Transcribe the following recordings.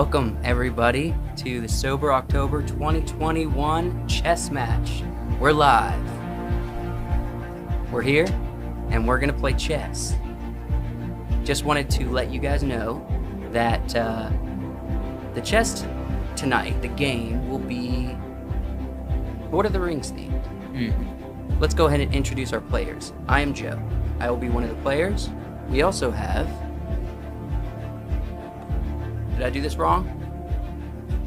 Welcome, everybody, to the Sober October 2021 chess match. We're live. We're here, and we're going to play chess. Just wanted to let you guys know that the chess tonight, the game, will be Lord of the Rings themed. Let's go ahead and introduce our players. I am Joe. I will be one of the players. We also have... Did I do this wrong?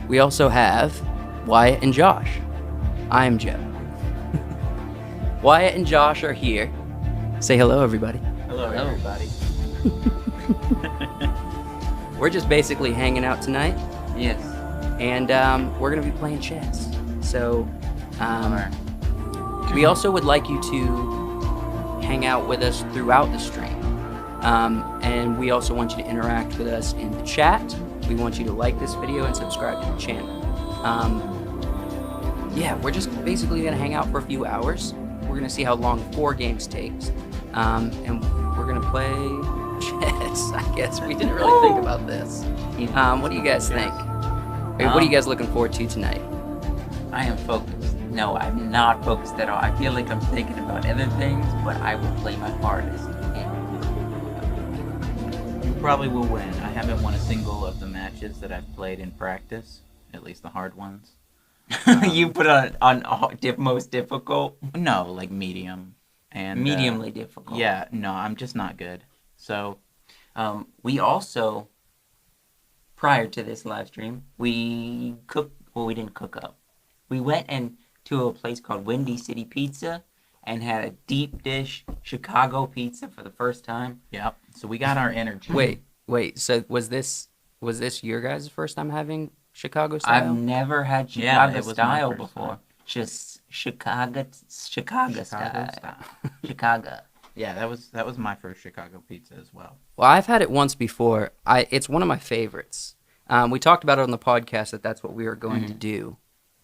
We also have Wyatt and Josh. I am Joe. Wyatt and Josh are here. Say hello, everybody. Hello, everybody. We're just basically hanging out tonight. Yes. And we're going to be playing chess. So, we also would like you to hang out with us throughout the stream. And we also want you to interact with us in the chat. We want you to like this video and subscribe to the channel. Yeah, we're just basically going to hang out for a few hours. We're going to see how long 4 games takes. And we're going to play chess, I guess. We didn't really think about this. What do you guys think? What are you guys looking forward to tonight? I am focused. No, I'm not focused at all. I feel like I'm thinking about other things, but I will play my hardest. You probably will win. I haven't won a single of the matches that I've played in practice, at least the hard ones. You put on most difficult? No, like medium. And Mediumly difficult. Yeah, no, I'm just not good. So, we also, prior to this live stream, we cooked, well, we didn't cook up. We went to a place called Windy City Pizza and had a deep dish Chicago pizza for the first time. yep. So we got our energy. Wait. So was this your guys' first time having Chicago style? I've never had Yeah, Chicago it was my style first before. time. Just Chicago style. style. Chicago. Yeah, that was my first Chicago pizza as well. Well, I've had it once before. It's one of my favorites. We talked about it on the podcast that's what we were going to do.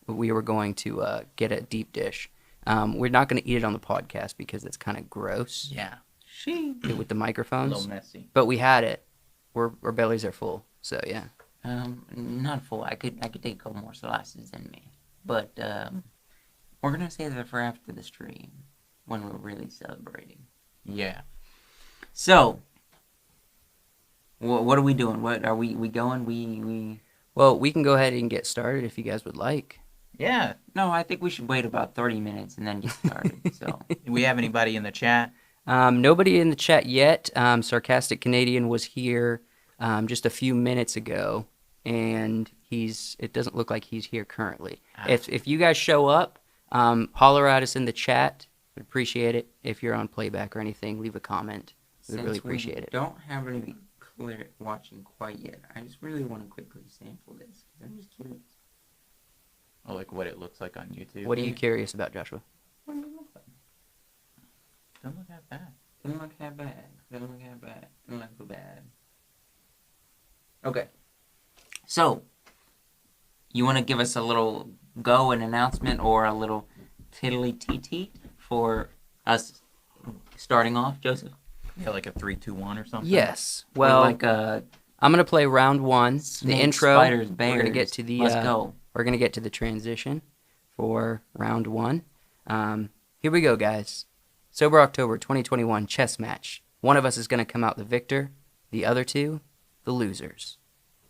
We were going to get a deep dish. We're not going to eat it on the podcast because it's kind of gross. Yeah. With the A microphones. little messy. But we had it. Our bellies are full. So yeah. Not full. I could take a couple more slices than me. But we're gonna save that for after the stream when we're really celebrating. Yeah. So, what are we doing? What are we going? We. Well, we can go ahead and get started if you guys would like. Yeah. No, I think we should wait about 30 minutes and then get started. So. Do we have anybody in the chat? Nobody in the chat yet. Sarcastic Canadian was here just a few minutes ago, and it doesn't look like he's here currently. If you guys show up, holler at us in the chat. We'd appreciate it. If you're on playback or anything, leave a comment. We'd really appreciate it. Don't have any clear watching quite yet. I just really want to quickly sample this because I'm just curious. Oh, like what it looks like on YouTube? What are you curious about, Joshua? What does it look like? Don't look that bad. Doesn't look that bad. Doesn't look that bad. Doesn't look so bad. Okay. So, you want to give us a little go and announcement or a little tiddly-tee-tee for us starting off, Joseph? Yeah, like a 3-2-1 or something. Yes. Or Well, like a I'm gonna play round 1. The snakes, intro. spiders, We're bears. gonna get to the. Let's go. We're gonna get to the transition for round 1. Here we go, guys. Sober October 2021 chess match. One of us is gonna come out the victor. The other two, the losers.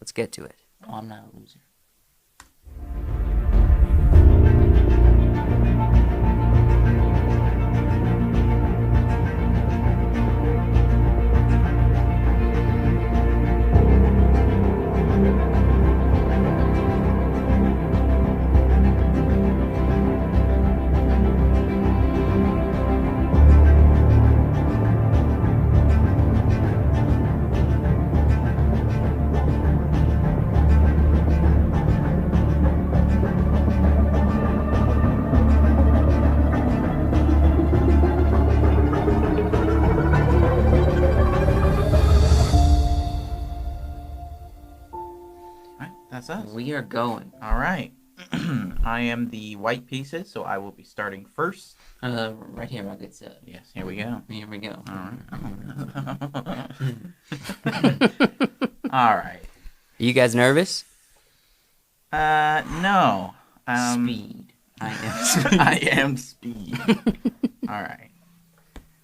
Let's get to it. Oh, I'm not a loser. That's us. We are going. All right. I am the white pieces, so I will be starting first. Right here, my good sir. Yes, here we go. Here we go. All right. All right. Are you guys nervous? No. Speed. I am speed. I am speed. All right.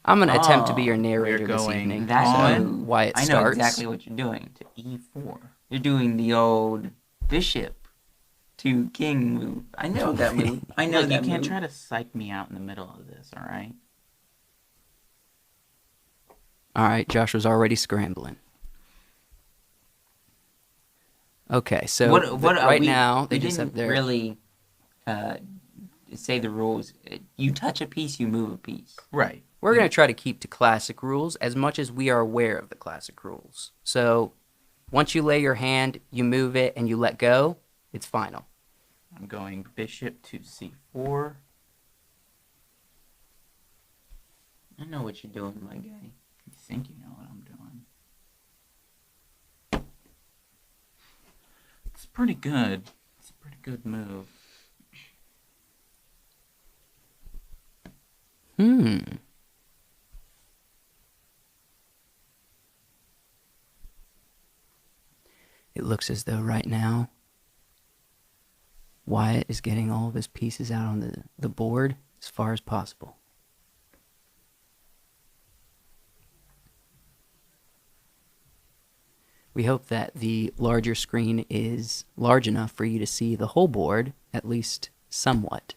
I'm going to attempt to be your Oh, narrator we're this going evening. That So, move. why it I know starts. exactly what you're doing. To E4. You're doing the old bishop to king move. I know that move. I know Look, that you can't move. try to psych me out in the middle of this, all right? All right, Joshua's already scrambling. Okay, so right now they we just didn't have their really say the rules. You touch a piece, you move a piece. Right. We're going to try to keep to classic rules as much as we are aware of the classic rules. So, once you lay your hand, you move it, and you let go, it's final. I'm going bishop to C4. I know what you're doing, my guy. You think you know what I'm doing. It's pretty good. It's a pretty good move. It looks as though right now Wyatt is getting all of his pieces out on the board as far as possible. We hope that the larger screen is large enough for you to see the whole board, at least somewhat.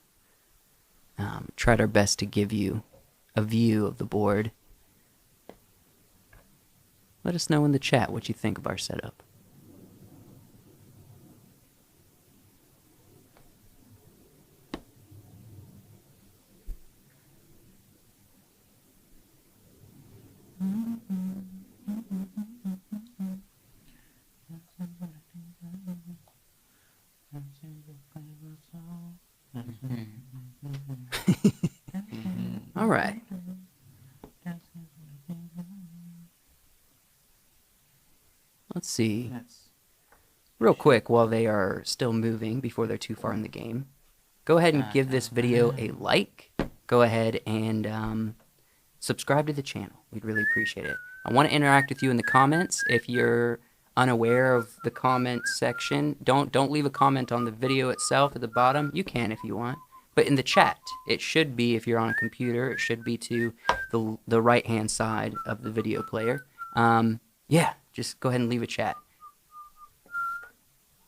Tried our best to give you a view of the board. Let us know in the chat what you think of our setup. All right. Let's see. Real quick, while they are still moving, before they're too far in the game, go ahead and give this video a like. Go ahead and subscribe to the channel. We'd really appreciate it. I want to interact with you in the comments. If you're unaware of the comment section, don't leave a comment on the video itself at the bottom. You can if you want. But in the chat, it should be, if you're on a computer, it should be to the right-hand side of the video player. Yeah, just go ahead and leave a chat.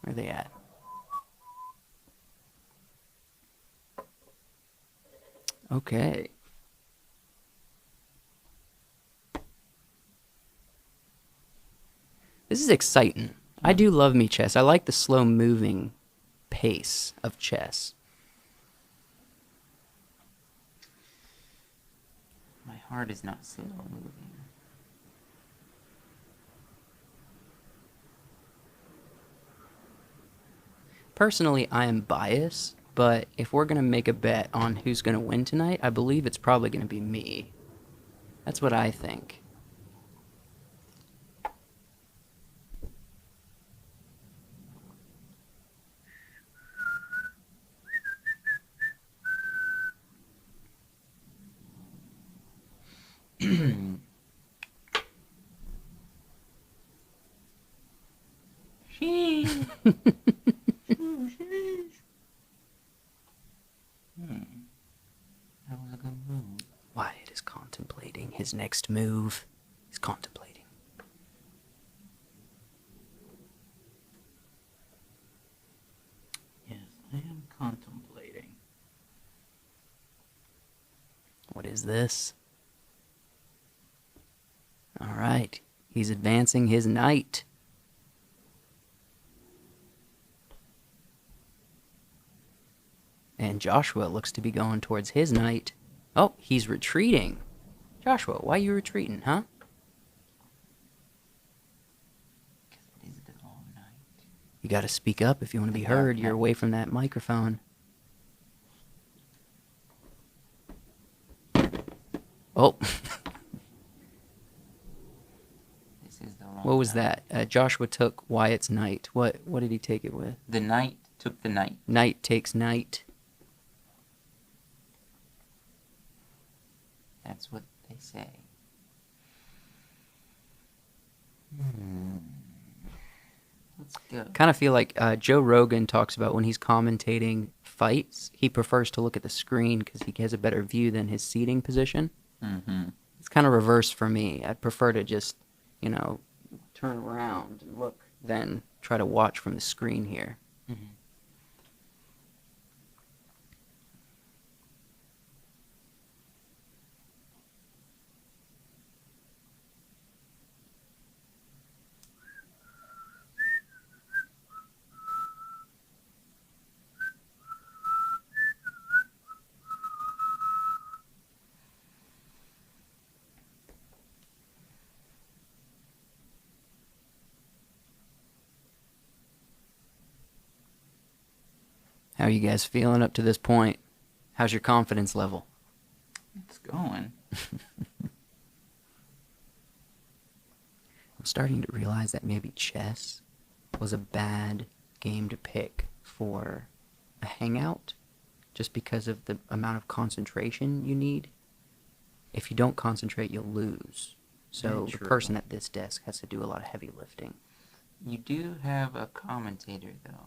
Where are they at? Okay. This is exciting. I do love me chess. I like the slow-moving pace of chess. My heart is not slow moving. Personally, I am biased, but if we're going to make a bet on who's going to win tonight, I believe it's probably going to be me. That's what I think. That was a good move. Wyatt is contemplating his next move. He's contemplating. Yes, I am contemplating. What is this? All right. He's advancing his knight. And Joshua looks to be going towards his knight. Oh, he's retreating. Joshua, why are you retreating, huh? Because it is the long night. You got to speak up if you want to be heard. You're away from that microphone. Oh. This is the long What was night. that? Joshua took Wyatt's knight. What did he take it with? The knight took the knight. Knight takes knight. That's what they say. Let's go. Kind of feel like Joe Rogan talks about when he's commentating fights, he prefers to look at the screen because he has a better view than his seating position. Mm-hmm. It's kind of reverse for me. I'd prefer to just, turn around and look than try to watch from the screen here. Mm-hmm. How are you guys feeling up to this point? How's your confidence level? It's going. I'm starting to realize that maybe chess was a bad game to pick for a hangout, just because of the amount of concentration you need. If you don't concentrate, you'll lose. So Very the true. person at this desk has to do a lot of heavy lifting. You do have a commentator, though,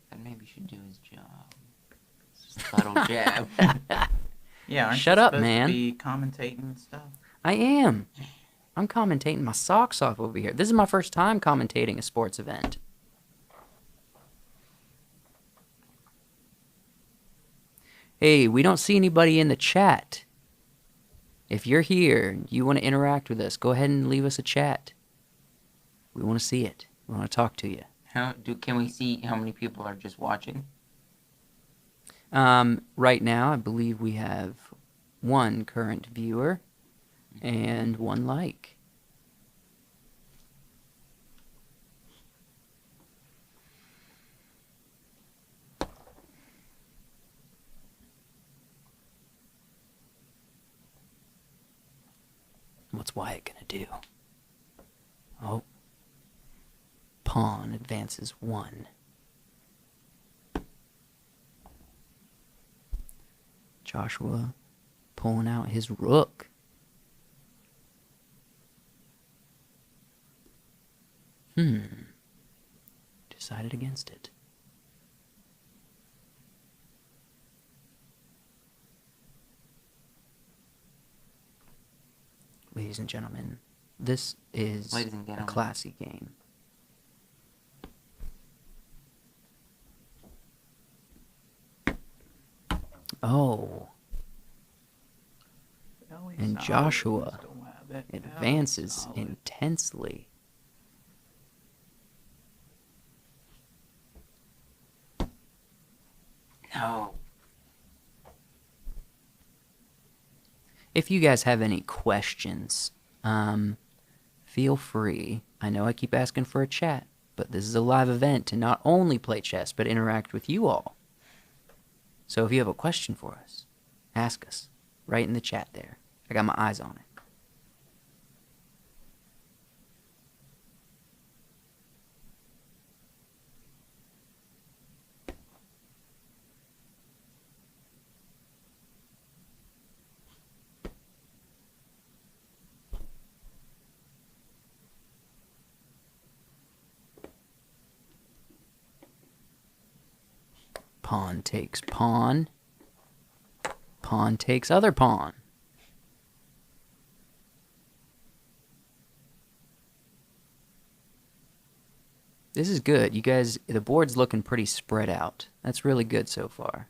that maybe should do his job. Subtle jab. Yeah, aren't Shut you up, supposed man. to be commentating and stuff? I am. I'm commentating my socks off over here. This is my first time commentating a sports event. Hey, we don't see anybody in the chat. If you're here and you want to interact with us, go ahead and leave us a chat. We want to see it. We want to talk to you. Can we see how many people are just watching? Right now, I believe we have one current viewer and one like. What's Wyatt gonna do? Oh. Pawn advances 1. Joshua pulling out his rook. Decided against it. Ladies and gentlemen, this is Ladies and a gentlemen. classy game. Oh, and Joshua advances intensely. No. If you guys have any questions, feel free. I know I keep asking for a chat, but this is a live event to not only play chess, but interact with you all. So if you have a question for us, ask us right in the chat there. I got my eyes on it. Pawn takes pawn. Pawn takes other pawn. This is good. You guys, the board's looking pretty spread out. That's really good so far.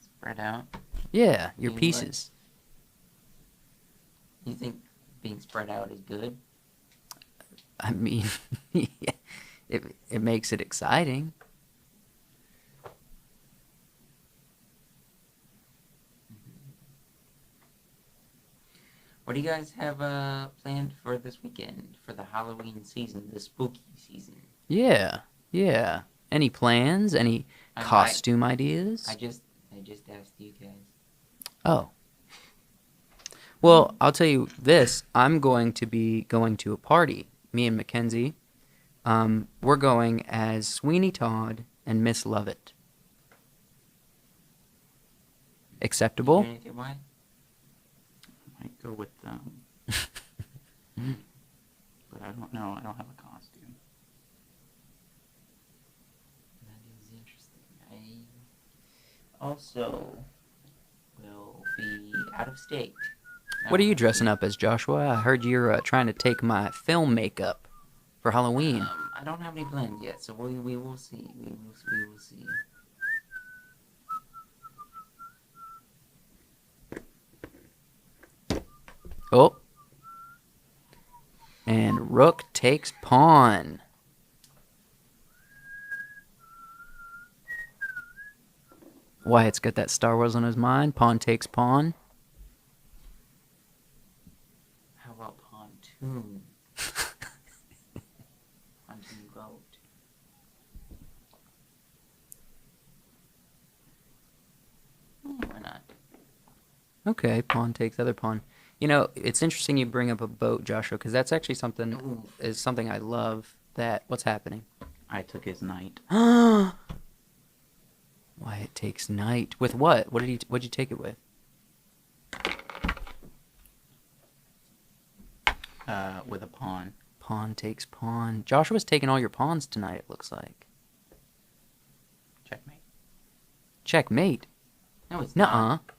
Spread out. Yeah, your You pieces. You think being spread out is good? I mean, it makes it exciting. What do you guys have planned for this weekend, for the Halloween season, the spooky season? Yeah. Any plans? Any costume ideas? I just asked you guys. Oh. Well, I'll tell you this. I'm going to be going to a party. Me and Mackenzie. We're going as Sweeney Todd and Miss Lovett. Acceptable? You doing anything, Wyatt? Might go with them. But I don't know. I don't have a costume. also will be out of state. What are you dressing up as, Joshua? I heard you're trying to take my film makeup for Halloween. I don't have any plans yet, so we will see. We will see. Oh. And rook takes pawn. Wyatt's got that Star Wars on his mind. Pawn takes pawn. How about pontoon? Pontoon boat. Why not? Okay, pawn takes other pawn. You know, it's interesting you bring up a boat, Joshua, because that's actually something I love. What's happening? I took his knight. Wyatt takes knight with what? What'd you take it with? With a pawn. Pawn takes pawn. Joshua's taking all your pawns tonight. It looks like. Checkmate. Checkmate. No, it's Nuh-uh. not.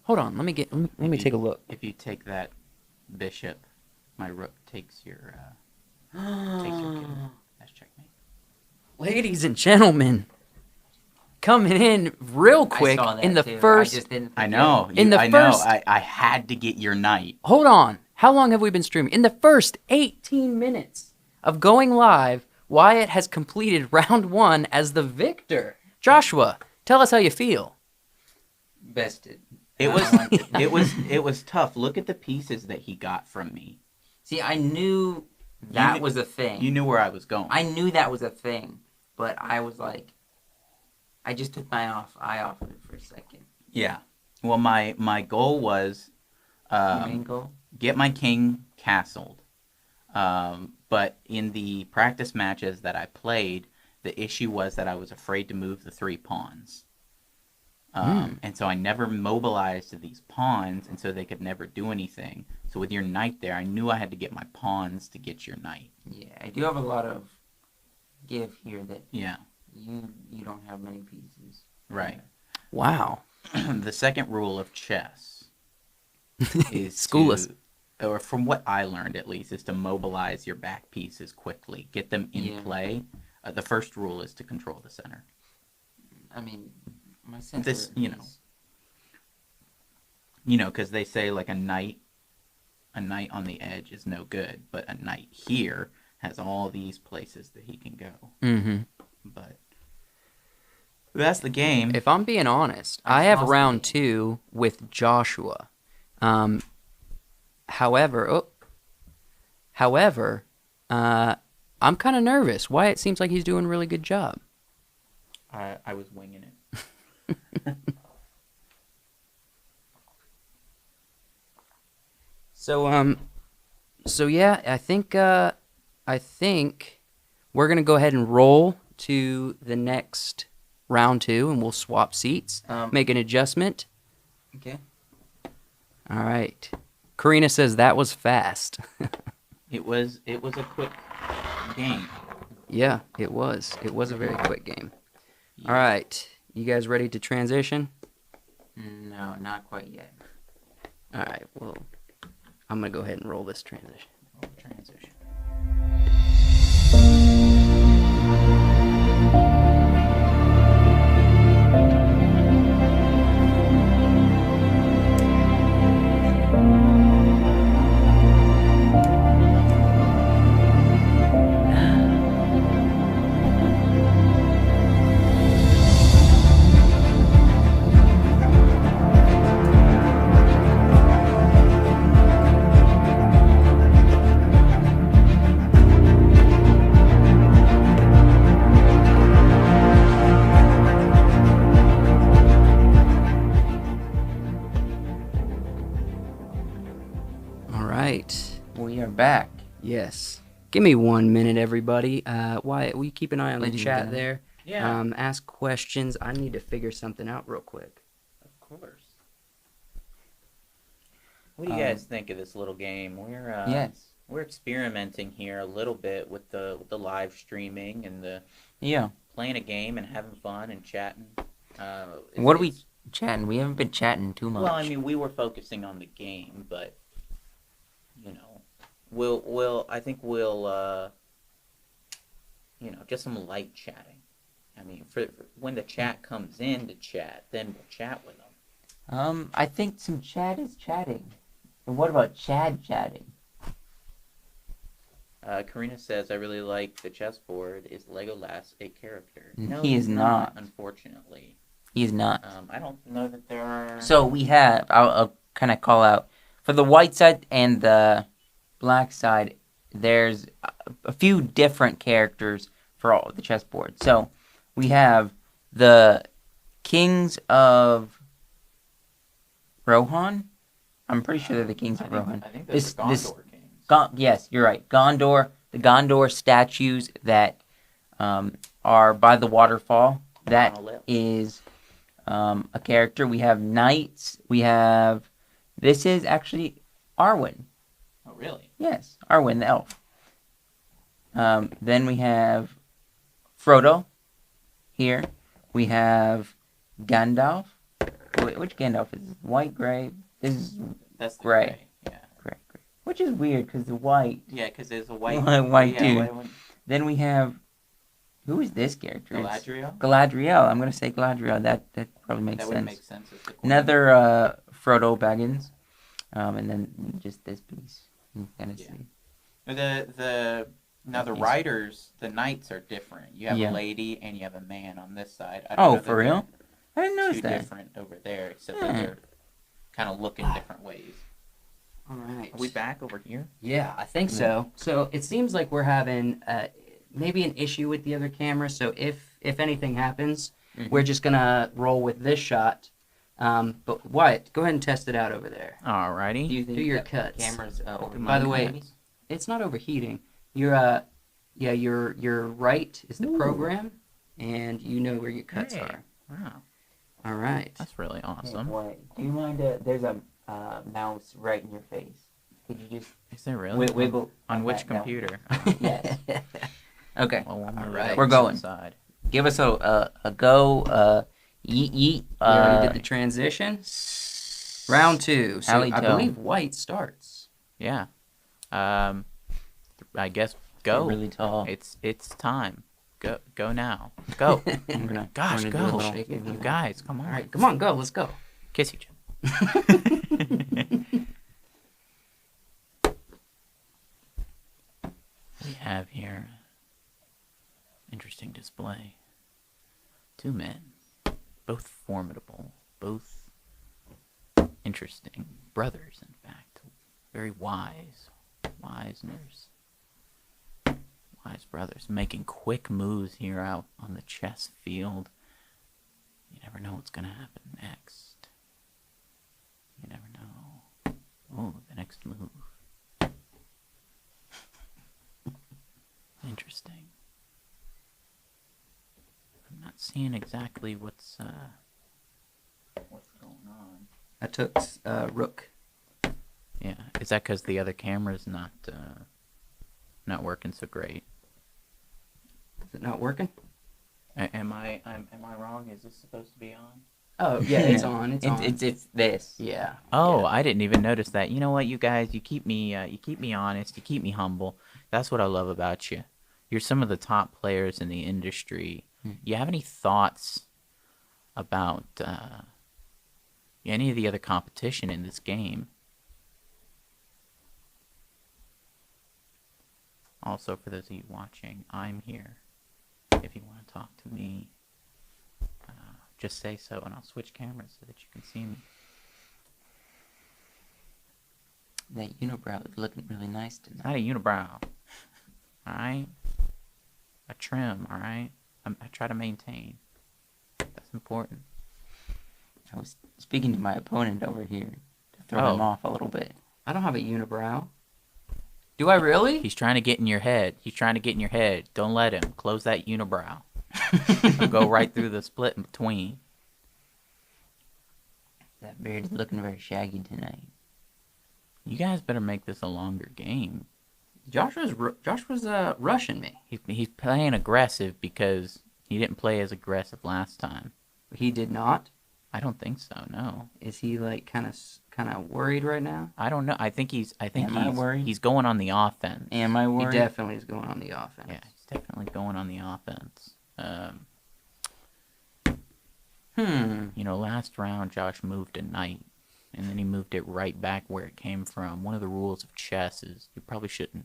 Hold on. Let me take a look. If you take that bishop, my rook takes your king. That's checkmate. Ladies and gentlemen, coming in real quick I saw that in the too. first. I just didn't. I know. In the I first- know. I had to get your knight. Hold on. How long have we been streaming? In the first 18 minutes of going live, Wyatt has completed round 1 as the victor. Joshua, tell us how you feel. Bested. It I was don't like it. it was tough. Look at the pieces that he got from me. See, I knew that knew- was a thing. You knew where I was going. I knew that was a thing, but I was like, I just took my eye off of it for a second. Yeah. Well, my goal was Your main goal? get my king castled. But in the practice matches that I played, the issue was that I was afraid to move the 3 pawns. And so I never mobilized these pawns, and so they could never do anything. So with your knight there, I knew I had to get my pawns to get your knight. Yeah, I do have a lot of give here that Yeah, you don't have many pieces. right. Wow. The second rule of chess is School us. or from what I learned at least, is to mobilize your back pieces quickly, get them in Yeah. play. The first rule is to control the center. I mean, my sense This, of you know, because they say like a knight on the edge is no good, but a knight here has all these places that he can go. Mm-hmm. But that's the game. If I'm being honest, I I have lost round the 2 with Joshua. However, I'm kind of nervous. Wyatt seems like he's doing a really good job. I was winging it. So yeah, I think we're gonna go ahead and roll to the next round 2, and we'll swap seats, make an adjustment. Okay. All right. Karina says that was fast. It was a quick game. Yeah, it was. It was a very quick game. All right. You guys ready to transition? No, not quite yet. All right. Well, I'm going to go ahead and roll this transition. Transition. All right. We are back. Yes. Give me 1 minute, everybody. Wyatt, will you keep an eye on the Ladies and chat gentlemen. there? Yeah. Ask questions. I need to figure something out real quick. Of course. What do you guys think of this little game? Yes. We're experimenting here a little bit with the live streaming and the Yeah, playing a game and having fun and chatting. What are we chatting? We haven't been chatting too much. Well, I mean, we were focusing on the game, but you know, I think we'll just some light chatting. I mean, for when the chat comes in to chat, then we'll chat with them. I think some chat is chatting. And what about Chad chatting? Karina says, "I really like the chessboard. Is Legolas a character?" No, He is he's not. Unfortunately, He is not. I don't know that there are. So we have, I'll kind of call out, for the white side and the black side, there's a few different characters for all the chessboard. So we have the Kings of Rohan. I'm pretty sure they're the Kings of Rohan. I think those are Gondor kings. Yes, you're right. Gondor, the Gondor statues that are by the waterfall. That Monolith. is a character. We have knights. This is actually Arwen. Oh, really? Yes, Arwen the elf. Then we have Frodo here. We have Gandalf. Which Gandalf is this? White, gray? That's the gray. Yeah. Gray. Which is weird because the white. Yeah, because there's a white. White dude. White one. Then we have. Who is this character? Galadriel. Galadriel. I'm gonna say Galadriel. That probably makes That sense. would make sense. As the queen. Another Frodo Baggins. And then just this piece. You kind of see. Now the He's- riders, the knights are different. You have Yeah. a lady and you have a man on this side. Oh, for real? I didn't Two notice that. different over there, except that they're kind of looking different ways. All right. Are we back over here? Yeah, I think so. So it seems like we're having maybe an issue with the other camera. So if anything happens, we're just gonna roll with this shot. But Wyatt, go ahead and test it out over there. Alrighty. Do your cuts. Cameras over By the way, cuts? it's not overheating. Your right is the program, and you know where your cuts Hey. are. Wow, All right. that's really awesome. Wait, do you mind? There's a mouse right in your face. Could you just Is there really? wiggle On which that down? computer? Yes. Okay. Well, we'll move All that right. We're to going. the side. Give us a go. Yeet. We already did the transition. Round two. So Alley I toe. believe White starts. Yeah. I guess go. You're really tall. It's time. Go now. Go. I'm gonna, Gosh, I'm gonna do a go. little- Shake it. You guys, come on. All right, come on, go. Let's go. Kiss each other. We have here interesting display. Two men, both formidable, both interesting brothers. In fact, very wise nurse. Wise brothers making quick moves here out on the chess field. You never know what's going to happen next. You never know. Oh, the next move. Interesting. I'm not seeing exactly what's going on. I took Rook. Yeah, is that because the other camera's not working so great? Is it not working? Am I wrong? Is this supposed to be on? Oh, yeah, it's on. It's on. It's this. Yeah. Oh, yeah. I didn't even notice that. You know what, you guys, you keep me honest, you keep me humble. That's what I love about you. You're some of the top players in the industry. You have any thoughts about any of the other competition in this game? Also, for those of you watching, I'm here. If you want to talk to me, just say so, and I'll switch cameras so that you can see me. That unibrow is looking really nice It's tonight. not a unibrow, all right? A trim, all right? I try to maintain. That's important. I was speaking to my opponent over here to throw him Oh. off a little bit. I don't have a unibrow. Do I really? He's trying to get in your head. Don't let him. Close that unibrow. He'll go right through the split in between. That beard is looking very shaggy tonight. You guys better make this a longer game. Josh was rushing me. He's playing aggressive because he didn't play as aggressive last time. He did not. I don't think so. No. Is he like kind of worried right now? I don't know. I think Am I worried? he's going on the offense. Am I worried? He definitely is going on the offense. Yeah, he's definitely going on the offense. You know, last round Josh moved a knight, and then he moved it right back where it came from. One of the rules of chess is you probably shouldn't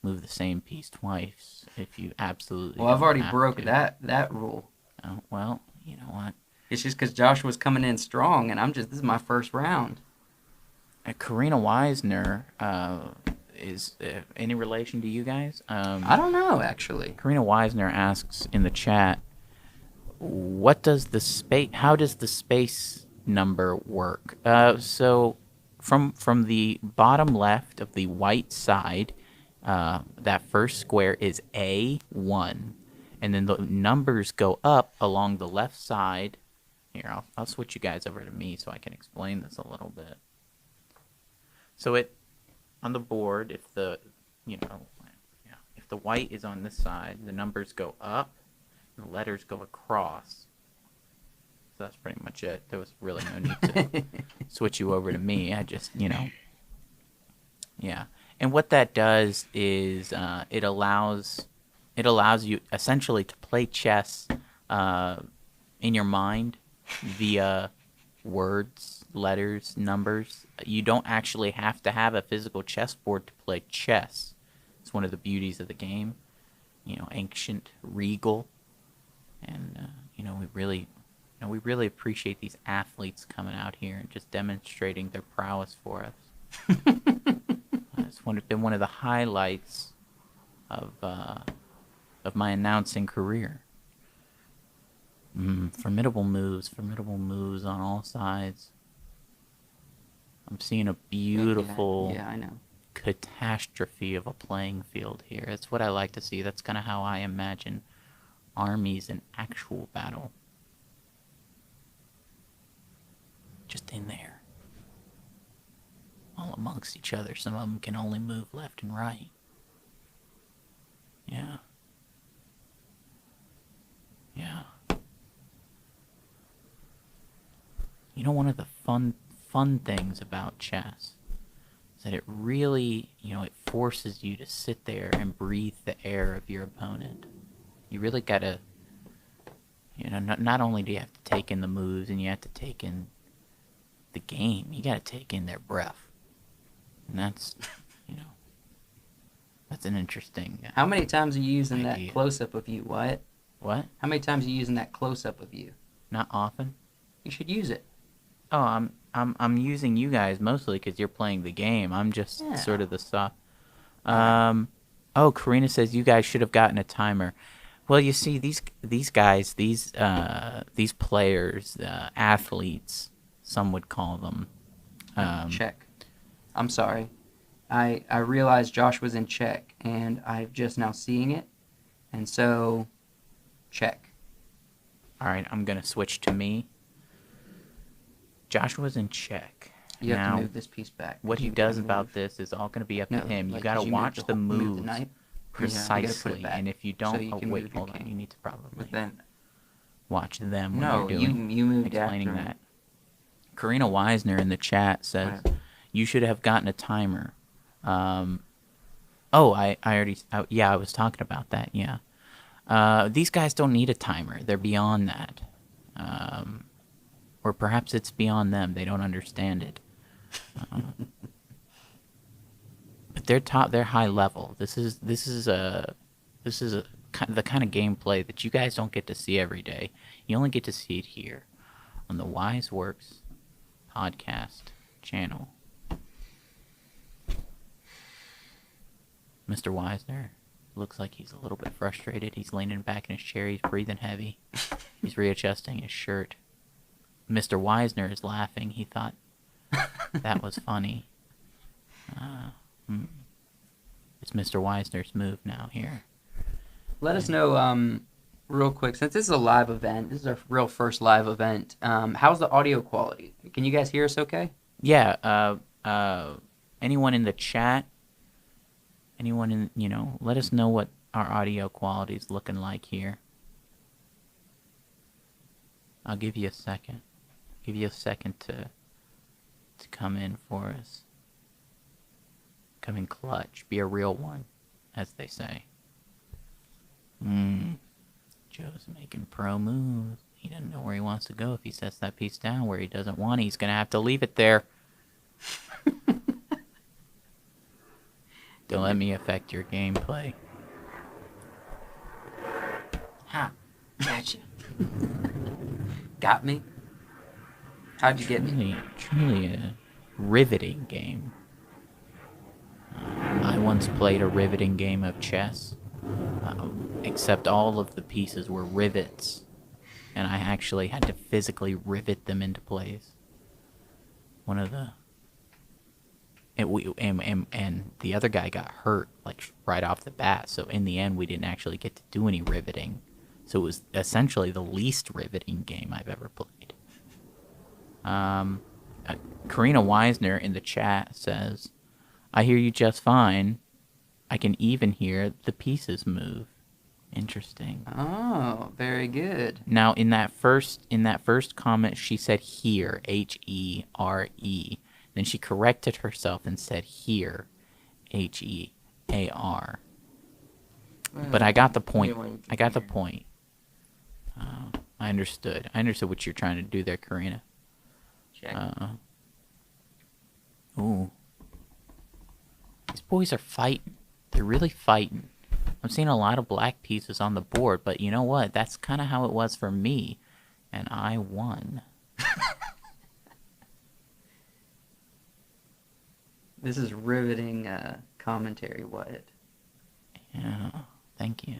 move the same piece twice if you absolutely. Well, I've already have broke to. that rule. Oh, well, you know what? It's just because Josh was coming in strong, and this is my first round. Karina Weisner is any relation to you guys? I don't know, actually. Karina Weisner asks in the chat, how does the space number work? So from the bottom left of the white side, that first square is A1, and then the numbers go up along the left side. Here, I'll switch you guys over to me so I can explain this a little bit. So on the board, if the white is on this side, the numbers go up, and the letters go across. So that's pretty much it. There was really no need to switch you over to me. I just, yeah. And what that does is it allows you essentially to play chess in your mind via words, letters, numbers. You don't actually have to have a physical chessboard to play chess. It's one of the beauties of the game. Ancient, regal, and we really appreciate these athletes coming out here and just demonstrating their prowess for us. It's been one of the highlights of my announcing career. Formidable moves on all sides. I'm seeing a beautiful Yeah, I know. catastrophe of a playing field here. That's what I like to see. That's kind of how I imagine armies in actual battle. Just in there. All amongst each other. Some of them can only move left and right. Yeah. Yeah. One of the fun things about chess is that it really, it forces you to sit there and breathe the air of your opponent. You really gotta, not only do you have to take in the moves and you have to take in the game, you gotta take in their breath. And that's, that's an interesting How many times are you using idea. that close-up of you, Wyatt? What? How many times are you using that close-up of you? Not often. You should use it. Oh, I'm using you guys mostly because you're playing the game. I'm just sort of the soft. Oh, Karina says you guys should have gotten a timer. Well, you see, these guys, these players, athletes, some would call them. Check. I'm sorry. I realized Josh was in check, and I'm just now seeing it, and so check. All right, I'm gonna switch to me. Joshua's in check. You have Now, to move this piece back. what he does about this is all going to be up to him. You got to watch the moves precisely, and if you don't, hold on. You need to probably But then, watch them when no, you're doing you moved explaining after me. that. Karina Weisner in the chat says you should have gotten a timer. I was talking about that. Yeah, these guys don't need a timer. They're beyond that. Or perhaps it's beyond them. They don't understand it. But they're high level. This is the kind of gameplay that you guys don't get to see every day. You only get to see it here on the WiseWorks podcast channel. Mr. Weisner looks like he's a little bit frustrated. He's leaning back in his chair. He's breathing heavy. He's readjusting his shirt. Mr. Weisner is laughing. He thought that was funny. It's Mr. Weisner's move now here. Let us know real quick, since this is a live event, this is our real first live event, how's the audio quality? Can you guys hear us okay? Yeah, anyone in the chat, Anyone in, let us know what our audio quality is looking like here. I'll give you a second. Give you a second to come in for us. Come in clutch. Be a real one, as they say. Joe's making pro moves. He doesn't know where he wants to go. If he sets that piece down where he doesn't want it, he's going to have to leave it there. Don't let me affect your gameplay. Ha! Gotcha. Got me? How'd you get me? Truly a riveting game. I once played a riveting game of chess, except all of the pieces were rivets, and I actually had to physically rivet them into place. One of the... And the other guy got hurt, like, right off the bat, so in the end we didn't actually get to do any riveting. So it was essentially the least riveting game I've ever played. Karina Weisner in the chat says, I hear you just fine. I can even hear the pieces move. Interesting. Oh, very good. Now, in that first comment, she said here, H-E-R-E. Then she corrected herself and said here, H-E-A-R. But I got the point. I got the point. I understood. I understood what you're trying to do there, Karina. Check. Ooh. These boys are fighting. They're really fighting. I'm seeing a lot of black pieces on the board, but you know what? That's kind of how it was for me. And I won. This is riveting commentary, Wyatt. Yeah, thank you.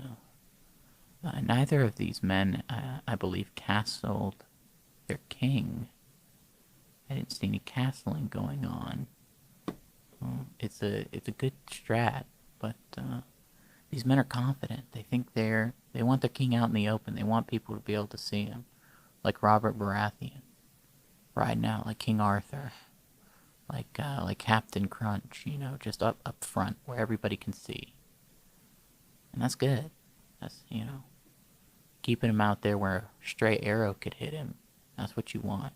Neither of these men, I believe, castled their king. I didn't see any castling going on. It's a good strat, but these men are confident. They think they want their king out in the open. They want people to be able to see him, like Robert Baratheon, riding out like King Arthur, like Captain Crunch. Just up front where everybody can see, and that's good. That's keeping him out there where a stray arrow could hit him. That's what you want.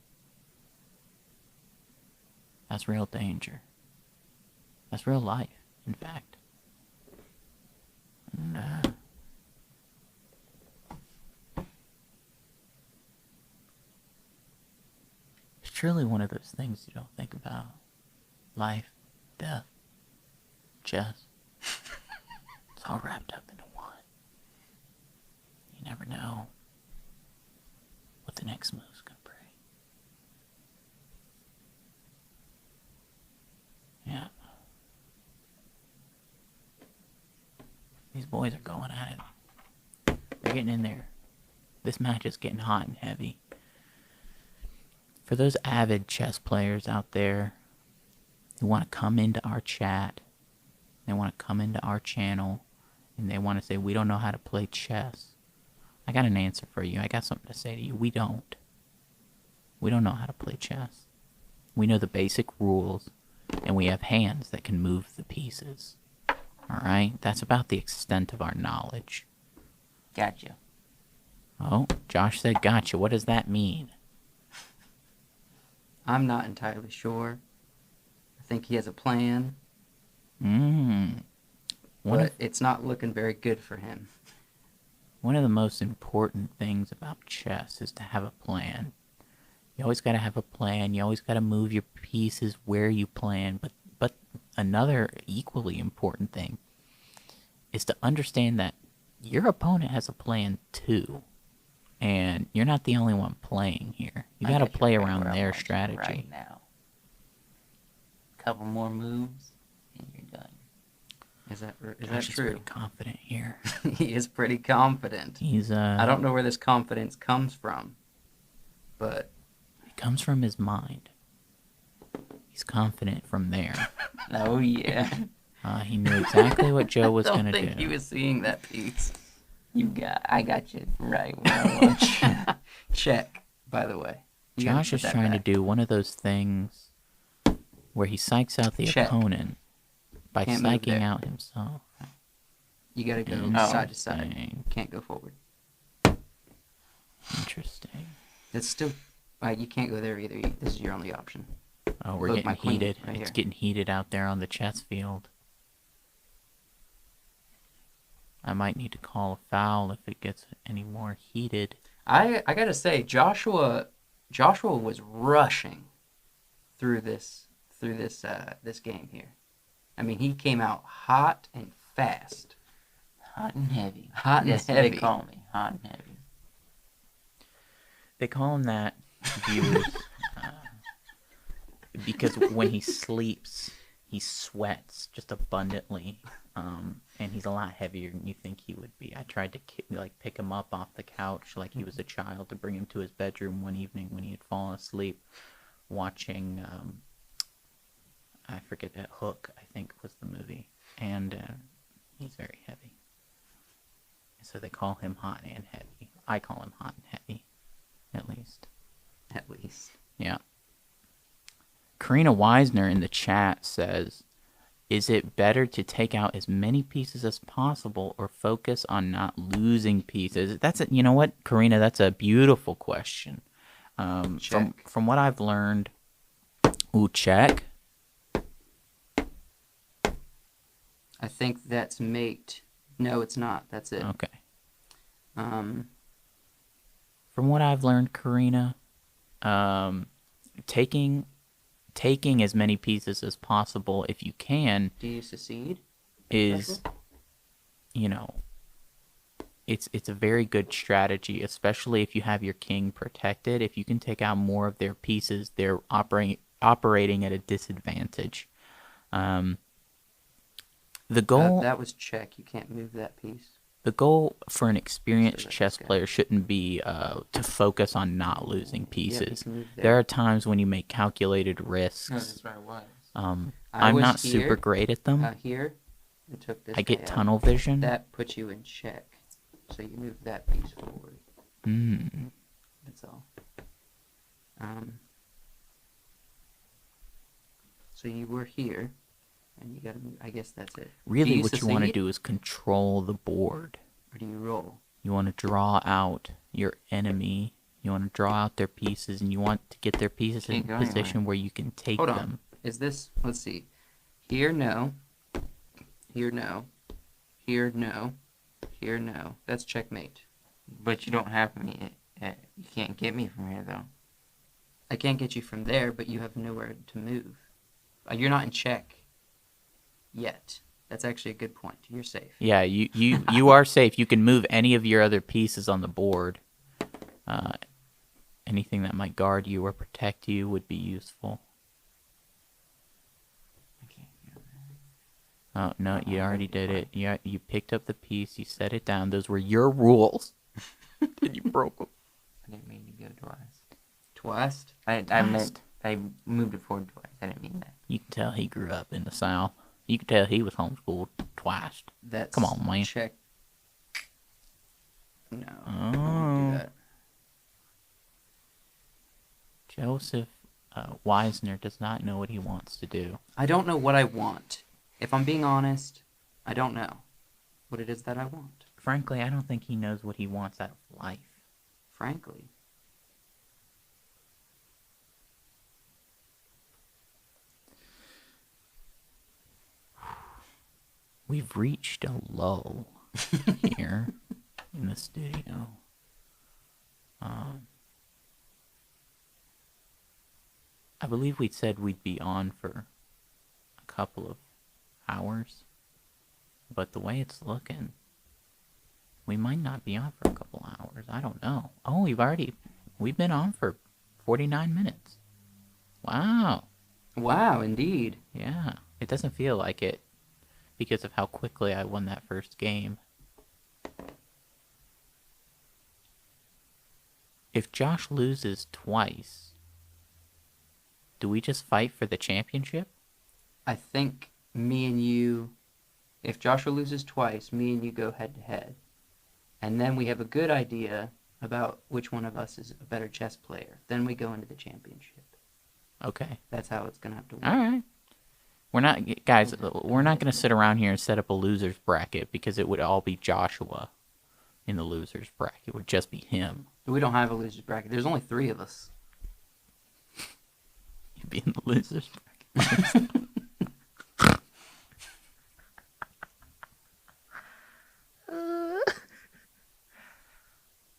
That's real danger. That's real life, in fact. And, it's truly one of those things you don't think about. Life, death, chess. It's all wrapped up into one. You never know what the next move's gonna bring. Yeah. These boys are going at it. They're getting in there. This match is getting hot and heavy. For those avid chess players out there who want to come into our chat, they want to come into our channel, and they want to say, we don't know how to play chess. I got an answer for you. I got something to say to you. We don't. We don't know how to play chess. We know the basic rules, and we have hands that can move the pieces. Alright? That's about the extent of our knowledge. Gotcha. Oh, Josh said gotcha. What does that mean? I'm not entirely sure. I think he has a plan. But it's not looking very good for him. One of the most important things about chess is to have a plan. You always got to have a plan. You always got to move your pieces where you plan. But another equally important thing is to understand that your opponent has a plan too. And you're not the only one playing here. You got to play around their strategy. Right now. Couple more moves, and you're done. Is that Josh is true? pretty confident here. He is pretty confident. He's I don't know where this confidence comes from, but it comes from his mind. He's confident from there. Oh yeah. He knew exactly what Joe was going to do. I don't think he was seeing that piece. I got you right where I want you. Check, by the way. You gotta Josh put is that trying back. to do one of those things where he psychs out the Check. opponent By Can't move psyching there. out himself. You gotta go side to side. Interesting. Can't go forward. Interesting. That's still. You can't go there either. This is your only option. Oh, we're Look, getting my queen, heated. right It's here. getting heated out there on the chess field. I might need to call a foul if it gets any more heated. I gotta say, Joshua was rushing through this game here. I mean, he came out hot and fast. Hot and heavy. Hot and That's what heavy. they call me. Hot and heavy. They call him that, viewers, because when he sleeps, he sweats just abundantly, and he's a lot heavier than you think he would be. I tried to pick him up off the couch like he was a child to bring him to his bedroom one evening when he had fallen asleep, watching. I forget that Hook, I think was the movie, and he's very heavy. So they call him hot and heavy. I call him hot and heavy, at least. At least. Yeah. Karina Weisner in the chat says, is it better to take out as many pieces as possible or focus on not losing pieces? You know what, Karina, that's a beautiful question. From what I've learned, check. I think that's mate. No, it's not. That's it. Okay. Um, From what I've learned, Karina, taking as many pieces as possible, if you can, do you secede? is, it's a very good strategy, especially if you have your king protected. If you can take out more of their pieces, they're operating at a disadvantage. The goal that was check. You can't move that piece. The goal for an experienced So chess okay. player shouldn't be to focus on not losing Yeah, pieces. you can move There are times when you make calculated risks. No, that's where I was. I'm was not here, super great at them. Here, and took this. I get guy out. tunnel vision. That puts you in check, so you move that piece forward. That's all. So you were here, and you gotta move. I guess that's it. Really, what you want to secede, do is control the board. or do you roll? You want to draw out your enemy. You want to draw out their pieces, and you want to get their pieces in Can't a go position anywhere. where you can take Hold on. them. Is this? Let's see. Here, no. Here, no. Here, no. Here, no. That's checkmate. But you don't have me. You can't get me from here, though. I can't get you from there, but you have nowhere to move. You're not in check yet. That's actually a good point. You're safe. Yeah, you are safe. You can move any of your other pieces on the board. Anything that might guard you or protect you would be useful. I can't go there. Oh, no, you already did it. You picked up the piece, you set it down. Those were your rules. And you broke them. I didn't mean to go twice. Twice? I moved it forward twice. I didn't mean that. You can tell he grew up in the South. You can tell he was homeschooled twice. That's Come on, man. Check. No. I Oh. won't do that. Joseph Weisner does not know what he wants to do. I don't know what I want. If I'm being honest, I don't know what it is that I want. Frankly, I don't think he knows what he wants out of life. Frankly. We've reached a lull here in the studio. I believe we said we'd be on for a couple of hours, but the way it's looking, we might not be on for a couple hours. I don't know. Oh, we've been on for 49 minutes. Wow. Wow, indeed. Yeah, it doesn't feel like it because of how quickly I won that first game. If Josh loses twice, do we just fight for the championship? I think me and you, if Joshua loses twice, me and you go head to head. And then we have a good idea about which one of us is a better chess player. Then we go into the championship. Okay. That's how it's going to have to work. All right. We're not, guys. We're not going to sit around here and set up a losers bracket because it would all be Joshua in the losers bracket. It would just be him. We don't have a losers bracket. There's only 3 of us. You'd be in the losers bracket.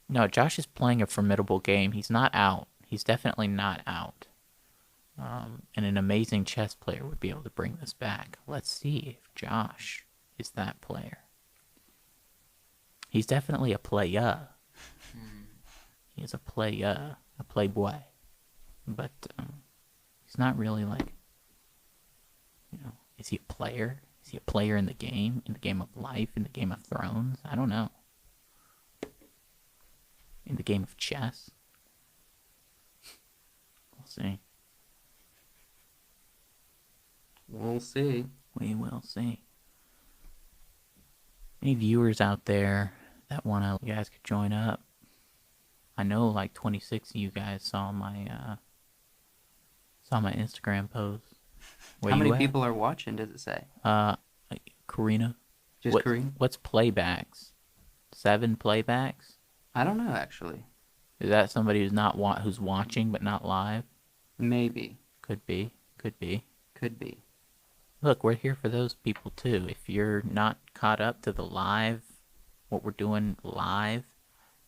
No, Josh is playing a formidable game. He's not out. He's definitely not out. And an amazing chess player would be able to bring this back. Let's see if Josh is that player. He's definitely a player. He is a player, a playboy. But he's not really like, is he a player? Is he a player in the game of life, in the Game of Thrones? I don't know. In the game of chess? We'll see. We'll see. We will see. Any viewers out there that want to, you guys could join up. I know like 26 of you guys saw my Instagram post. How many people are watching, does it say? Karina. Just Karina? What's playbacks? 7 playbacks? I don't know, actually. Is that somebody who's watching but not live? Maybe. Could be. Could be. Could be. Look, we're here for those people too. If you're not caught up to the live, what we're doing live,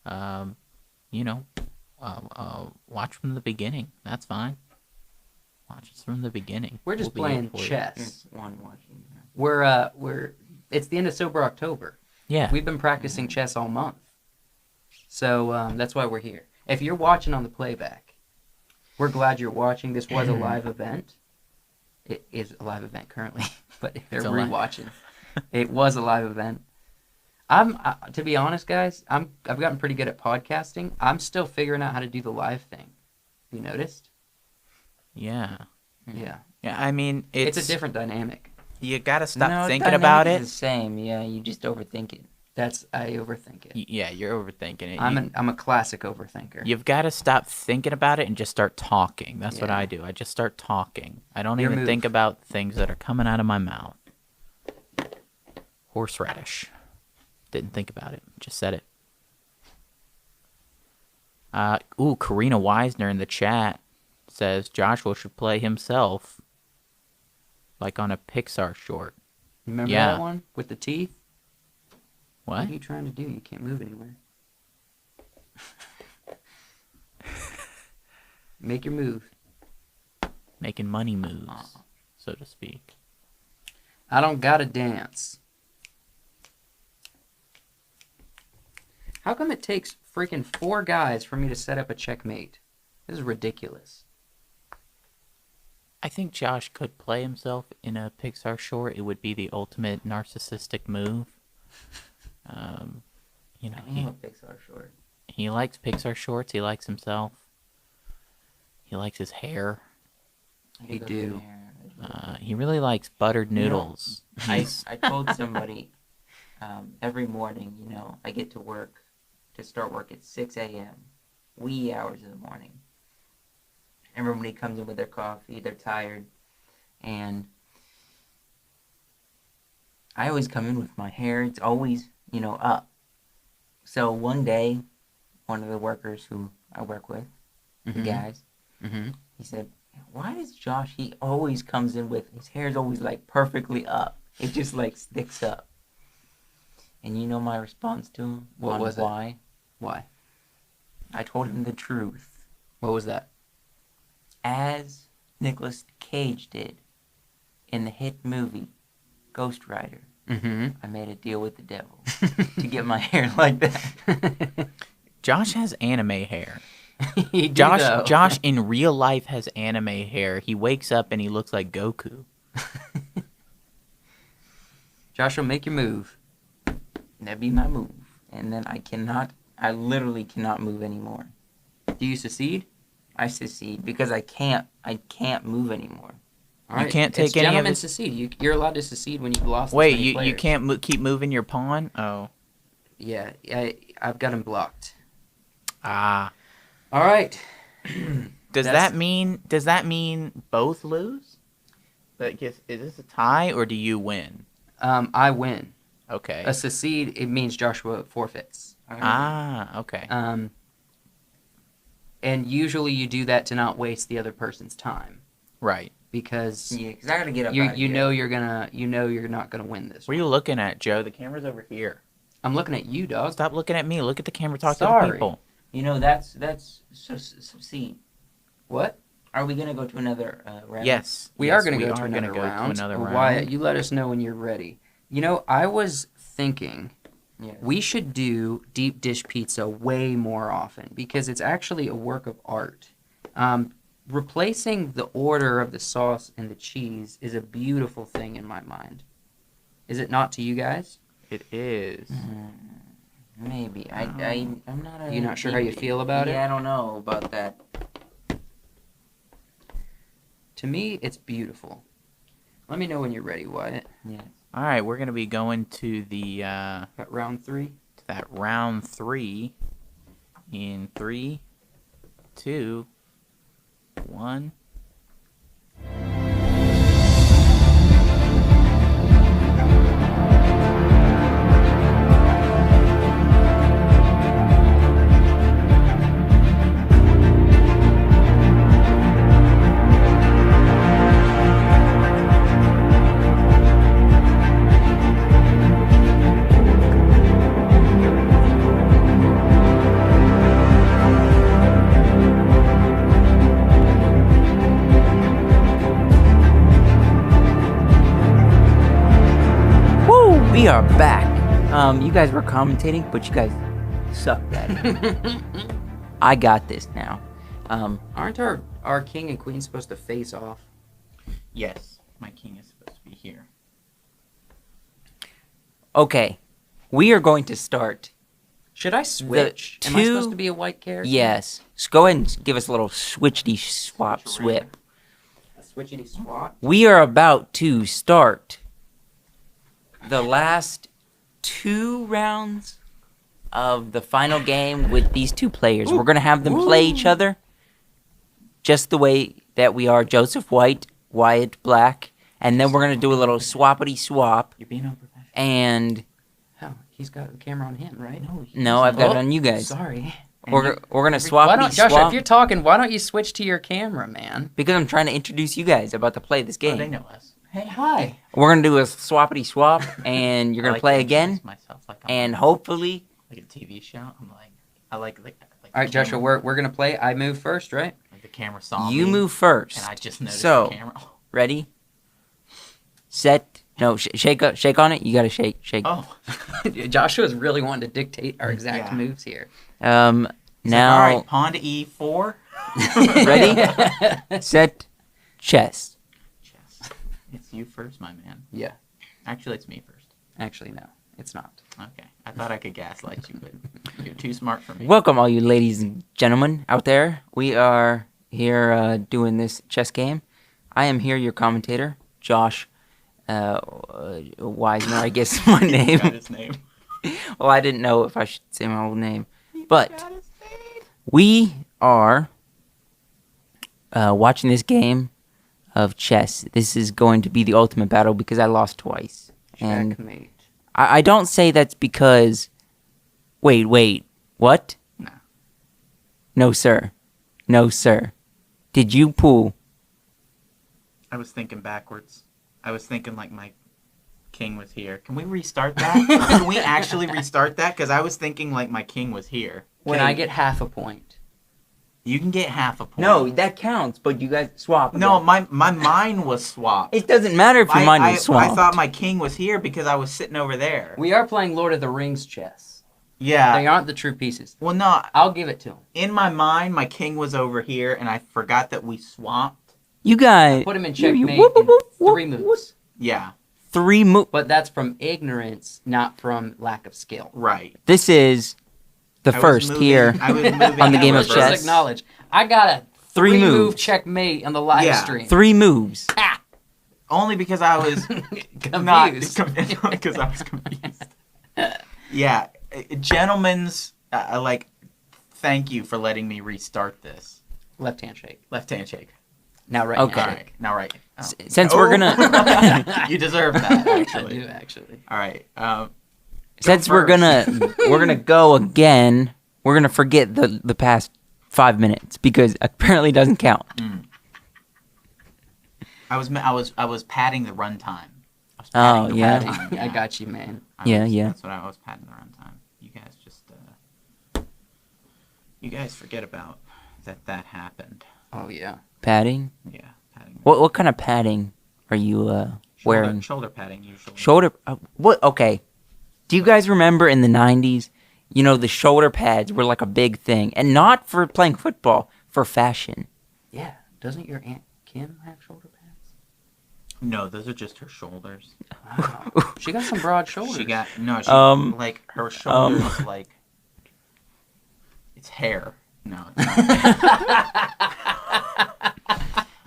watch from the beginning. That's fine. Watch us from the beginning. We're just playing chess. There's one watching. It's the end of Sober October. Yeah. We've been practicing chess all month. So that's why we're here. If you're watching on the playback, we're glad you're watching. This was a live event. It is a live event currently, but if they're rewatching, it was a live event. To be honest, guys, I've gotten pretty good at podcasting. I'm still figuring out how to do the live thing. You noticed? Yeah. Yeah. Yeah, I mean, it's a different dynamic. You gotta stop thinking dynamic about is it. the same, yeah. You just overthink it. I overthink it. Yeah, you're overthinking it. I'm a classic overthinker. You've got to stop thinking about it and just start talking. That's what Yeah. I do. I just start talking. I don't Your even move. think about things that are coming out of my mouth. Horseradish. Didn't think about it. Just said it. Karina Weisner in the chat says Joshua should play himself like on a Pixar short. Remember Yeah. that one with the teeth? What What? are you trying to do? You can't move anywhere. Make your move. Making money moves, so to speak. I don't gotta dance. How come it takes freaking 4 guys for me to set up a checkmate? This is ridiculous. I think Josh could play himself in a Pixar short. It would be the ultimate narcissistic move. I love Pixar short. He likes Pixar shorts. He likes himself. He likes his hair. He do. He really likes buttered noodles. I told somebody every morning, I get to start work at 6 a.m., wee hours in the morning. Everybody comes in with their coffee, they're tired, and I always come in with my hair, it's always, up. So one day, one of the workers who I work with, the guys, he said, why does Josh, he always comes in with, his hair's always like perfectly up. It just like sticks up. And you know my response to him? What was it? Why? Why? I told him the truth. What was that? As Nicolas Cage did in the hit movie Ghost Rider, I made a deal with the devil to get my hair like that. Josh has anime hair. He do, though. Josh in real life has anime hair. He wakes up and he looks like Goku. Joshua, make your move. That'd be my move. And then I literally cannot move anymore. Do you secede? I secede because I can't move anymore. All right. You can't take it's any of gentleman his... secede. You're allowed to secede when you've lost. Wait, this many you players. can't keep moving your pawn? Oh. Yeah, I've got him blocked. Ah. All right. Does that mean both lose? But is this a tie or do you win? I win. Okay. A secede, it means Joshua forfeits. Okay. And usually you do that to not waste the other person's time. Right. Because Yeah, because I gotta get up. you know you're not gonna win this. What are you looking at, Joe? The camera's over here. I'm looking at you, dog. Stop looking at me. Look at the camera. Talk to Sorry. the people. You know, that's so see. What? Are we gonna go to another round? Yes. We Yes, are going to we go to are gonna another go to round. another round. Wyatt, you let us know when you're ready. You know, I was thinking Yes. we should do deep dish pizza way more often because it's actually a work of art. Replacing the order of the sauce and the cheese is a beautiful thing in my mind. Is it not to you guys? It is. Maybe. I'm not. You're not sure how you feel about it? Yeah, I don't know about that. To me, it's beautiful. Let me know when you're ready, Wyatt. Yes. All right, we're gonna be going to the Got round 3. that round 3 in 3, 2, 1. We are back. You guys were commentating, but you guys sucked at it. I got this now. Aren't our king and queen supposed to face off? Yes, my king is supposed to be here. Okay, we are going to start. Should I switch? Am I supposed to be a white character? Yes. So go ahead and give us a little switchity swap swip. A switchity swap? We are about to start the last 2 rounds of the final game with these 2 players. We're going to have them play each other just the way that we are Joseph White, Wyatt Black, and then we're going to do a little swappity swap. You're being unprofessional. And Oh, he's got the camera on him, right? no, I've got it on you guys. Sorry. We're going to Why don't, swappity Joshua, if swap you're talking, why don't you switch to your camera, man? because I'm trying to introduce you guys about to play this Oh, they game. know us. Hey, hi. We're going to do a swappity swap, and you're going to play again, Myself like and hopefully like a TV show. I'm like, I like All right, Joshua, we're going to play. I move first, right? Like the camera saw you me, move first. and I just noticed So- the camera. Oh. Ready? Set. No, shake on it. You got to shake. Oh. Joshua's really wanting to dictate our exact Yeah. moves here. Now, He's like, all right, pawn to E4. ready? Set. Chess. Chess. It's you first, my man. Yeah. Actually, it's me first. Actually, no, it's not. Okay. I thought I could gaslight you, but you're too smart for me. Welcome, all you ladies and gentlemen out there. We are here doing this chess game. I am here, your commentator, Josh Wiseman, I guess is my Got name. his name. Well, I didn't know if I should say my old name. But we are watching this game of chess. This is going to be the ultimate battle because I lost twice. And Checkmate. I don't say that's because... Wait. What? No. No, sir. No, sir. Did you pull? I was thinking backwards. I was thinking like my king was here. Can we restart that? Can we actually restart that? Because I was thinking like my king was here. When Okay, I get half a point. You can get half a point. No, that counts, but you guys swap. No, again. my mind was swapped. It doesn't matter if your mind was swapped. I thought my king was here because I was sitting over there. We are playing Lord of the Rings chess. Yeah. They aren't the true pieces. Well, no. I'll give it to him. In my mind, my king was over here, and I forgot that we swapped. You guys... Put him in you- checkmate whoop, whoop, in whoop, 3 whoop, moves. Yeah. 3 moves. But that's from ignorance, not from lack of skill. Right. This is the I was first moving- here. I was moving on the in game of Let's reverse. chess. just acknowledge. I got a 3 move moves. checkmate on the live Yeah. stream. 3 moves. Ah! Only because I was Confused. because I was confused. Yeah, gentlemen's like, thank you for letting me restart this. Left hand shake. Left hand shake. Now, right Okay. now. All right. Now, right. Oh. Since we're gonna, You deserve that. I Actually. do actually. All right. Since Go we're first. gonna go again, we're gonna forget the past 5 minutes because apparently it doesn't count. I was padding the runtime. Oh, yeah. Runtime, I got you, man. yeah. Yeah. That's what I was padding the runtime. You guys just you guys forget about that happened. Oh yeah. Padding? Yeah, padding. What kind of padding are you wearing? Shoulder padding usually. Shoulder. What? Okay. Do you guys remember in the 90s? You know, the shoulder pads were like a big thing, and not for playing football, for fashion. Yeah. Doesn't your Aunt Kim have shoulder pads? No, those are just her shoulders. Wow. She got some broad shoulders. She like her shoulders like it's hair. No, it's not.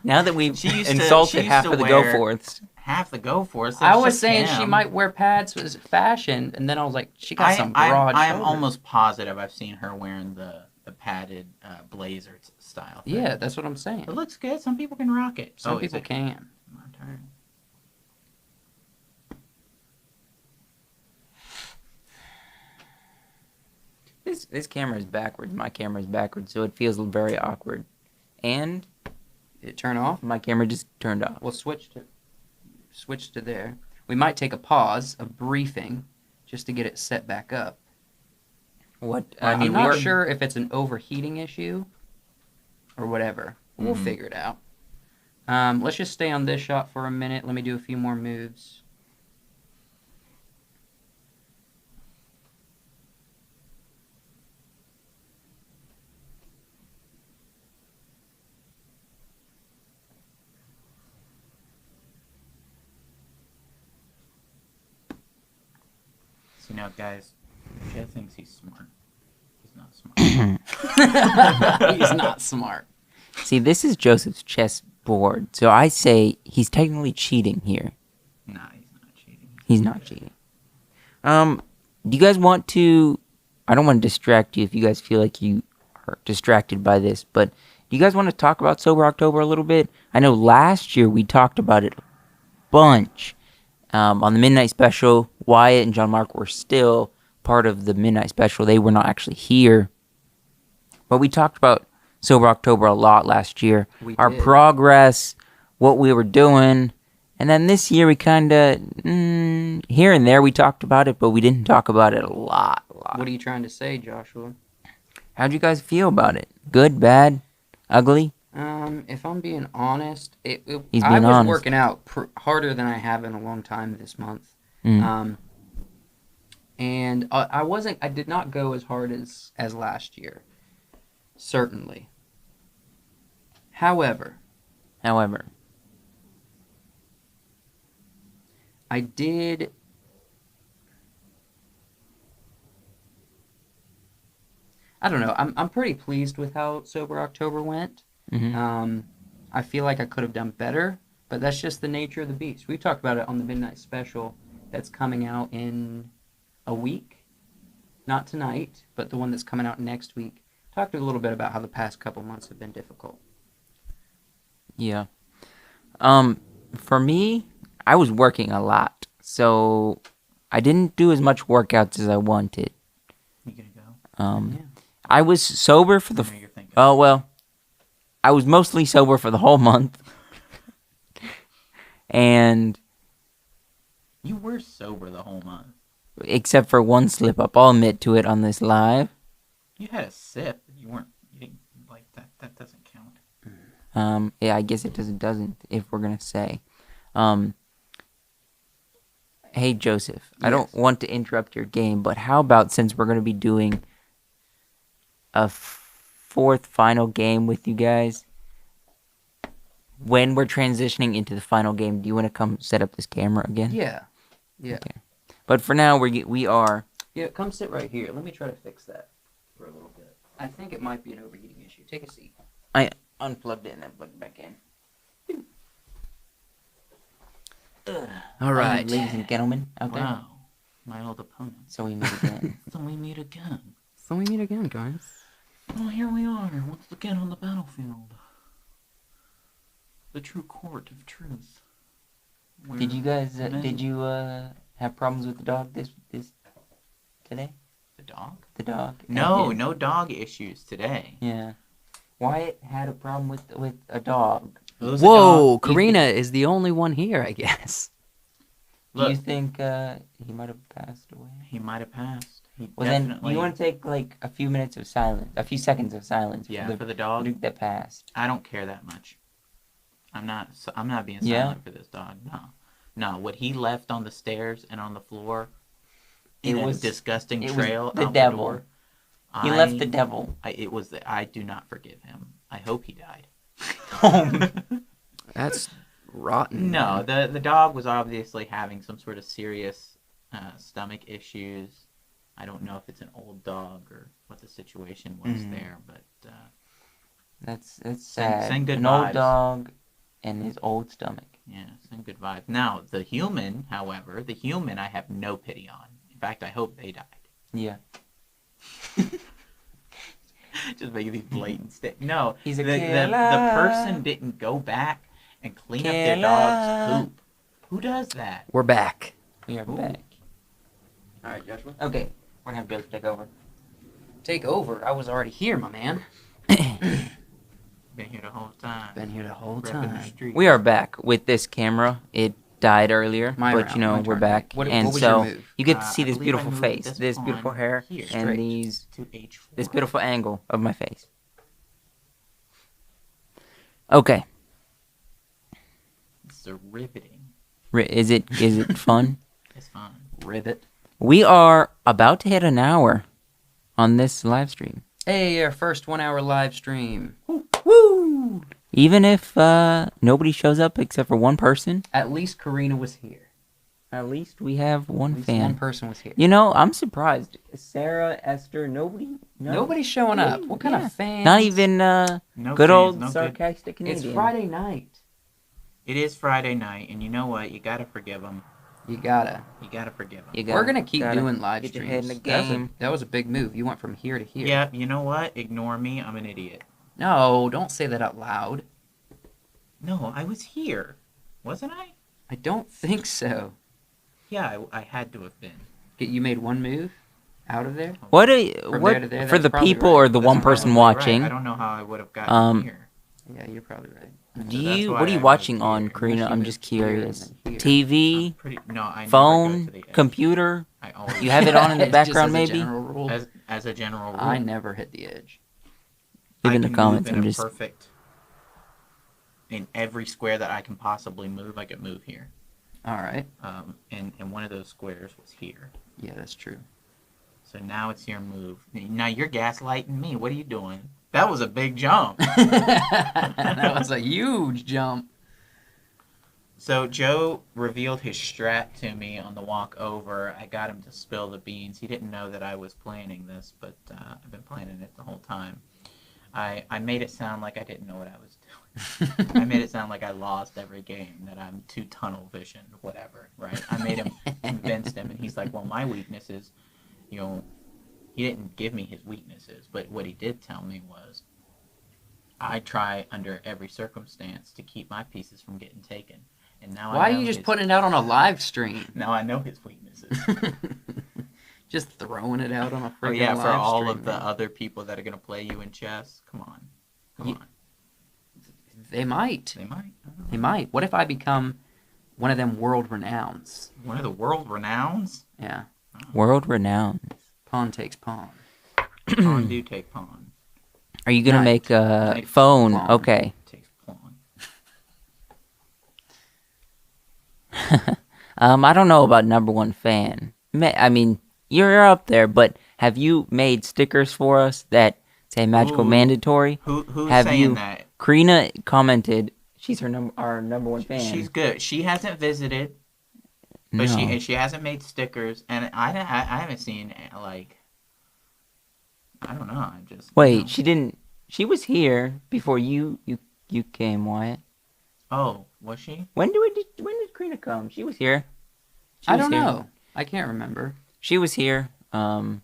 Now that we've She used insulted to half of the wear- go-forths. Half the go for it. I was saying she might wear pads as fashion, and then I was like, she got some broad I am shoulders. almost positive I've seen her wearing the padded blazer style thing. Yeah, that's what I'm saying. It looks good. Some people can rock it. Some people can. My turn. This camera is backwards. My camera is backwards, so it feels very awkward. And did it turn off? My camera just turned off. We'll switch to there. We might take a pause, a briefing, just to get it set back up. What? I'm not sure if it's an overheating issue or whatever. We'll figure it out. Let's just stay on this shot for a minute. Let me do a few more moves. So now, guys, Jeff thinks he's smart. He's not smart. He's not smart. See, this is Joseph's chess board, so I say he's technically cheating here. Nah, he's not cheating. He's not cheating. Do you guys want to... I don't want to distract you if you guys feel like you are distracted by this, but do you guys want to talk about Sober October a little bit? I know last year we talked about it a bunch. On the Midnight Special, Wyatt and John Mark were still part of the Midnight Special. They were not actually here. But we talked about Sober October a lot last year. Our progress, what we were doing. And then this year we kind of, here and there we talked about it, but we didn't talk about it a lot. What are you trying to say, Joshua? How'd you guys feel about it? Good, bad, ugly? If I'm being honest, I was working out harder than I have in a long time this month. And I did not go as hard as last year. Certainly. However, I did. I don't know. I'm pretty pleased with how Sober October went. I feel like I could have done better, but that's just the nature of the beast. We talked about it on the Midnight Special that's coming out in a week. Not tonight, but the one that's coming out next week. Talked a little bit about how the past couple months have been difficult. Yeah. For me, I was working a lot, so I didn't do as much workouts as I wanted. You gonna go? Yeah. I was sober for the... I was mostly sober for the whole month. And... You were sober the whole month. Except for one slip-up. I'll admit to it on this live. You had a sip. You didn't like that. That doesn't count. Yeah, I guess it doesn't, if we're gonna say. Hey, Joseph. Yes. I don't want to interrupt your game, but how about, since we're gonna be doing a fourth final game with you guys, when we're transitioning into the final game, do you want to come set up this camera again? Yeah. Okay. But for now, we are... Yeah, come sit right here. Let me try to fix that for a little bit. I think it might be an overheating issue. Take a seat. I unplugged it and then plugged it back in. All right. Ladies and gentlemen out there. Wow. My old opponent. So we meet again. So we meet again. Guys. Oh, here we are. Once again on the battlefield. The true court of truth. Did you guys? Men- Did you have problems with the dog this today? The dog? The dog? No, Yeah. no dog issues today. Yeah. Wyatt had a problem with a dog. It was a Whoa, dog. Karina is the only one here, I guess. Do you Look, think he might have passed away? he might have passed. He Well, then definitely. you want to take like a few minutes of silence, a few seconds of silence Yeah, for for the the dog. dog that passed. I don't care that much. I'm not being Yeah? silent for this dog. No. What he left on the stairs and on the floor, It in a was- disgusting it was trail the out devil. the door. He left the devil. I do not forgive him. I hope he died. That's rotten. No, man. the dog was obviously having some sort of serious stomach issues. I don't know if it's an old dog or what the situation was Mhm. there, but That's Send- sad. send good An old vibes. dog and his old stomach. yeah, some good vibes. Now, the human, however, I have no pity on. In fact, I hope they died. Yeah. Just making these blatant statements. No, He's a the killer. person didn't go back and clean up their dog's poop. Who does that? We're back. We are Ooh. back. All right, Joshua. Okay, we're gonna have Joe take over. Take over. I was already here, my man. Been here the whole time. Been here the whole Repping the time. street. We are back with this camera. It died earlier, My but round, you know my we're turn. back, What and was so your move? you get to see I this believe I beautiful moved face, this this beautiful pawn hair, here. and Straight. these To H4. this beautiful angle of my face. Okay, It's a riveting. Is it fun? It's fun. Rivet. We are about to hit an hour on this live stream. Hey, our first 1 hour live stream. Woo! Even if nobody shows up except for one person, At least Karina was here. at least we have one At least fan. one person was here. You know, I'm surprised. Sarah, Esther, nobody. Nobody's showing up. What kind Yeah. of fans? Not even No good fans, old no good. sarcastic It's Canadian. Friday night. It is Friday night, and you know what? You gotta forgive them. You gotta. You gotta forgive them. You We're gonna keep gotta doing live get your streams. head in the That was a- game. That was a big move. You went from here to here. Yeah, you know what? Ignore me. I'm an idiot. No, don't say that out loud. No, I was here. Wasn't I? I don't think so. Yeah, I had to have been. You made one move out of there. What From what there to there, for that's the probably people right. or the That's one person probably right. watching? I don't know how I would have gotten Um, here. Yeah, you're probably right. Do So that's you? why What are you I watching moved on, here. Karina? Unless you I'm moved just here and curious. then here. TV, No, I never go phone, to the edge. computer. I always You have it on in the Just background, as a maybe. general rule. as a general rule. I never hit the edge. Leave I in the can comments. move I'm in a just. perfect. In every square that I can possibly move, I could move here. All right. And one of those squares was here. Yeah, that's true. So now it's your move. Now you're gaslighting me. What are you doing? That was a big jump. That was a huge jump. So Joe revealed his strat to me on the walk over. I got him to spill the beans. He didn't know that I was planning this, but I've been planning it the whole time. I made it sound like I didn't know what I was doing. I made it sound like I lost every game, that I'm too tunnel visioned, whatever, right? I made him, convinced him, and he's like, well, my weakness is, you know, he didn't give me his weaknesses, but what he did tell me was, I try under every circumstance to keep my pieces from getting taken. And now Why I are know you just his- putting it out on a live stream? Now I know his weaknesses. Just throwing it out on a freaking Oh yeah, for live all stream, of the man. other people that are gonna play you in chess. Come on, come Ye- on. They might. They might. I don't know. They might. What if I become one of them world renowns? One of the world renowns. Yeah. World renowned. Pawn takes pawn. Pawn do take pawn. Are you gonna Knight. make a Knight phone? pawn. Okay. Takes pawn. I don't know about number one fan. I mean, you're up there, but have you made stickers for us that say magical Ooh. mandatory? Who's Have saying you- that? Karina commented. She's our number one fan. She's good. She hasn't visited, but she hasn't made stickers, and I haven't seen like. I don't know. I just Wait, you know. she didn't. She was here before you came, Wyatt. Oh, was she? When did Karina come? She was here. She I was don't here. know. I can't remember. She was here. But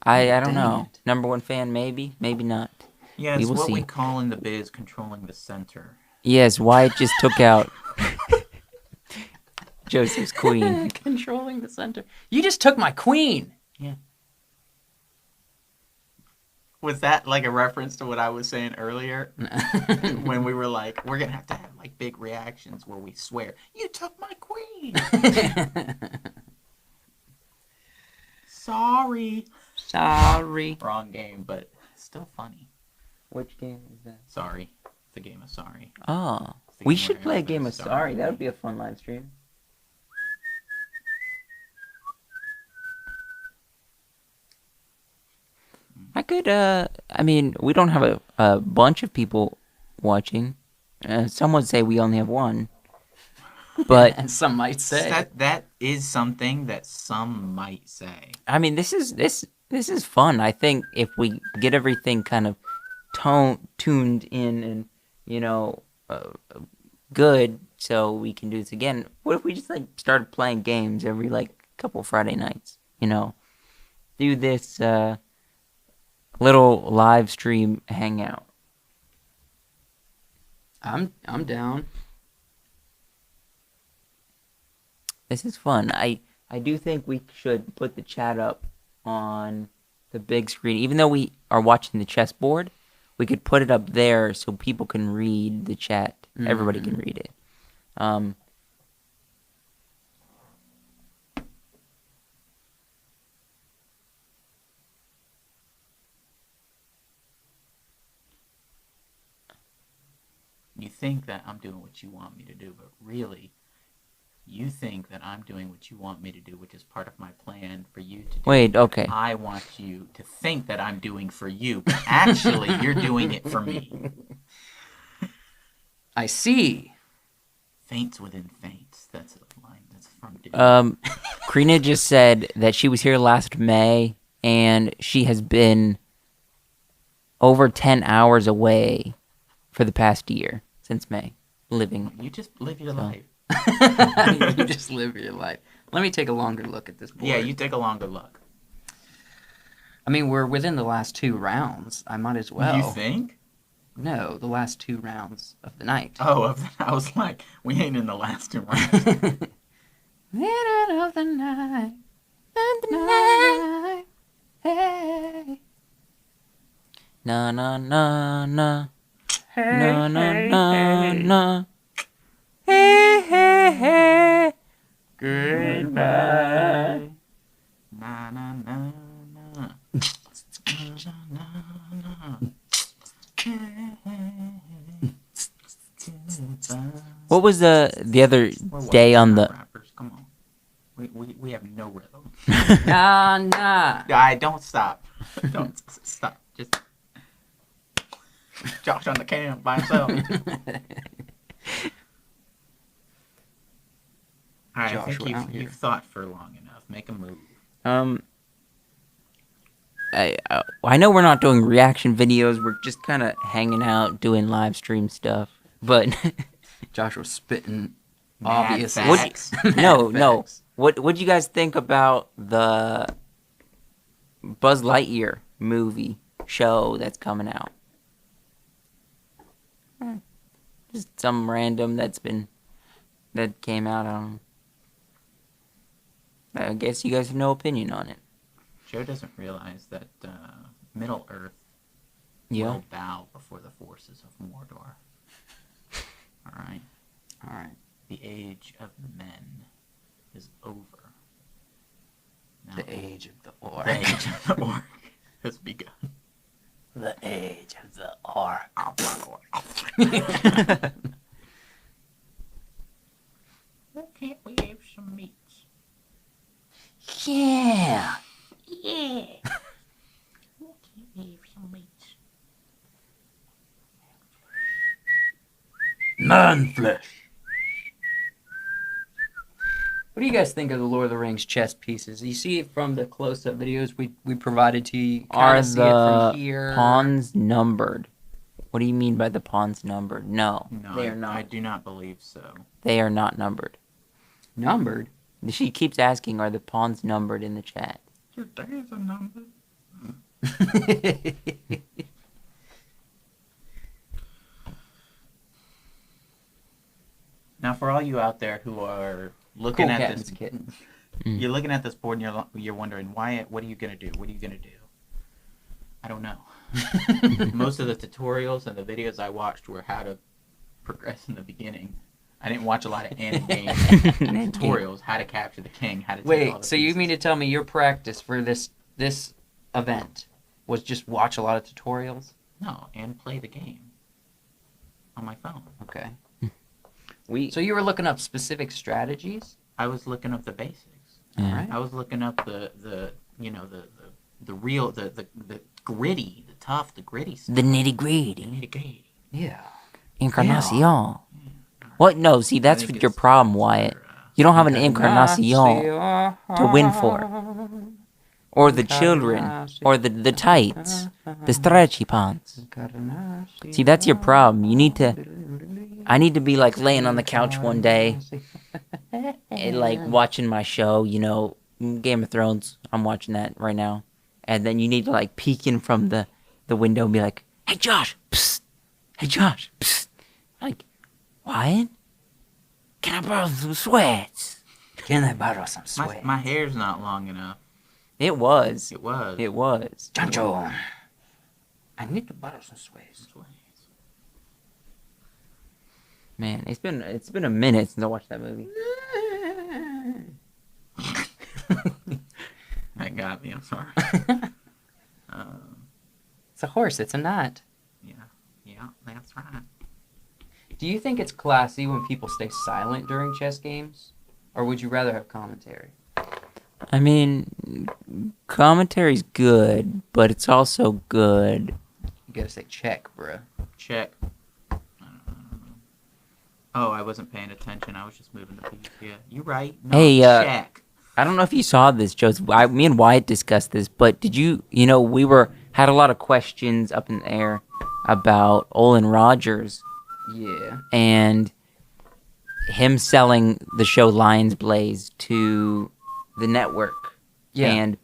I don't Dang know. it. Number one fan, maybe not. Yeah, We it's will what see. we call in the biz controlling the center. Yes, Wyatt just took out Joseph's queen. Controlling the center. You just took my queen. Was that like a reference to what I was saying earlier? When we were like, we're going to have like big reactions where we swear, you took my queen. Sorry. Sorry. Wrong game, but still funny. Which game is that? Sorry. The game of sorry. Oh, It's the we game should where play a everybody's game of Sorry. That would be a fun live stream. I could, I mean, we don't have a bunch of people watching. Some would say we only have one. But, And some might say. That is something that some might say. I mean, this is fun. I think if we get everything kind of tuned in and, you know, good, so we can do this again. What if we just, like, started playing games every, like, couple Friday nights? You know? Do this, little live stream hangout. I'm down. This is fun. I do think we should put the chat up on the big screen. Even though we are watching the chessboard, we could put it up there so people can read the chat. Everybody can read it. You think that I'm doing what you want me to do, but really, you think that I'm doing what you want me to do, which is part of my plan for you to do. Wait, okay. I want you to think that I'm doing for you, but actually, you're doing it for me. I see. Faints within faints. That's a line. That's from Disney. Karina just said that she was here last May, and she has been over 10 hours away for the past year, since May, living. You just live your life. You just live your life. Let me take a longer look at this board. Yeah, you take a longer look. I mean, we're within the last 2 rounds. I might as well. You think? No, the last 2 rounds of the night. Oh, I was like, we ain't in the last 2 rounds. Middle of the night. Night. Hey. Na na na na. Hey, Na na hey, na hey. na. Hey hey hey. Goodbye. Na na na na. Na na na. What was the other We're day white, on we're the? not rappers. Come on. We have no rhythm. Nah, nah. Don't stop. Don't stop. Just Josh on the cam by himself. Alright, I Josh, think we're out here. you've thought for long enough. Make a move. I know we're not doing reaction videos. We're just kind of hanging out, doing live stream stuff. But Josh was spitting Mad obvious facts. no. facts. What do you guys think about the Buzz Lightyear movie show that's coming out? Just some random that came out. I don't know. I guess you guys have no opinion on it. Joe doesn't realize that Middle Earth Yeah. will bow before the forces of Mordor. Alright? Alright. The age of men is over. Now, The age of the orc. the age of the orc has begun. The age of the orc. Can't we have some meats? Yeah. Yeah. Can't we have some meats? Man flesh. What do you guys think of the Lord of the Rings chess pieces? You see it from the close-up videos we provided to you. Are See it the from here. pawns numbered? What do you mean by the pawns numbered? No, No, they are not. I do not believe so. They are not numbered. Numbered? She keeps asking, are the pawns numbered in the chat? Your days are numbered. for all you out there who are looking Cool at captain's this, kitten. you're looking at this board and you're wondering why. What are you gonna do? What are you gonna do? I don't know. Most of the tutorials and the videos I watched were how to progress in the beginning. I didn't watch a lot of end game tutorials, how to capture the king, how to take all Wait, the so you pieces. mean to tell me your practice for this event was just watch a lot of tutorials? No, and play the game on my phone. Okay. We So you were looking up specific strategies? I was looking up the basics. All Yeah. right. I was looking up the real the gritty, the tough, the gritty stuff. the nitty gritty. Nitty gritty. Yeah. Encarnacion. What? No, see, that's I think your it's- problem, Wyatt. You don't have an Encarnacion to win for. Or the children. Or the tights. The stretchy pants. See, that's your problem. You need to... I need to be, like, laying on the couch one day and, like, watching my show, you know, Game of Thrones. I'm watching that right now. And then you need to, like, peek in from the window and be like, hey, Josh, psst. Hey, Josh, psst. Like, Wyatt? Can I borrow some sweats? Can I borrow some sweat? My hair's not long enough. It was. It was. It was. Chancho, I need to borrow some sweats. Man, it's been a minute since I watched that movie. That got me. I'm sorry. It's a horse, it's a knot. Yeah, that's right. Do you think it's classy when people stay silent during chess games? Or would you rather have commentary? I mean, commentary's good, but it's also good. You gotta say check, bruh. Check. Oh, I wasn't paying attention. I was just moving the piece. Yeah, you right. No, Hey, check. I don't know if you saw this, Joe. Me and Wyatt discussed this, but did you know, we had a lot of questions up in the air about Olin Rogers Yeah. and him selling the show Lions Blaze to the network. Yeah. And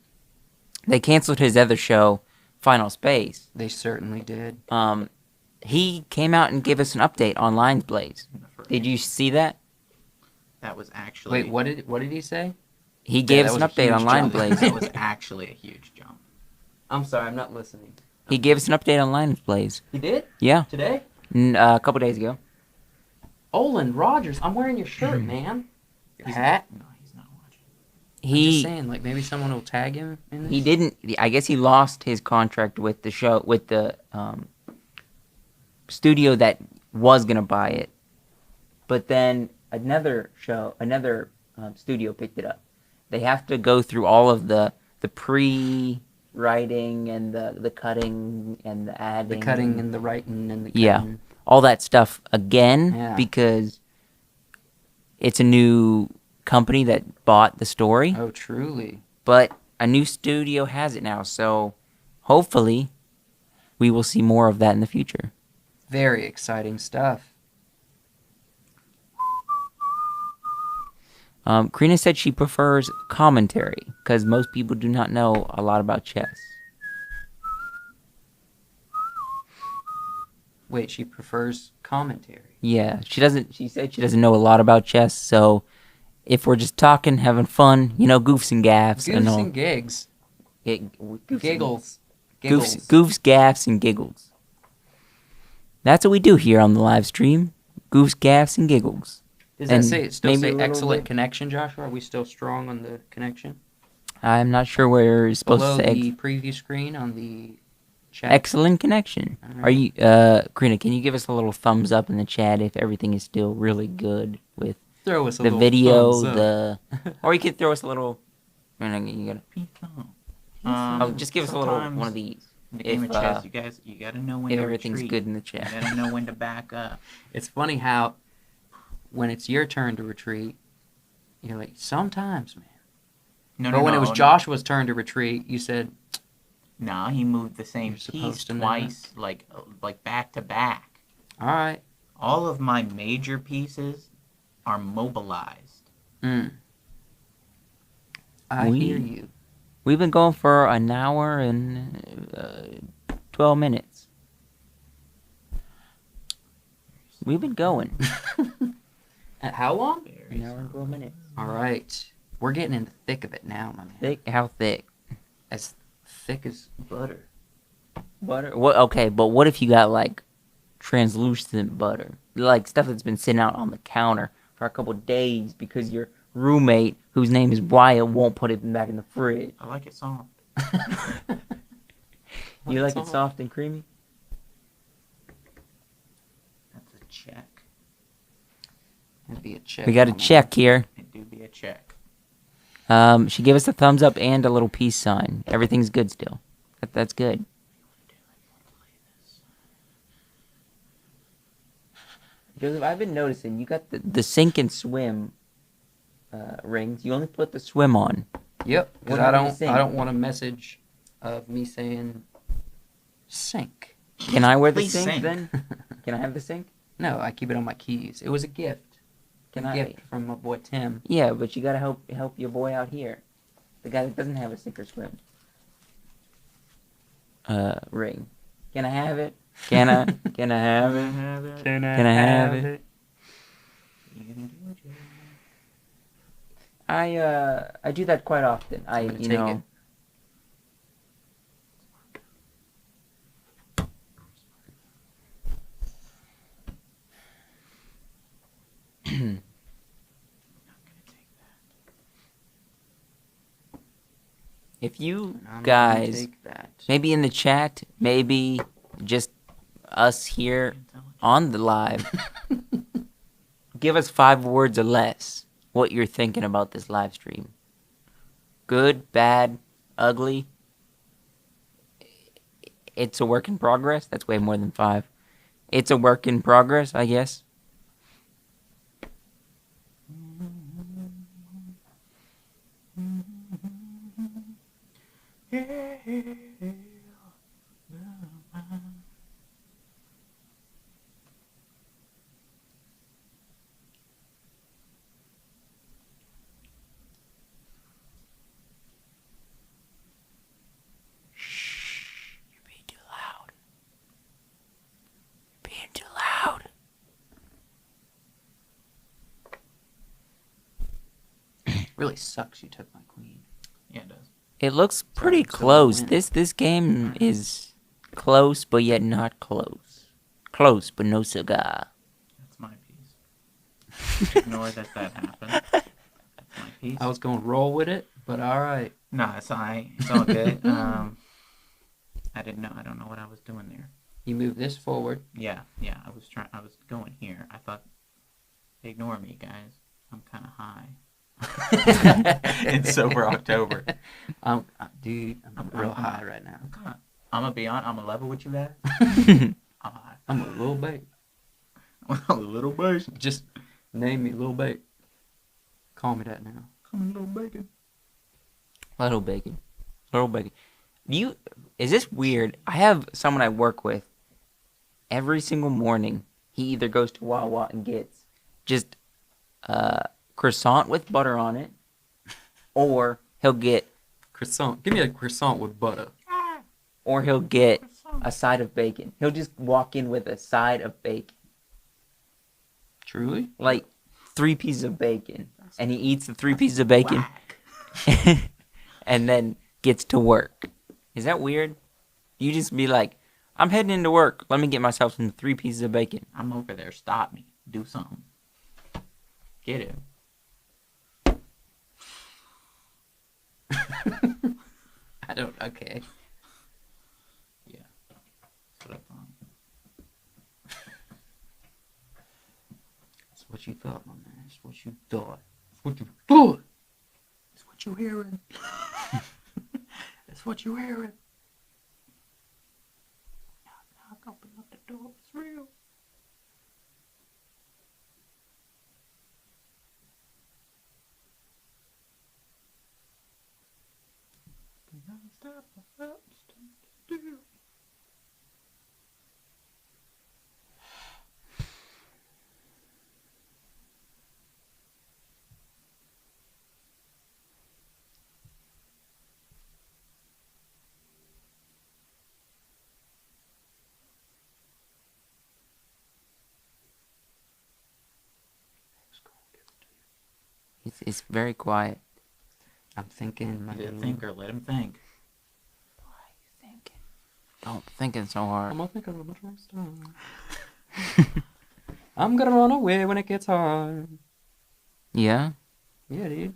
they canceled his other show, Final Space. They certainly did. He came out and gave us an update on Lions Blaze. Did you see that? That was actually. Wait, what did he say? He gave that us an was a update on huge Lions jump. Blaze. That was actually a huge jump. I'm sorry, I'm not listening. He gave us an update on Lions Blaze. He did? Yeah, Today? a couple days ago. Olin Rogers, I'm wearing your shirt, man. Your hat? No, he's not watching. I'm just He saying, like, maybe someone will tag him in this? he didn't. I guess he lost his contract with the show, with the studio that was gonna buy it, but then another studio picked it up. They have to go through all of the pre-writing and the cutting and the The adding. cutting and the writing and the cutting. Yeah. All that stuff again Yeah. because it's a new company that bought the story, Oh, truly. but a new studio has it now, so hopefully we will see more of that in the future. Very exciting stuff. Karina said she prefers commentary because most people do not know a lot about chess. Wait, she prefers commentary. Yeah, she doesn't. She said she doesn't know a lot about chess, so if we're just talking, having fun, you know, goofs and gaffs and Goofs all. and gigs. Goofs, Giggles. goofs, gaffs, and giggles. That's what we do here on the live stream. Goofs, gaffs, and giggles. Does And that say still maybe a say little excellent bit- connection, Joshua? Are we still strong on the connection? I'm not sure where it's supposed Below to say the preview screen on the chat. excellent connection. Alright. Are you, Karina? Can you give us a little thumbs up in the chat if everything is still really good with Throw us a the little video, thumbs up. or you could throw us a little. You gotta, Um, just give us a little one sometimes of these in the game if, of chess, you gotta know when if to everything's retreat. good in the chat. You gotta know when to back up. It's funny how when it's your turn to retreat, you're like, sometimes, man. But when it was Joshua's turn to retreat, you said, No, he moved the same You're supposed piece to know twice, like back to back. all right. All of my major pieces are mobilized. I hear you. We've been going for an hour and 12 minutes. We've been going. How long? An hour and 12 minutes. All right. We're getting in the thick of it now, my man. Thick? How thick? As thick as butter. Butter? What? Okay, but what if you got like translucent butter, like stuff that's been sitting out on the counter for a couple days because your roommate, whose name is Wyatt, won't put it back in the fridge? I like it soft. You like it soft and creamy? That's a check. It'd be a check. We got a on that. check here. It do be a check. She gave us a thumbs up and a little peace sign. Everything's good still. That's good. Joseph, I've been noticing you got the sink and swim rings. You only put the swim on. Yep. Because What I about the don't. sink? I don't want a message of me saying sink. Can I wear the Please sink sink. then? Can I have the sink? No, I keep it on my keys. It was a gift. Can a I? gift from my boy Tim. Yeah, but you gotta help your boy out here, the guy that doesn't have a sink or swim ring. Can I have it? Can I? Can I have it? Can I have it? I do that quite often. I'm gonna take it. If you I'm gonna guys, take that. maybe in the chat, maybe just us here on the live, give us 5 words or less what you're thinking about this live stream. Good, bad, ugly. It's a work in progress. That's way more than 5. It's a work in progress, I guess. Shh, you're being too loud. You're being too loud. Really sucks you took my queen. Yeah, it does. It looks pretty I'm still gonna close. win. This game is close, but yet not close. Close, but no cigar. That's my piece. Ignore that happened. That's my piece. I was gonna roll with it, but all right. No, it's alright. It's all good. I didn't know. I don't know what I was doing there. You move this forward. Yeah. I was going here. I thought, ignore me, guys. I'm kind of high. It's sober October. Dude, I'm real high right now. I'm gonna be on. I'm gonna level with you guys. I'm high. I'm a little bait. A little bacon. Just name me Little Bait. Call me that now. Come a little bacon. Little bacon. Little bacon. Is this weird? I have someone I work with. Every single morning, he either goes to Wawa and gets just croissant with butter on it, or he'll get Croissant. Give me a croissant with butter. a side of bacon. He'll just walk in with a side of bacon, Truly? like 3 pieces of bacon, and he eats the 3 pieces of bacon, and then gets to work. Is that weird? You just be like, I'm heading into work. Let me get myself some 3 pieces of bacon. I'm over there. Stop me. Do something. Get him. I don't. Okay. Yeah. That's what I thought. That's what you thought, my man. That's what you thought. That's what you thought. That's what you hearing. That's what you hearing. Knock, open up the door. It's real. It's very quiet. I'm thinking. He's a thinker. Let him think. Why are you thinking? Don't thinking so hard. I'm gonna think of a much more stuff. I'm gonna run away when it gets hard. Yeah. Yeah, dude.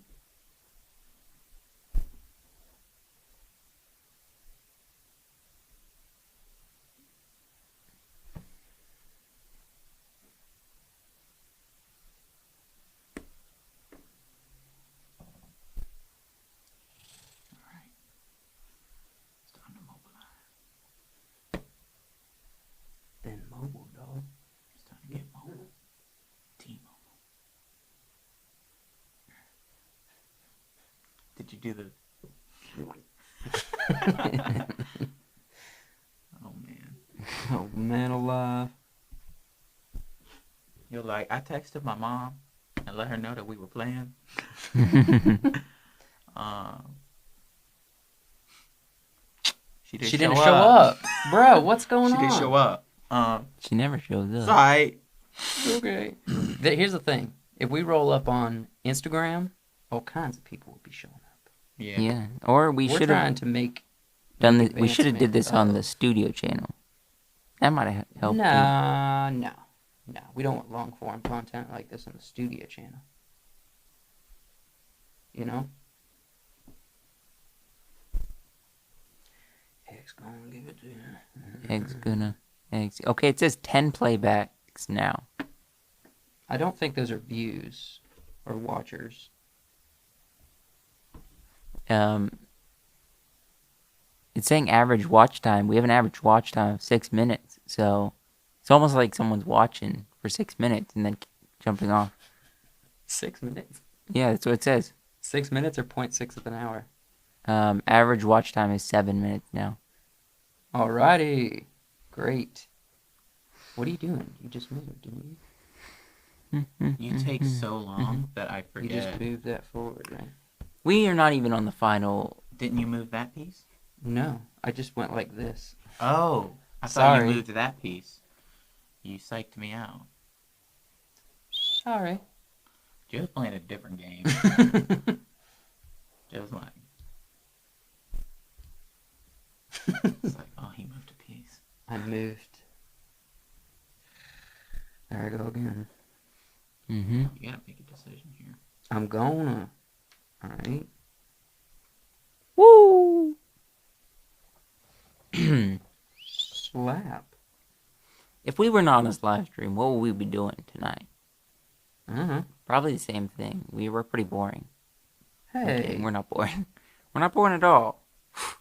It's time to mobilize. Then mobile, dog. It's time to get mobile. T-Mobile. Did you do the? Oh man. Oh man alive. You're like, I texted my mom and let her know that we were playing. She didn't show up. Bro, what's going She on? did show up. She never shows up. Sorry. Okay. Here's the thing. If we roll up on Instagram, all kinds of people will be showing up. Yeah. Yeah. Or we We're should trying have to make done this. We should have did this on advancement the of- studio channel. That might have helped. No. We don't want long form content like this on the studio channel. You know? X gonna give it to you. Eggs gonna. Eggs. Okay, it says 10 playbacks now. I don't think those are views or watchers. It's saying average watch time. We have an average watch time of 6 minutes. So it's almost like someone's watching for 6 minutes and then jumping off. 6 minutes. Yeah, that's what it says. 6 minutes or 0.6 of an hour. Average watch time is 7 minutes now. Alrighty. Great. What are you doing? You just moved, didn't you? You take so long that I You forget. just moved that forward, right? We are not even on the final. Didn't you move that piece? No, I just went like this. Oh, I thought Sorry. you moved that piece. You psyched me out. Sorry. Joe's playing a different game. Joe's like, it's like, oh, he moved a piece. I moved. There I go again. Mm-hmm. You gotta make a decision here. I'm gonna. Alright. Woo! Slap. If we were not on this live stream, what would we be doing tonight? Uh-huh. Probably the same thing. We were pretty boring. Hey. Okay, we're not boring. We're not boring at all.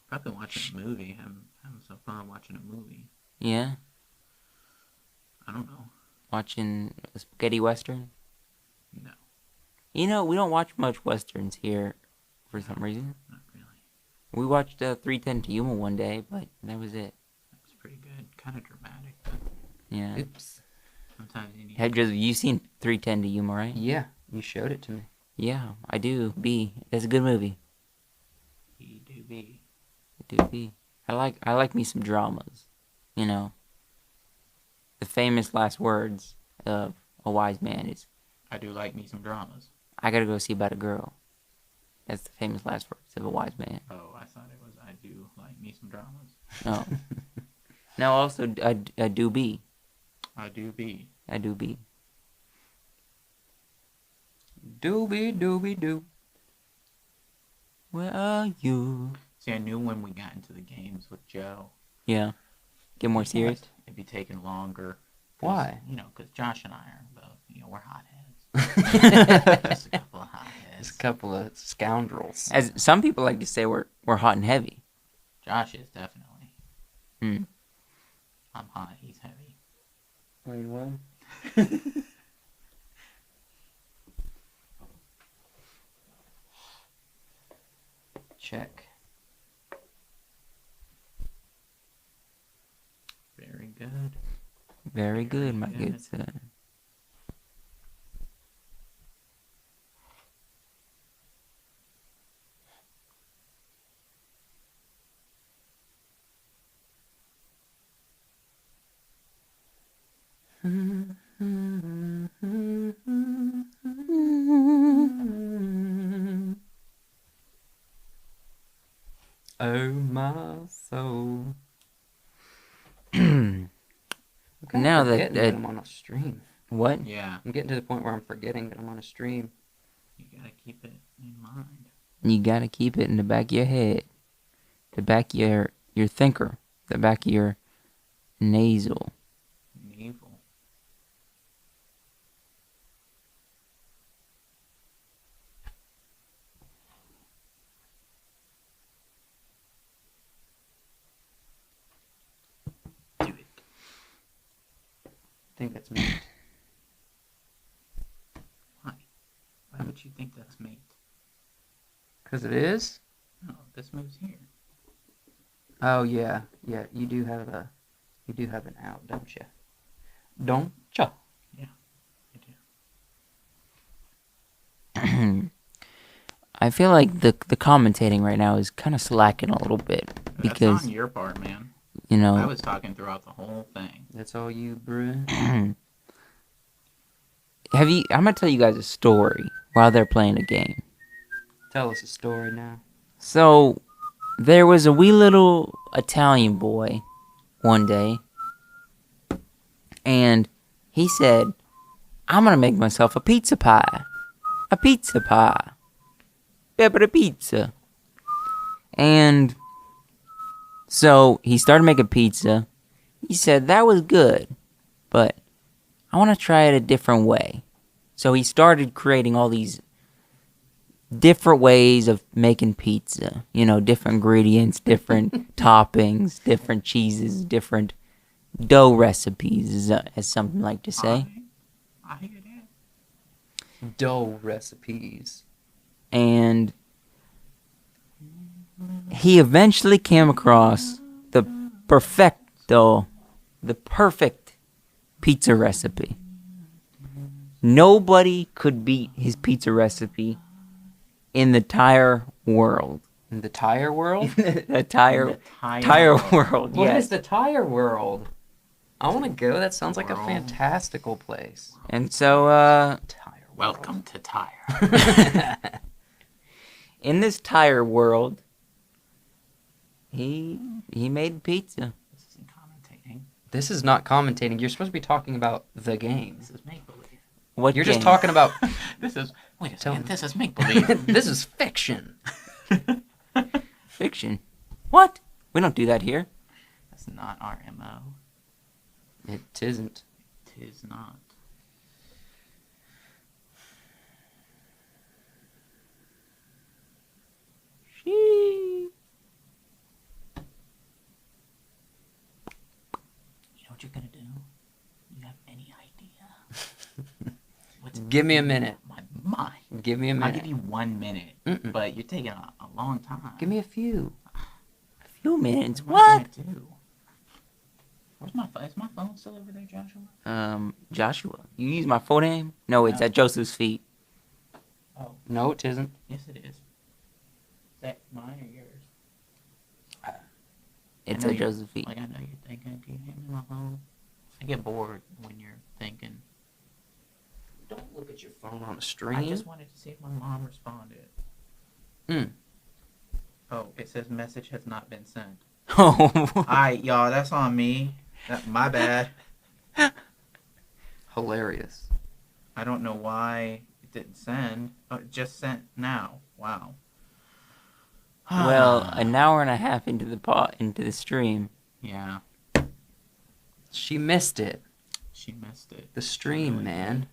Probably watching a movie. I'm having some fun watching a movie. Yeah? I don't know. Watching a spaghetti western? No, You know, we don't watch much westerns here for some reason. not really. We watched 310 to Yuma one day, but that was it. That was pretty good. Kind of dramatic, but Yeah. Oops. sometimes you need. Have you seen 310 to Yuma, right? Yeah, you showed it to me. Yeah, I do. It's a good movie. You do be. I do B. I like me some dramas. You know. The famous last words of a wise man is, I do like me some dramas. I gotta go see about a girl. That's the famous last words of a wise man. Oh, I thought it was I do like me some dramas. No. No, also, I do B. I do be. I do B. Doobie doobie doo. Where are you? See, I knew when we got into the games with Joe, Yeah. Get more serious? it'd be taking longer. 'Cause, Why? You know, because Josh and I are both, we're hotheads. Just a couple of hotheads. Just a couple of scoundrels. As some people like to say, we're hot and heavy. Josh is definitely. Hmm. I'm hot. He's heavy. Wait, what? Check. Very good. Very good, my Very good son. Oh my soul. Okay, Now I'm that- forgetting that- I'm on a stream. What? Yeah, I'm getting to the point where I'm forgetting that I'm on a stream. you gotta keep it in mind. You gotta keep it in the back of your head, the back of your thinker, the back of your nasal. Naval. Do it. I think that's me. Why? Why would you think that's mate? Because it is? No, this moves here. Oh, yeah. Yeah, you do have an out, don't you? Don't you? I do. I feel like the commentating right now is kind of slacking a little bit That's because on your part, man. you know. I was talking throughout the whole thing. That's all you, bruh. I'm gonna tell you guys a story while they're playing a game. Tell us a story now. So, there was a wee little Italian boy one day, and he said, "I'm gonna make myself a pizza pie. A pizza pie. Pepper pizza." And so he started making pizza. He said that was good, but I want to try it a different way. So he started creating all these different ways of making pizza. You know, different ingredients, different toppings, different cheeses, different dough recipes, as some like to say. I hear that. Dough recipes. And he eventually came across the perfect pizza recipe. Nobody could beat his pizza recipe in the entire world. In the tire world? the The tire world, What yes. is the tire world? I want to go. That sounds like a World. fantastical place. And so, Tire world. Welcome to Tyre. in this tire world, he made pizza. This isn't commentating. This is not commentating. You're supposed to be talking about the game. This is make believe. What You're game? just talking about. Wait a Tell second. me. This is make believe. This is fiction. Fiction. What? We don't do that here. That's not our MO. It isn't. Tis not. Sheep. You know what you're gonna do? You have any idea? What's Give me a minute. my mind? Give me a I'll minute. give you 1 minute, Mm-mm. but you're taking a long time. Give me a few. A few minutes. What? am I What? gonna do? Where's my phone? Is my phone still over there, Joshua? Joshua. You use my full name? No, it's No. at Joseph's feet. Oh, No, it isn't. yes, it is. Is that mine or yours? It's know at you- Joseph's feet. Like I know you're thinking. Can you hand me my phone? I get bored when you're thinking. Don't look at your phone on the stream. I just wanted to see if my mom responded. Hmm. Oh, it says message has not been sent. Oh. Alright, y'all, that's on me. My bad. Hilarious. I don't know why it didn't send. Oh, it just sent now. Wow. Well, an hour and a half into the stream. Yeah, She missed it. she missed it. The stream, Really man.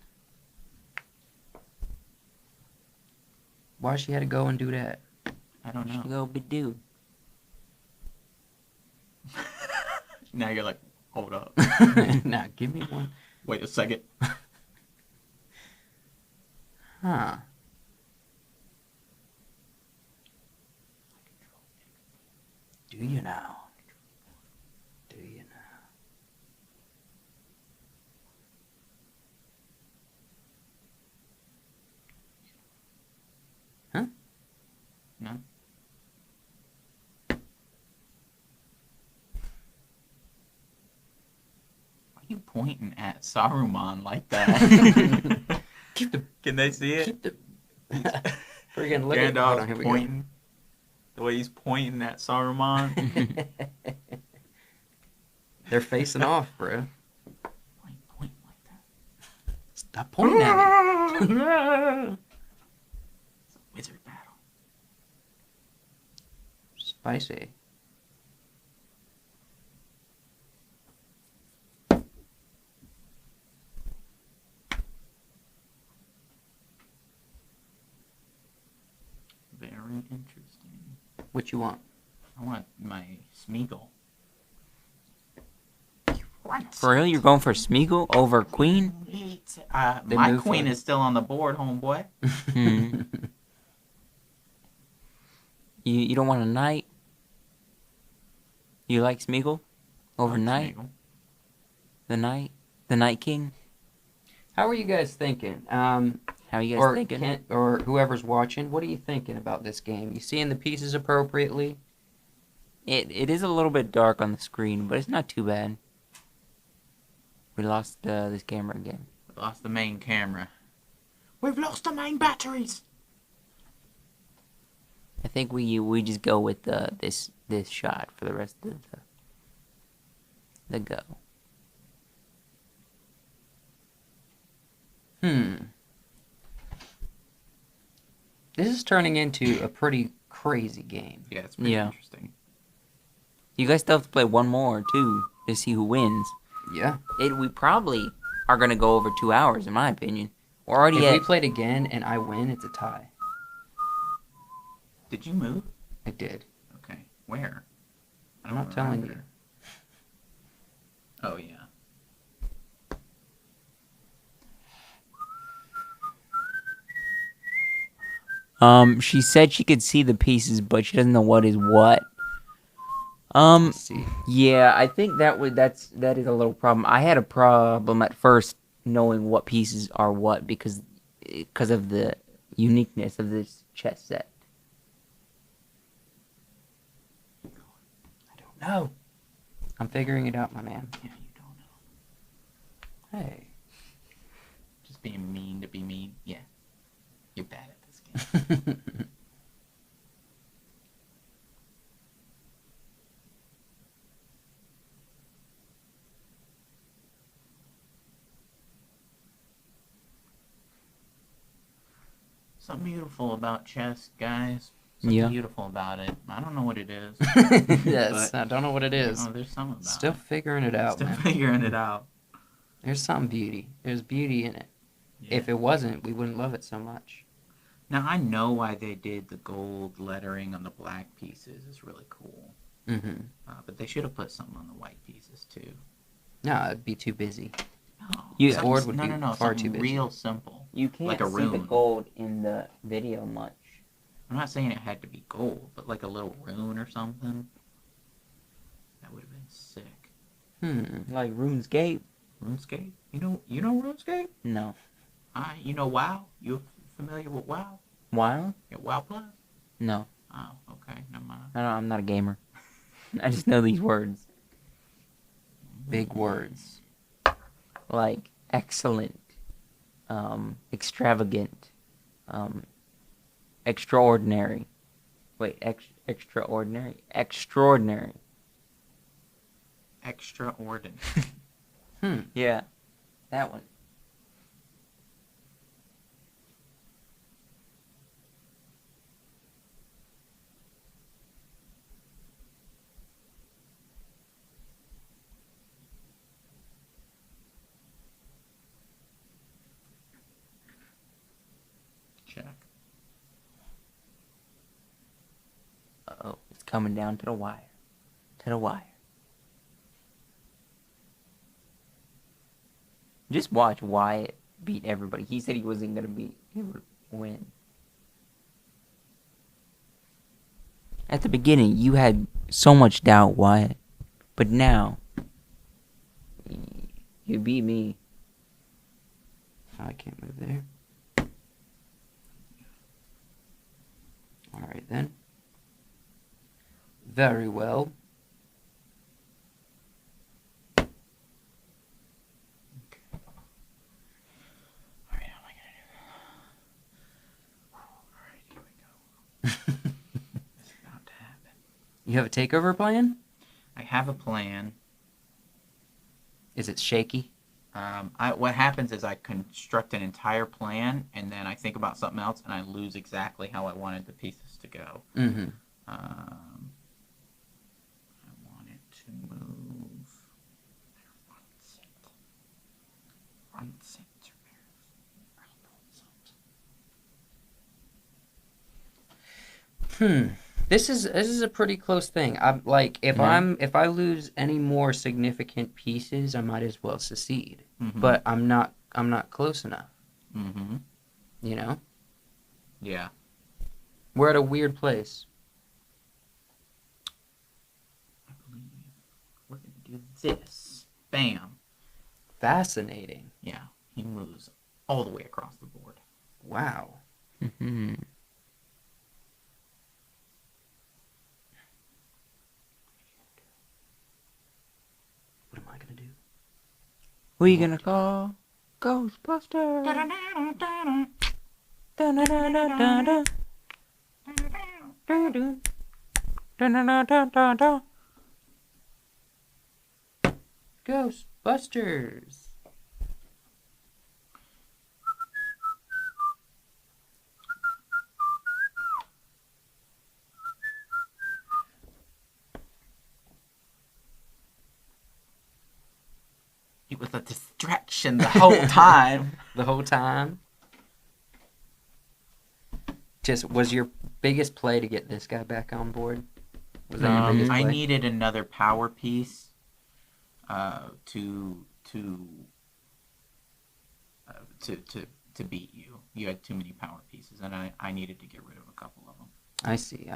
Why she had to go and do that? I don't know. Go be do. Now you're like, hold up. Nah, give me one. Wait a second. Huh. Do you now? Do you now? Huh? No? Why are you pointing at Saruman like that? Keep the Can they see it? keep the friggin' look at. Hold on, Gandalf here we go. pointing. The The way he's pointing at Saruman. They're facing off, bro. Point like that. Stop pointing at me. It's a wizard battle. Spicy. Very interesting. What you want? I want my Smeagol. For real, you're going for Smeagol over Queen? They My move queen for it. is still on the board, homeboy. Hmm. You don't want a knight? You like Smeagol over knight? Smeagol. The Night King? How are you guys thinking? How are you guys Or thinking? Kent, or whoever's watching, what are you thinking about this game? You seeing the pieces appropriately? It is a little bit dark on the screen, but it's not too bad. We lost this camera again. We lost the main camera. We've lost the main batteries. I think we just go with this shot for the rest of the go. This is turning into a pretty crazy game. Yeah, it's pretty Yeah. interesting. You guys still have to play one more too to see who wins. Yeah. We probably are gonna go over 2 hours, in my opinion. We're already If at. we played again and I win, it's a tie. Did you move? I did. Okay. Where? I I'm don't not telling remember. Oh, yeah. She said she could see the pieces, but she doesn't know what is what. Let's see. Yeah, I think that is a little problem. I had a problem at first knowing what pieces are what because of the uniqueness of this chess set. I don't know. I'm figuring it out, my man. Yeah, you don't know. Hey. Just being mean to be mean. Yeah. You're bad at this game. Something beautiful about chess, guys. Something Yeah. beautiful about it. I don't know what it is. Yes, But- I don't know what it is. Oh, there's something about Still it. figuring it out, Still man. figuring it out. There's some beauty. There's beauty in it. Yeah. If it wasn't, we wouldn't love it so much. Now, I know why they did the gold lettering on the black pieces. It's really cool. Mm-hmm. But they should have put something on the white pieces, too. No, it'd be too busy. No, You- something- board would no, be no, no, far something too busy. real simple. You can't Like a see the rune. gold in the video much. I'm not saying it had to be gold, but like a little rune or something. That would have been sick. Like RuneScape? RuneScape? You know RuneScape? No. You know WoW? You familiar with WoW? Wild? Yeah, WoW Plus? No. Oh, okay, never mind. I'm not a gamer. I just know these words. Big words. Like excellent, extravagant, extraordinary. Wait, extraordinary? Extraordinary. Extraordinary. Yeah, that one. Check. Uh-oh, it's coming down to the wire. To the wire. Just watch Wyatt beat everybody. He said he wasn't going to be able to win. At the beginning, you had so much doubt, Wyatt. But now, you beat me. I can't move there. Alright then. Very well. Alright, how am I gonna do? Alright, here we go. This is about to You have a takeover plan? I have a plan. Is it shaky? What happens is I construct an entire plan, and then I think about something else, and I lose exactly how I wanted the pieces to go. Mm-hmm. I want it to move. This is a pretty close thing. I'm like, if I lose any more significant pieces, I might as well secede. Mm-hmm. But I'm not close enough. Mm-hmm. You know? Yeah. We're at a weird place. I believe we're gonna do this. Bam. Fascinating. Yeah. He moves all the way across the board. Wow. Mm-hmm. What am I gonna do? Who are you gonna call? Ghostbusters. Ghostbusters. It was a distraction the whole time. The whole time. Just was your biggest play to get this guy back on board? Was that your biggest play? I needed another power piece to beat you. You had too many power pieces, and I needed to get rid of a couple of them. I see.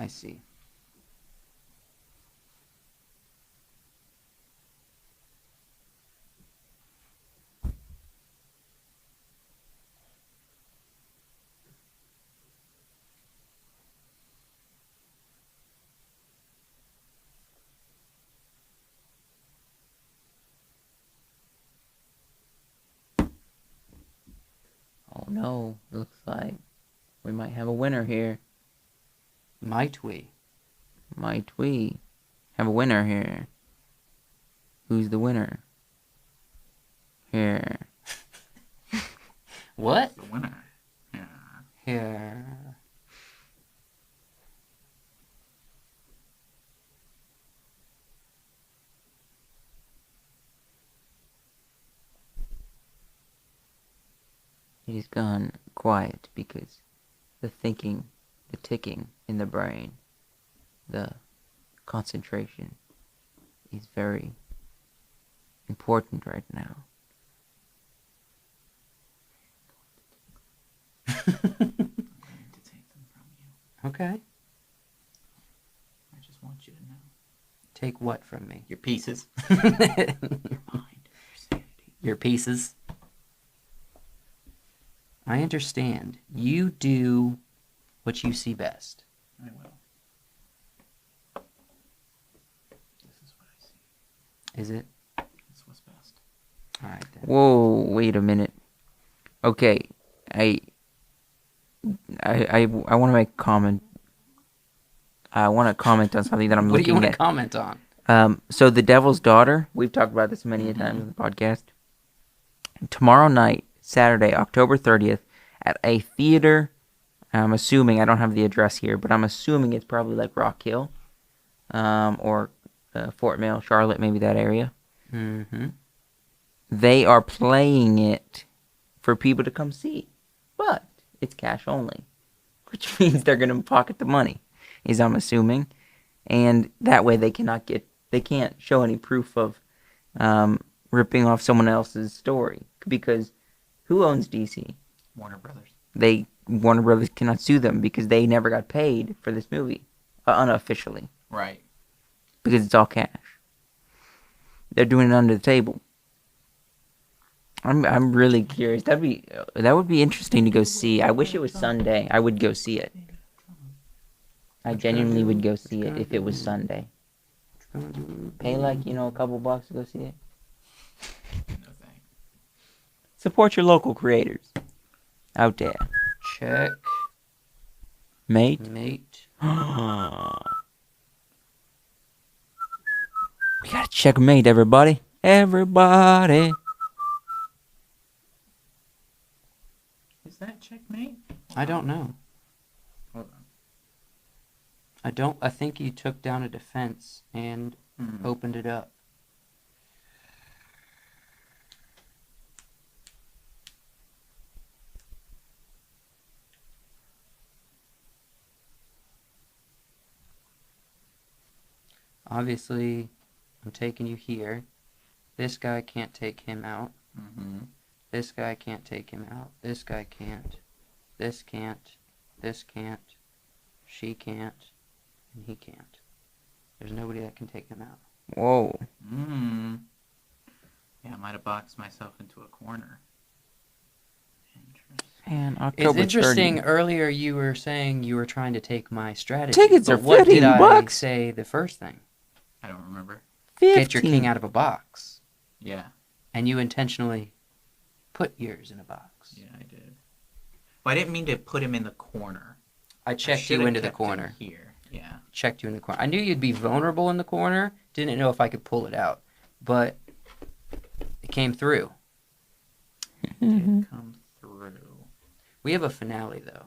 Oh no, looks like we might have a winner here. Might we? Might we have a winner here? Who's the winner? Here. What? The winner. Yeah. Here. He's gone quiet because the thinking, the ticking in the brain, the concentration is very important right now. I'm going to take them from you. Okay. I just want you to know. Take what from me? Your pieces. Your Your mind. Your sanity. Your pieces. I understand. You do what you see best. I will. This is what I see. Is it? This was best. All right then. Whoa, wait a minute. Okay, I want to make a comment. I want to comment on something that I'm What do you looking want to at. comment on? So The Devil's Daughter, we've talked about this many a times on the podcast. Tomorrow night, Saturday, October 30th, at a theater, I'm assuming, I don't have the address here, but I'm assuming it's probably like Rock Hill, or Fort Mill, Charlotte, maybe that area. Mm-hmm. They are playing it for people to come see, but it's cash only, which means they're going to pocket the money, is I'm assuming, and that way they can't show any proof of ripping off someone else's story, because who owns DC? Warner Brothers. Warner Brothers cannot sue them because they never got paid for this movie, unofficially, Right. because it's all cash. They're doing it under the table. I'm really curious. That would be interesting to go see. I wish it was Sunday. I would go see it. I genuinely would go see it if it was Sunday. Pay like, a couple bucks to go see it. No thanks. Support your local creators out there. Check. Mate. Mate. We got a checkmate, everybody. Everybody. Is that checkmate? I don't know. Hold on. I think you took down a defense and opened it up. Obviously, I'm taking you here. This guy can't take him out. Mm-hmm. This guy can't take him out. This guy can't. This can't. This can't. She can't. And he can't. There's nobody that can take him out. Whoa. Yeah, I might have boxed myself into a corner. Interesting. And October It's interesting. 30th. Earlier, you were saying you were trying to take my strategy. Tickets but are what did I $15. say the first thing? I don't remember. Get your king out of a box. Yeah. And you intentionally put yours in a box. Yeah, I did. Well, I didn't mean to put him in the corner. I checked you should've into the kept him corner. Here. Yeah. Checked you in the corner. I knew you'd be vulnerable in the corner. Didn't know if I could pull it out. But it came through. It did come through. We have a finale, though.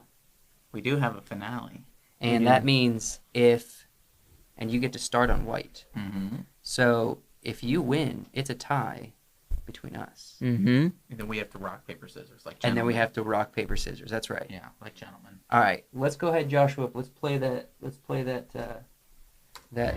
We do have a finale. And that means and you get to start on white. Mm-hmm. So if you win, it's a tie between us. Mm-hmm. And then we have to rock, paper, scissors, like gentlemen. And then we have to rock, paper, scissors. That's right. Yeah, like gentlemen. All right. Let's go ahead, Joshua. Let's play that. That.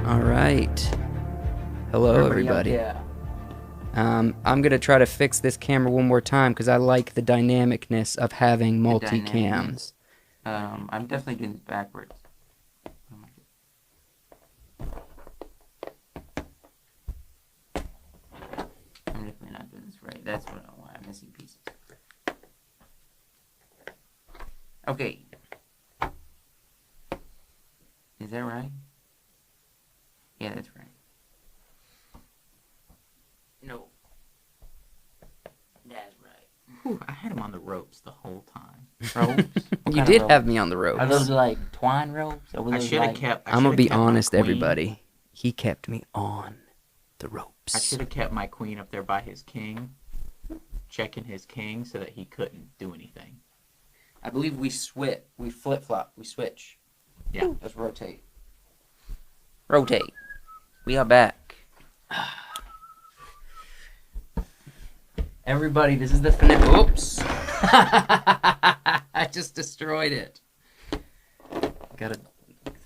All right. Hello, everybody. Yeah. I'm gonna try to fix this camera one more time because I like the dynamicness of having multi-cams. I'm definitely doing this backwards. I'm definitely not doing this right. That's why I'm missing pieces. Okay. Is that right? Yeah, that's right. No. That's right. Whew, I had him on the ropes the whole time. Ropes? What You kind did of have ropes? me on the ropes. Are those like twine ropes? Or were I those should have like... kept. I'm gonna be honest, my queen. everybody. He kept me on the ropes. I should have kept my queen up there by his king, checking his king so that he couldn't do anything. I believe we flip-flop, we switch. Yeah. Let's rotate. Rotate. We are back. Everybody, this is the finale. Oops. I just destroyed it. Gotta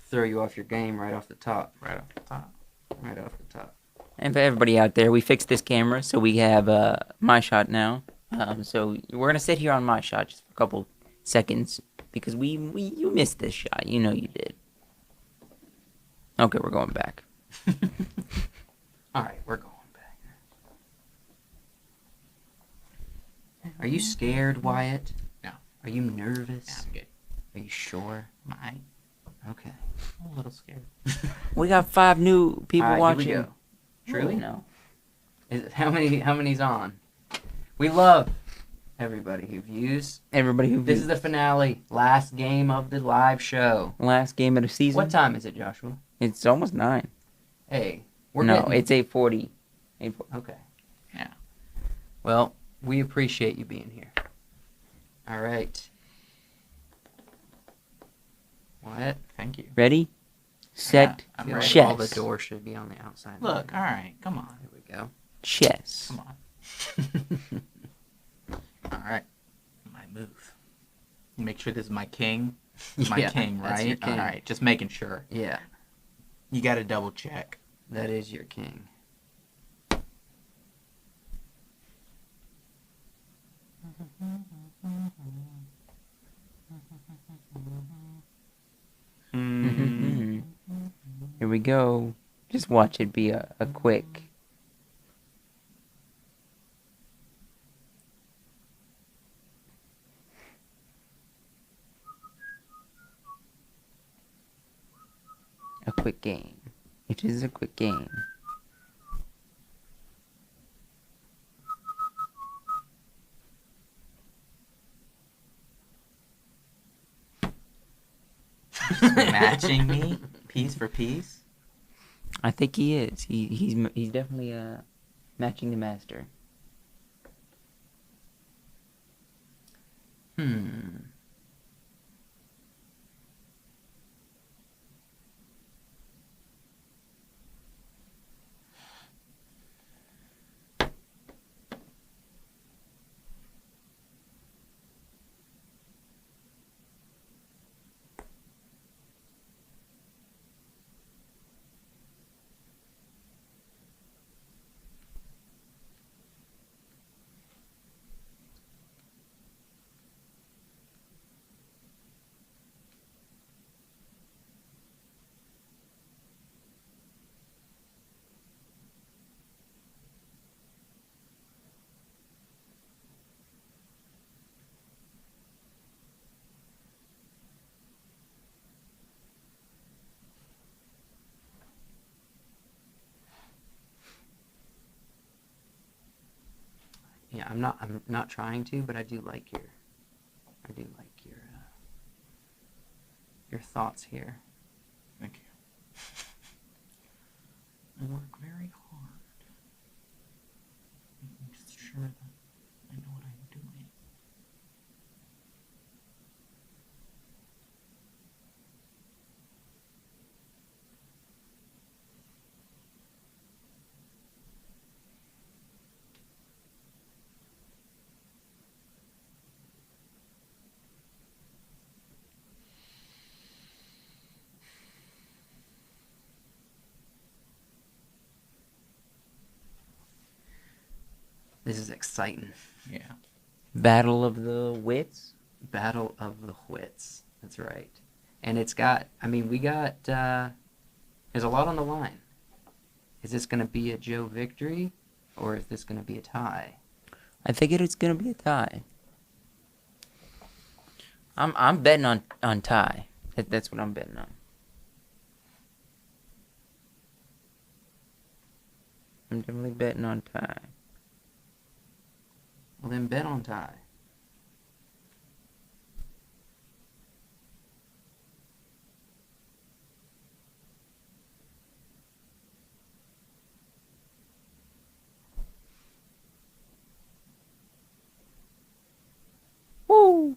throw you off your game right off the top. Right off the top. Right off the top. And for everybody out there, we fixed this camera, so we have my shot now. So we're gonna sit here on my shot just for a couple seconds because you missed this shot. You know you did. Okay, we're going back. All right, we're going back. Are you scared, Wyatt? No. Are you nervous? Yeah, I'm good. Are you sure? Mine. Okay. I'm a little scared. We got 5 new people All right, watching. here we go. Truly? No. How many's on? We love everybody who views. Everybody who This is the finale, last game of the live show. last game of the season. What time is it, Joshua? It's almost 9. Hey, It's 8:40. 8:40. Okay. Yeah. Well, we appreciate you being here. All right. What? Thank you. Ready, set, I'm feel like ready. all the Chess. doors should be on the outside. Look, all right, come on, There we go. Chess. come on. All right, my move. Make sure this is my king. My Yeah, king, that's your right? king. All right, just making sure. Yeah, You got to double check. that is your king. Here we go. Just watch it be a quick. A quick game. It is a quick game. Matching me piece for piece. I think he is. He's definitely matching the master. Yeah, I'm not trying to, but I do like your your thoughts here. Thank you. I work very hard, making sure that I know what I'm doing. This is exciting. Yeah. Battle of the Wits. Battle of the Wits. That's right. And it's got, I mean, we got, there's a lot on the line. Is this going to be a Joe victory, or is this going to be a tie? I think it's gonna be a tie. I'm betting on tie. That's what I'm betting on. I'm definitely betting on tie. Well, then bet on tie. Woo!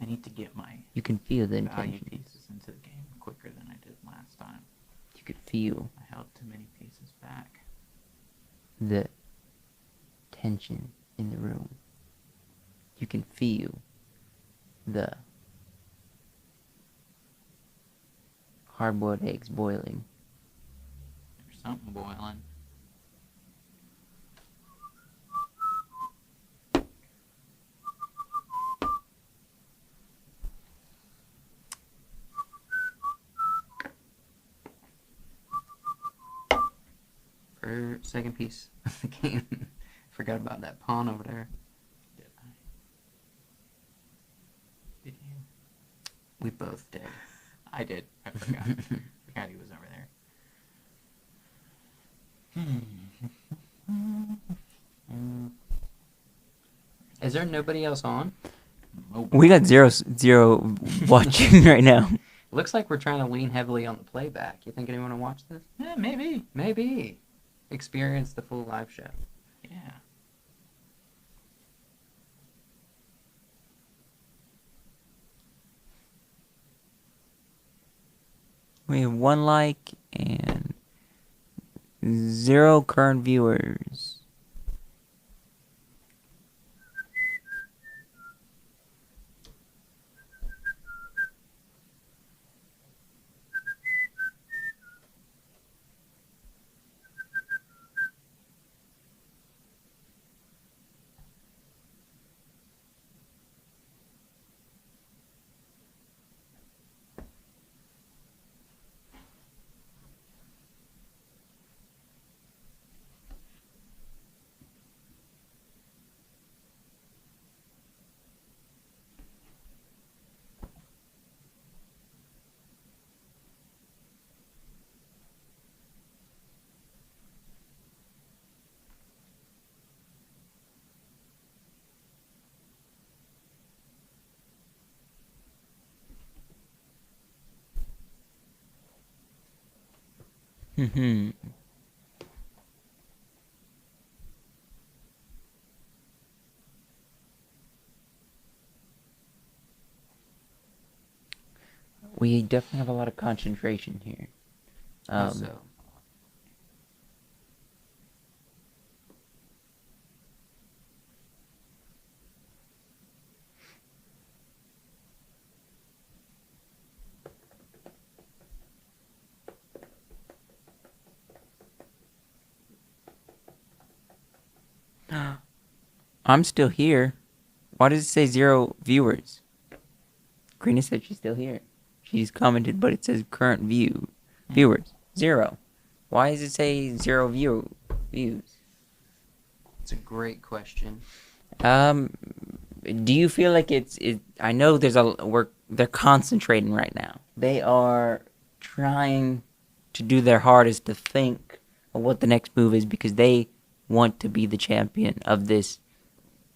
I need to get my You can feel the value intention. pieces into the game quicker than I did last time. You could feel I held too many pieces back. the tension in the room. You can feel the hard-boiled eggs boiling. There's something boiling. For second piece of the game. Forgot about that pawn over there. Did I? Did you? We both did. I did. I forgot. Forgot he was over there. Is there nobody else on? Oh, We got zero watching right now. Looks like we're trying to lean heavily on the playback. You think anyone will watch this? yeah, maybe. Maybe. Experience the full live show. Yeah. We have 1 like and 0 current viewers. Mm-hmm. We definitely have a lot of concentration here. Also, I'm still here. Why does it say 0 viewers? Karina said she's still here. She's commented, but it says current viewers 0. Why does it say 0 views? it's a great question. Do you feel like I know they're concentrating right now. They are trying to do their hardest to think of what the next move is because they want to be the champion of this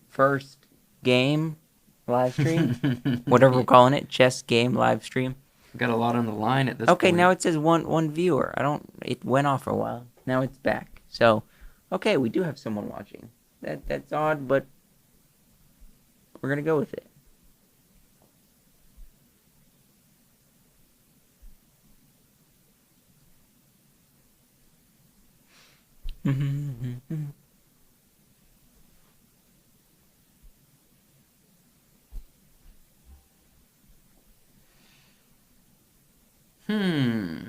first game live stream, whatever we're calling it, chess game live stream. Got a lot on the line at this Okay, point. now it says one viewer. It went off for a while. Now it's back. So, okay, we do have someone watching. That's odd, but we're gonna go with it. Hmm.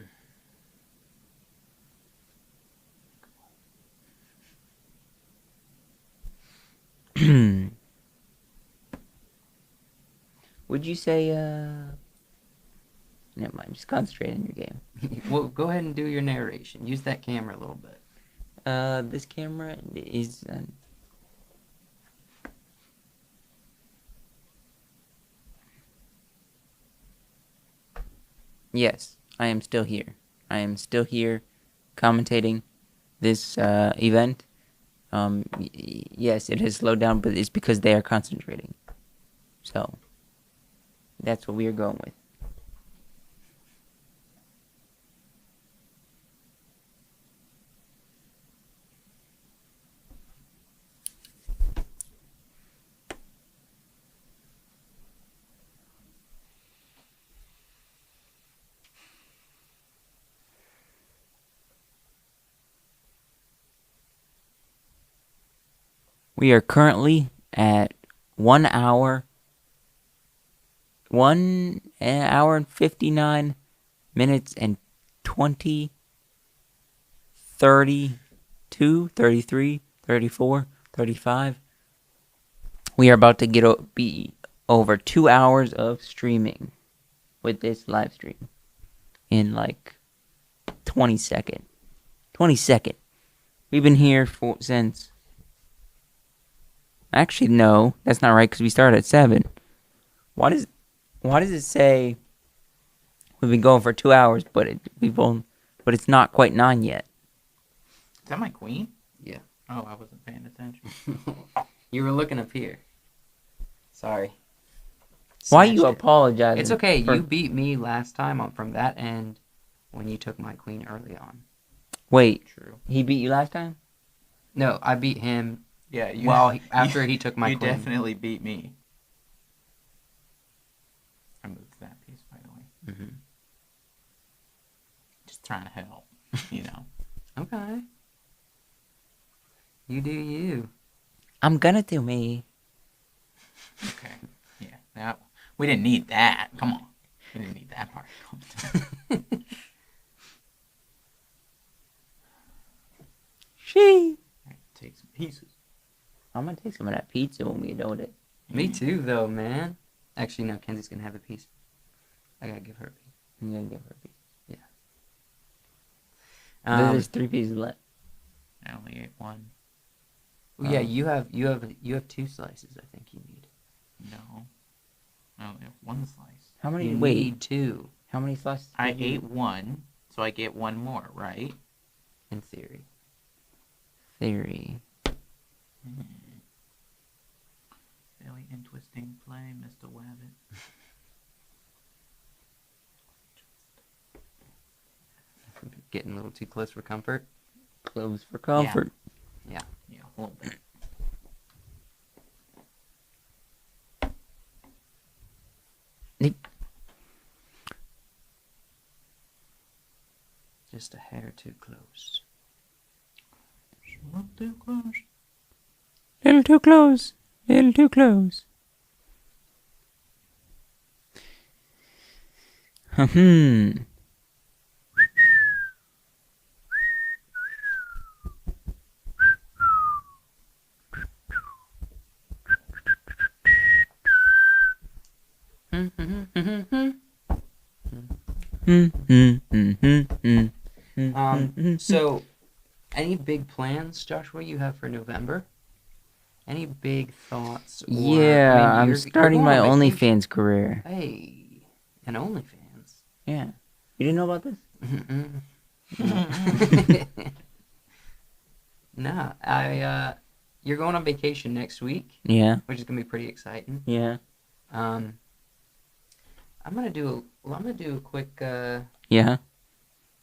Would you say never mind, just concentrate on your game. Well, go ahead and do your narration. Use that camera a little bit. This camera is yes, I am still here. I am still here commentating this event. Yes, it has slowed down, but it's because they are concentrating. So, that's what we are going with. We are currently at 1 hour and 59 minutes and 20, 32, 33, 34, 35. We are about to be over 2 hours of streaming with this live stream in like 20 second. We've been here since. Actually, no, that's not right because we started at 7. Why does it say we've been going for 2 hours, but it's not quite 9 yet? Is that my queen? Yeah. Oh, I wasn't paying attention. You were looking up here. Sorry. Why are Smashed you it. apologizing? It's okay. for- You beat me last time from that end when you took my queen early on. Wait, True. he beat you last time? No, I beat him Yeah. after he took my you queen. definitely beat me. I moved that piece, by the way. Mm-hmm. trying to help, you know. Okay. You do you. I'm gonna do me. Okay. Yeah. Now we didn't need that. Come on. We didn't need that part. She. Take some pieces. I'm gonna take some of that pizza when we get done with it. Me too, though, man. Actually, no. Kenzie's gonna have a piece. I gotta give her a piece. I'm gonna give her a piece. Um, There's 3 pieces left. I only ate one. yeah, you have 2 slices. I think you need. No. I only have one slice. How many? You Wait. need 2 How many slices? I did you ate one, so I get one more, right? in theory. Theory. Very interesting play, Mr. Wabbit. Getting a little too close for comfort. Clothes for comfort. Yeah, a little bit. Just a hair too close. Not too close. Little too close. Little too close. Hmm. So, any big plans, Joshua, you have for November? Any big thoughts? Or, Yeah, I mean, I'm you're starting going my on vacation. OnlyFans career. Hey, an OnlyFans. Yeah. You didn't know about this? Nah, you're going on vacation next week, Yeah. which is gonna be pretty exciting. Yeah. I'm gonna do a quick. Yeah.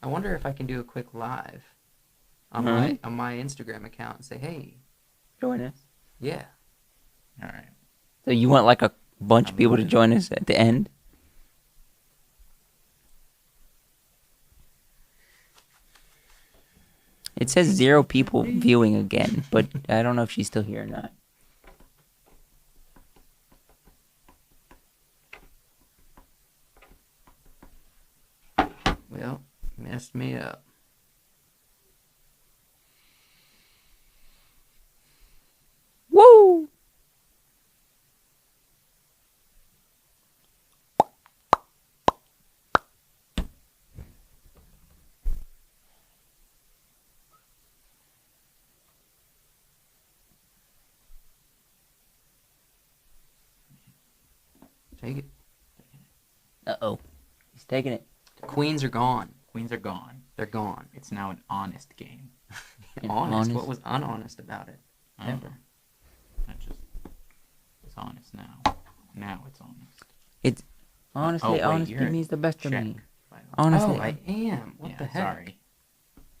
I wonder if I can do a quick live on Alright. my Instagram account and say, hey, Join us. yeah, All right. So you want like a bunch of I'm people to with it. join us at the end? It says 0 people viewing again, but I don't know if she's still here or not. well, messed me up. Woo! Take it. Uh-oh. He's taking it. The queens are gone. Queens are gone. They're gone. It's now an honest game. Honest. honest. What was unhonest about it? I don't Ever. know. It's honest now. Now it's honest. Honestly, wait, honesty you're- means the best of check. me. By the way. Honestly. Oh, I am. What Yeah, the heck? Sorry.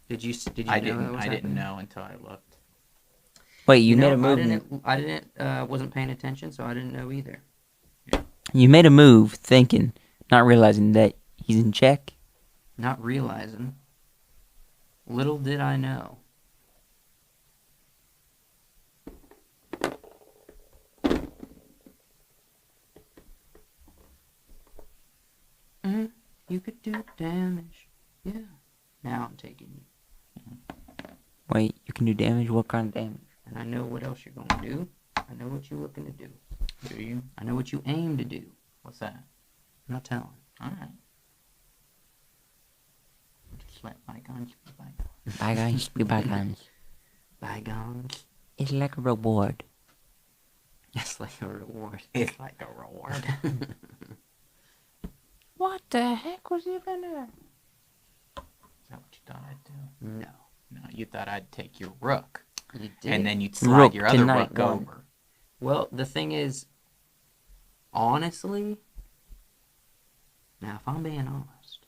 Did you I know didn't. that was I didn't happening? know until I looked. Wait, you know, made a move. I didn't. Wasn't paying attention, so I didn't know either. You made a move thinking, not realizing that he's in check. Not realizing. Little did I know. You could do damage. Yeah. Now I'm taking you. Wait, you can do damage? What kind of damage? And I know what else you're going to do. I know what you're looking to do. Do you? I know what you aim to do. What's that? I'm not telling. All right. Just let bygones be bygones. Bygones be bygones. Bygones. It's like a reward. It's like a reward. It's like a reward. What the heck was even there? Is that what you thought I'd do? No. No, you thought I'd take your rook, You did. and then you'd slide Rook your other tonight, rook one. over. Well, the thing is, honestly, now if I'm being honest,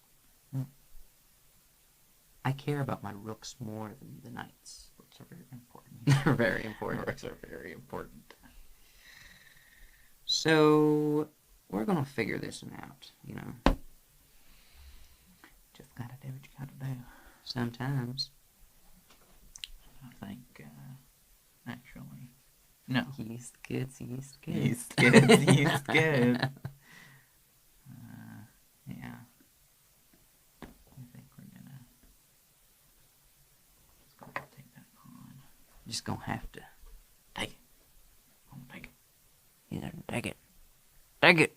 I care about my rooks more than the knights. Rooks are very important. They're very important. Rooks are very important. So, we're going to figure this one out, you know. Just gotta do what you gotta do. Sometimes. I think, actually, no. He's good. He's good. He's good. He's good. Yeah. I think we're gonna just go ahead and take that on. Just gonna have to. Take it. I'm gonna take it. He's gonna take it. Take it.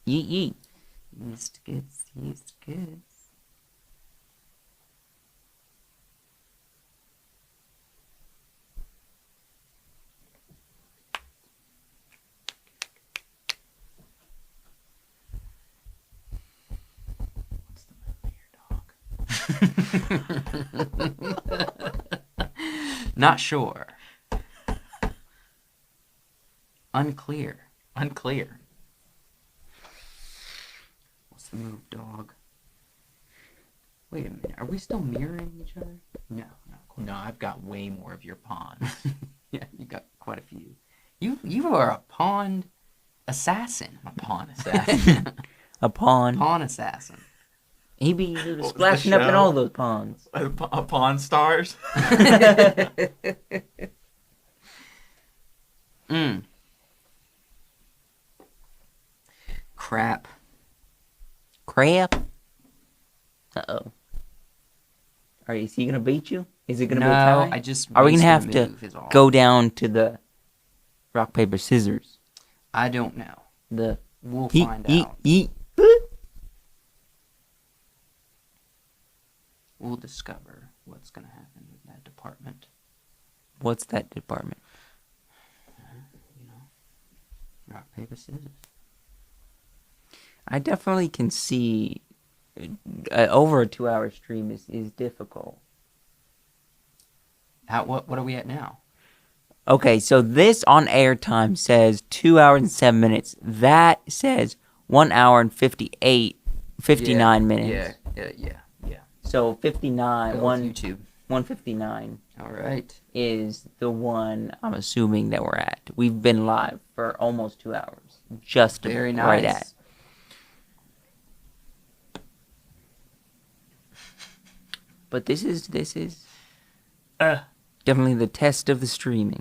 Yeet yeet. He's good. He's good. What's the move of your dog? Not sure. Unclear. Unclear. What's the move, dog? Wait a minute. Are we still mirroring each other? No, not quite. No, I've got way more of your pawns. Yeah, you got quite a few. You are a pawn assassin. A pawn assassin. A pawn. Pawn assassin. He be was the splashing up in show? all those ponds. A pawn stars. Mm. Crap. Crap. Uh-oh. Is he gonna beat you? Is it gonna be a No, tie? I just. Are we gonna wasted a have move is all. Go down to the rock, paper, scissors. I don't know. The We'll yeet, find yeet, out. yeet. We'll discover what's gonna happen in that department. What's that department? You know, rock paper scissors. I definitely can see over a 2-hour stream is difficult. What are we at now? Okay, so this on air time says 2 hours and 7 minutes. That says 1 hour and 59 minutes. Yeah. So 59, Go one with YouTube. 159 All right. is the one I'm assuming that we're at. We've been live for almost 2 hours. Just Very nice. right at. But this is definitely the test of the streaming.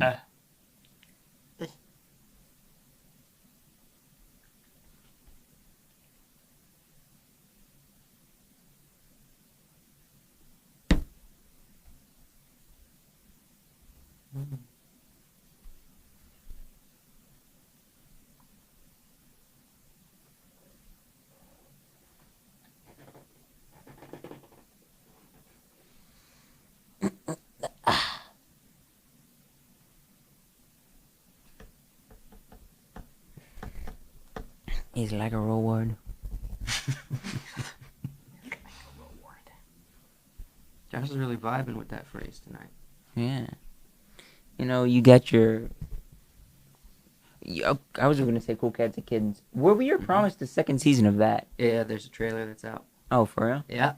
Is like a reward. Josh is really vibing with that phrase tonight. Yeah. You know, you got your... I was going to say Cool Cats and Kittens. Were we promised the second season of that? Yeah, there's a trailer that's out. Oh, for real? Yeah.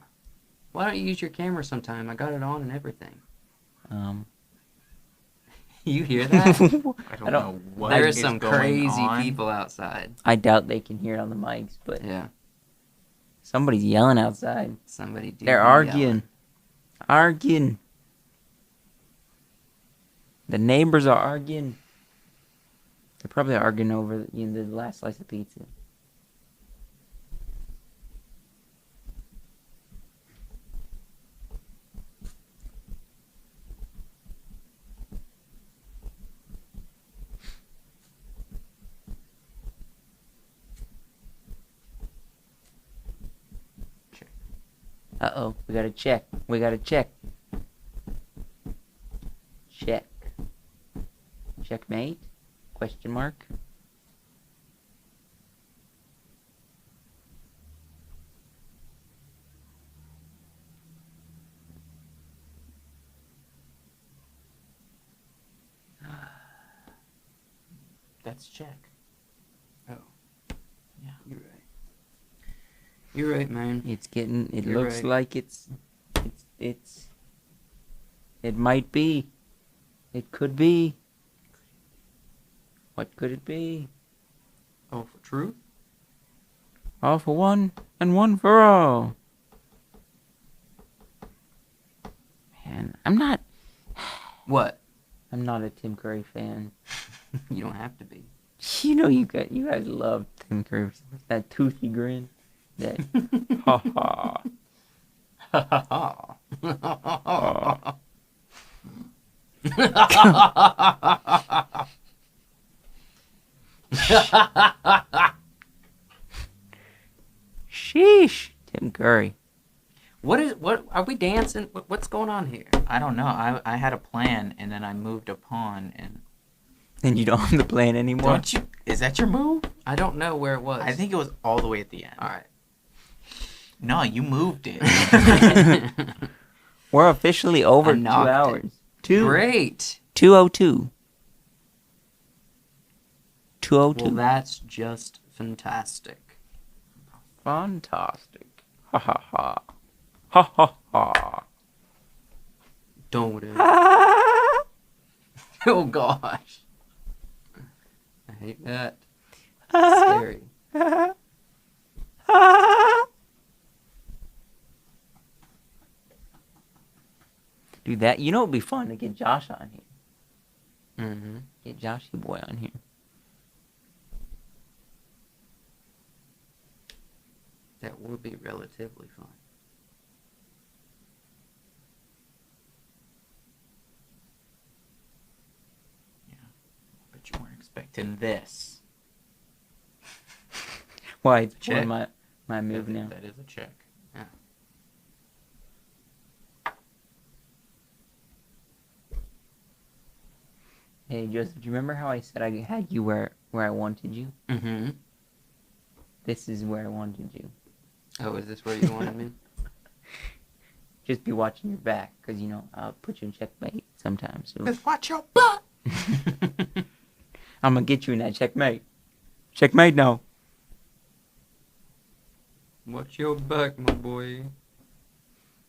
Why don't you use your camera sometime? I got it on and everything. You hear that? I don't know what There are is some going crazy on. people outside. I doubt they can hear it on the mics, but Yeah. somebody's yelling outside. Somebody do They're be arguing. yelling. Arguing. The neighbors are arguing. They're probably arguing over the last slice of pizza. Uh-oh, we gotta check. We gotta check. Check. Checkmate? Question mark? That's check. Oh. Yeah. You're right. You're right, man. It You're looks right. like it might be. It could be. What could it be? Oh, for truth? All for one and one for all. Man, I'm not What? a Tim Curry fan. You don't have to be. You know you guys love Tim Curry. That toothy grin. That ha ha. Sheesh. Tim Curry. What are we dancing? What's going on here? I don't know. I had a plan, and then I moved a pawn, and And you don't have the plan anymore? don't you? Is that your move? I don't know where it was. I think it was all the way at the end. All right. No, you moved it. We're officially over I 2 knocked it. hours. Great. 2:02. 2:02. Well, that's just fantastic. Fantastic. Ha ha ha. Ha ha ha. Don't it? Oh gosh. I hate that. Scary. Do that. You know it'd be fun to get Josh on here. Mm-hmm. Get Joshy boy on here. That would be relatively fun. But you weren't expecting this. Why? It's Check. one of my move now. That is a check. Hey Joseph, do you remember how I said I had you where I wanted you? Mm-hmm. This is where I wanted you. Oh, is this where you wanted me? Just be watching your back, because, you know, I'll put you in checkmate sometimes. So. Just watch your butt. I'm going to get you in that checkmate. Checkmate now. Watch your back, my boy.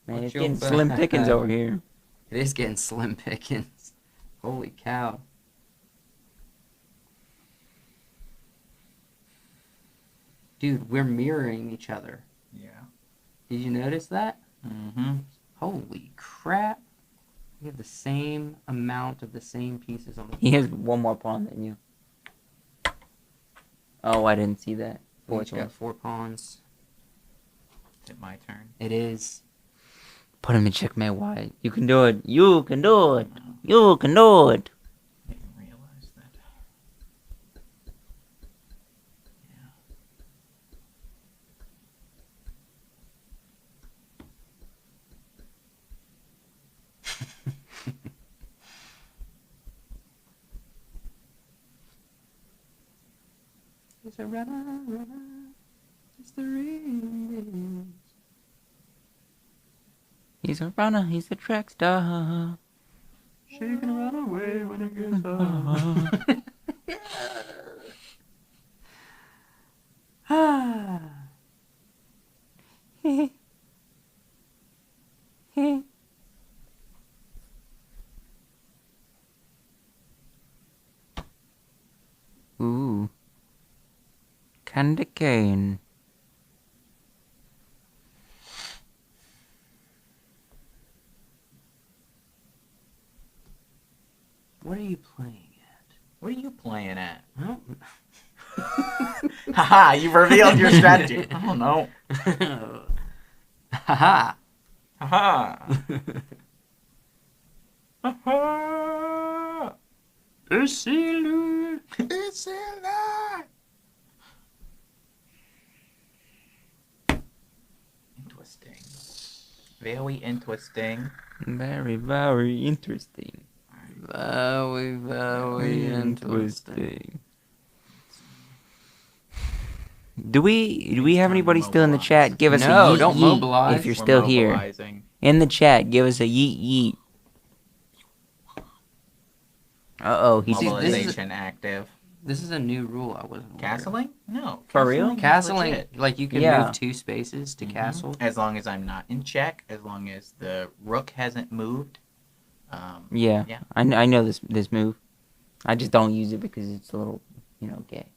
Man, Watch it's your getting back. slim pickings over here. It is getting slim pickings. Holy cow. Dude, we're mirroring each other. Yeah. Did you notice that? Mm-hmm. Holy crap. We have the same amount of the same pieces on the He has one more pawn than you. Oh, I didn't see that. We Fourth each one. got 4 pawns. Is it my turn? It is. Put him in checkmate wide. You can do it. You can do it. You can do it. I didn't realize that. It's a runner. It's the ring. He's a runner. He's a track star. She can run away when it gets hard. Ah. Ooh. Candy cane. What are you playing at? What are you playing at? I don't Haha, you revealed your strategy. I don't know. Haha. Haha. Haha. It's Elu. It's a lie. Interesting. Very interesting. Very, very interesting. Very, very interesting. Do we have time to anybody still in the chat? Give us No, a yeet don't yeet mobilize. if you're We're still here. mobilizing. In the chat, give us a yeet yeet. Uh-oh, he's this is- Mobilization active. This is a new rule I wasn't aware of. Castling? No. For real? Castling, legit. like you can Yeah. move 2 spaces to Mhm. castle. As long as I'm not in check, as long as the rook hasn't moved. Yeah. Yeah. I know this move. I just don't use it because it's a little, gay.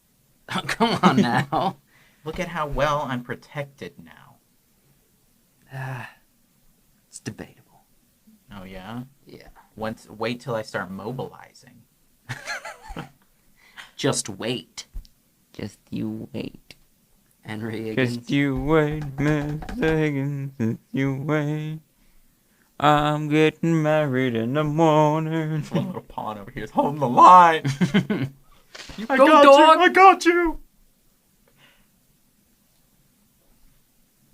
Come on now. Look at how well I'm protected now. It's debatable. Oh yeah. Yeah. Wait till I start mobilizing. Just wait. Just you wait. Henry Higgins. Just you wait, Mr. Higgins. Just you wait. I'm getting married in the morning. One little pawn over here is holding the line. I Go, got dog! you. I got you.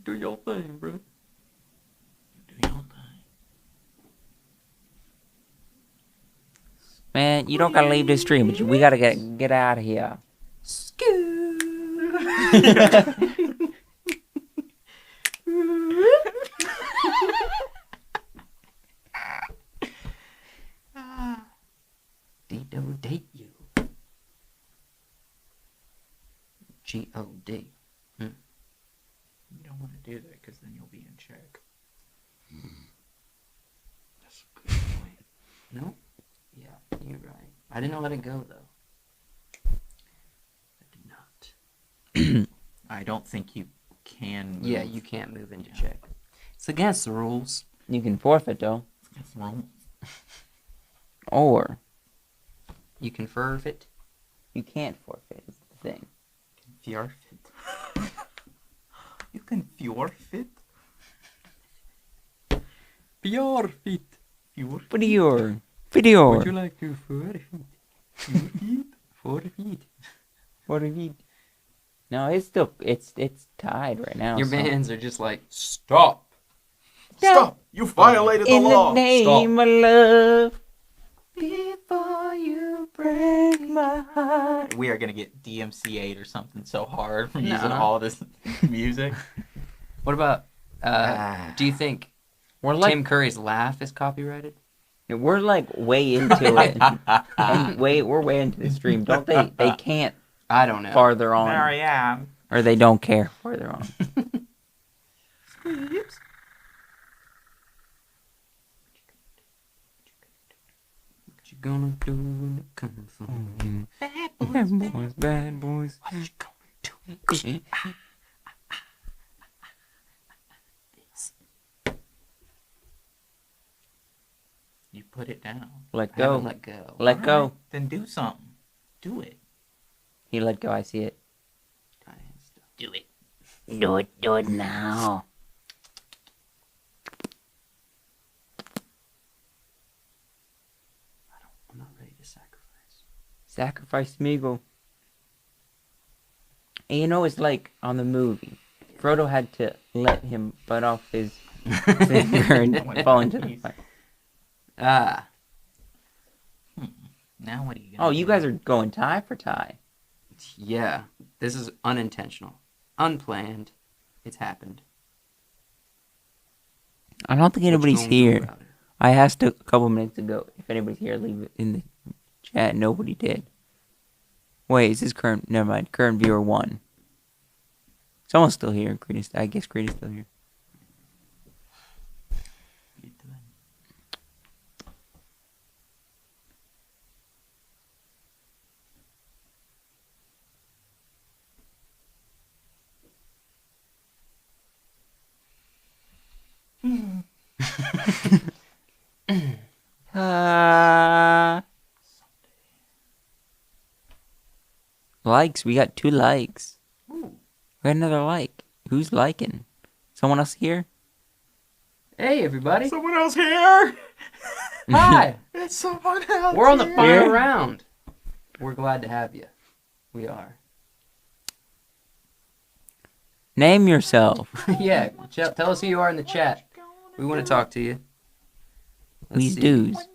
Do your thing, bro. Do your thing. Man, you don't gotta leave this stream, but we gotta get out of here. D-do date you. G-O-D. You don't want to do that because then you'll be in check. That's a good point. No? Yeah, you're right. I didn't let it go, though. I did not. I don't think you can move. Yeah, you can't move into check. It's against the rules. You can forfeit though, That's wrong. or You can forfeit. you can't forfeit. Is the thing. Forfeit. You can forfeit. Forfeit. Video. Would you like to forfeit? Forfeit. Forfeit. No, it's tied right now. Your so. bands are just like, stop. Stop! You violated the In law. the name of love. Before you break my heart. We are gonna get DMCA'd or something so hard from No. using all this music. What about, do you think We're like Tim Curry's laugh is copyrighted? we're like way into it. And we're way into the stream. Don't they can't I don't know. farther on. There I am. Or they don't care farther on. What you gonna do when it comes from you? Bad boys. What you gonna do? You put it down. Let I haven't go. let go. Let go. Alright, then do something. Do it. He let go. I see it. Do it. Do it. Do it now. I'm not ready to sacrifice. Sacrifice Smeagol. And you know, it's like on the movie. Frodo had to let him butt off his finger and fall into the fire. Ah. Now what are you gonna Oh, do? you guys are going tie for tie. Yeah. This is unintentional. Unplanned. It's happened. I don't think What you anybody's gonna do here. about it? I asked a couple minutes ago if anybody's here. Leave it in the chat. Nobody did. Wait, is this current? Never mind. Current viewer 1. Someone's still here. I guess Creed is still here. You do it. Likes. We got 2 likes. Ooh. We got another like. Who's liking? Someone else here? Hey, everybody. Someone else here. Hi. It's someone else. We're on the here. final Here? round. We're glad to have you. We are. Name yourself. Yeah. Tell us who you are in the chat. We want to talk to you. Let's These see. dudes.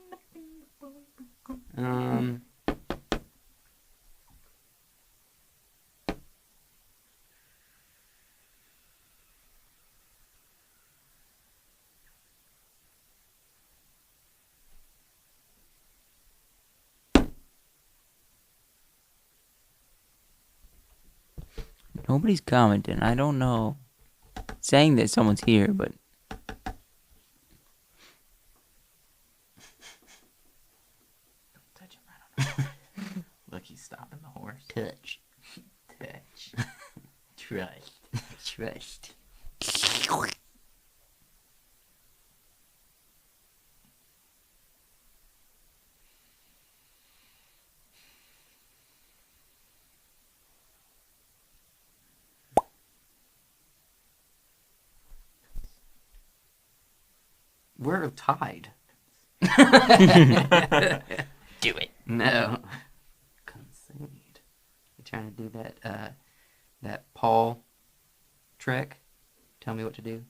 Nobody's commenting. I don't know. Saying that someone's here, but Touch him. I don't know. Look, he's stopping the horse. Touch. Touch. Trust. Trust. We're tied. Do it. No. Concede. You trying to do that Paul trick? Tell me what to do.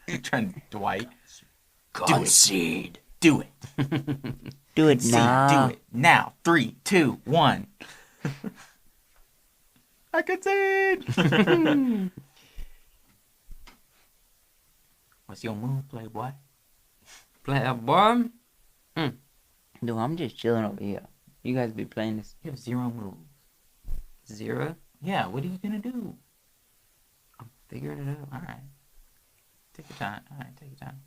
You're trying to Dwight. Concede. Do it. Do it See, now. do it now. 3, 2, 1. I concede. What's your move, playboy? Playboy. Dude, I'm just chilling over here. You guys be playing this. You have 0 moves. 0. Yeah, what are you gonna do? I'm figuring it out. All right. Take your time. All right, take your time.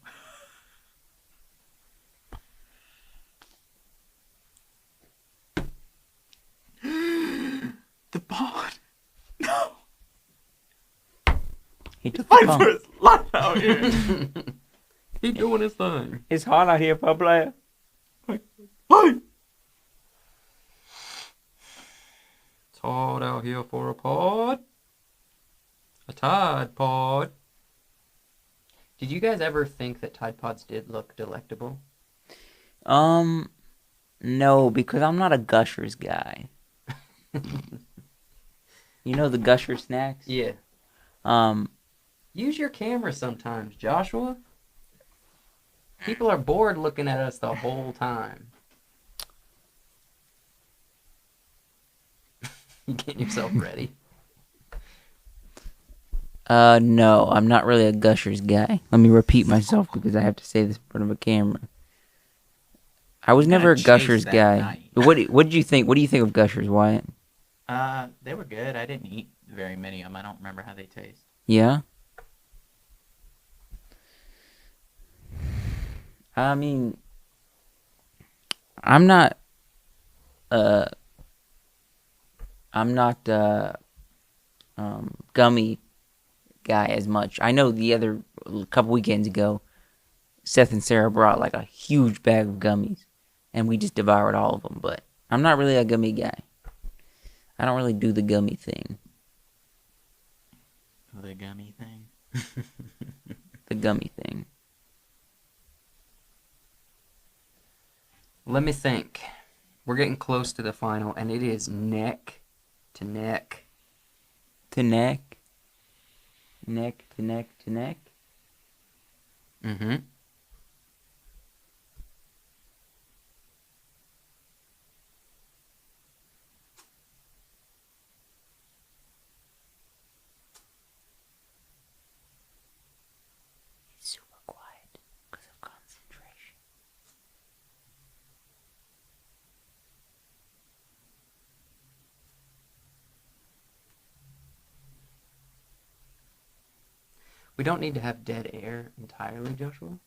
The bond. No. He took Fight the for phone. his life out here. He doing his thing. It's hard out here for a player. Fight. It's hard out here for a pod. A Tide Pod. Did you guys ever think that Tide Pods did look delectable? No, because I'm not a Gushers guy. You know the Gusher snacks? Yeah. Use your camera sometimes, Joshua. People are bored looking at us the whole time. You getting yourself ready? No, I'm not really a Gushers guy. Let me repeat myself because I have to say this in front of a camera. I was never a Chase Gushers that guy. night. But what did you think? What do you think of Gushers, Wyatt? They were good. I didn't eat very many of them. I don't remember how they taste. Yeah? I mean, I'm not gummy guy as much. I know a couple weekends ago, Seth and Sarah brought like a huge bag of gummies, and we just devoured all of them. But I'm not really a gummy guy. I don't really do the gummy thing. The gummy thing. The gummy thing. Let me think. We're getting close to the final, and it is neck to neck. To neck. Neck to neck to neck. Mm-hmm. Super quiet because of concentration. We don't need to have dead air entirely, Joshua.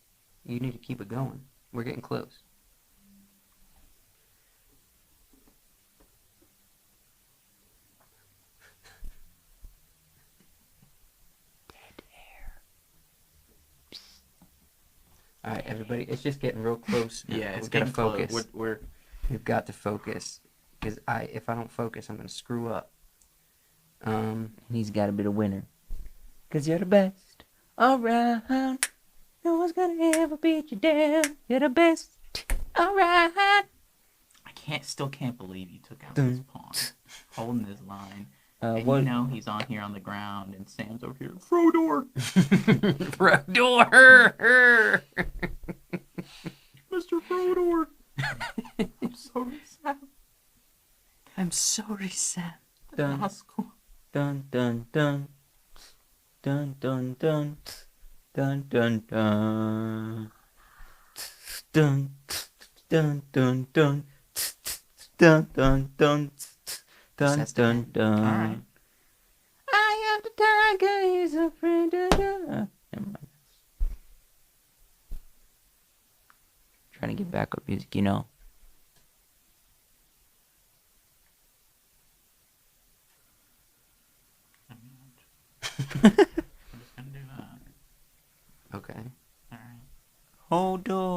You need to keep it going. We're getting close. Dead air. All right, everybody. It's just getting real close. now. Yeah, it's We've got to getting close. focus. We've got to focus. Because if I don't focus, I'm going to screw up. He's got to be the winner. Because you're the best around. No one's going to ever beat you down. You're the best around. I still can't believe you took out his pawn. Holding his line. And What? you know he's on here on the ground and Sam's over here. Frodor! Frodor! Mr. Frodor! I'm sorry, Sam. I'm sorry, Sam. Dun, High school. dun, dun, dun. Dun, dun, dun. Dun, dun, dun. Dun, dun, dun, dun. Dun, dun, dun. Dun, That's the dun, end. dun. Alright. I am the tiger, he's a friend of the... Never mind. Trying to get backup music, you know.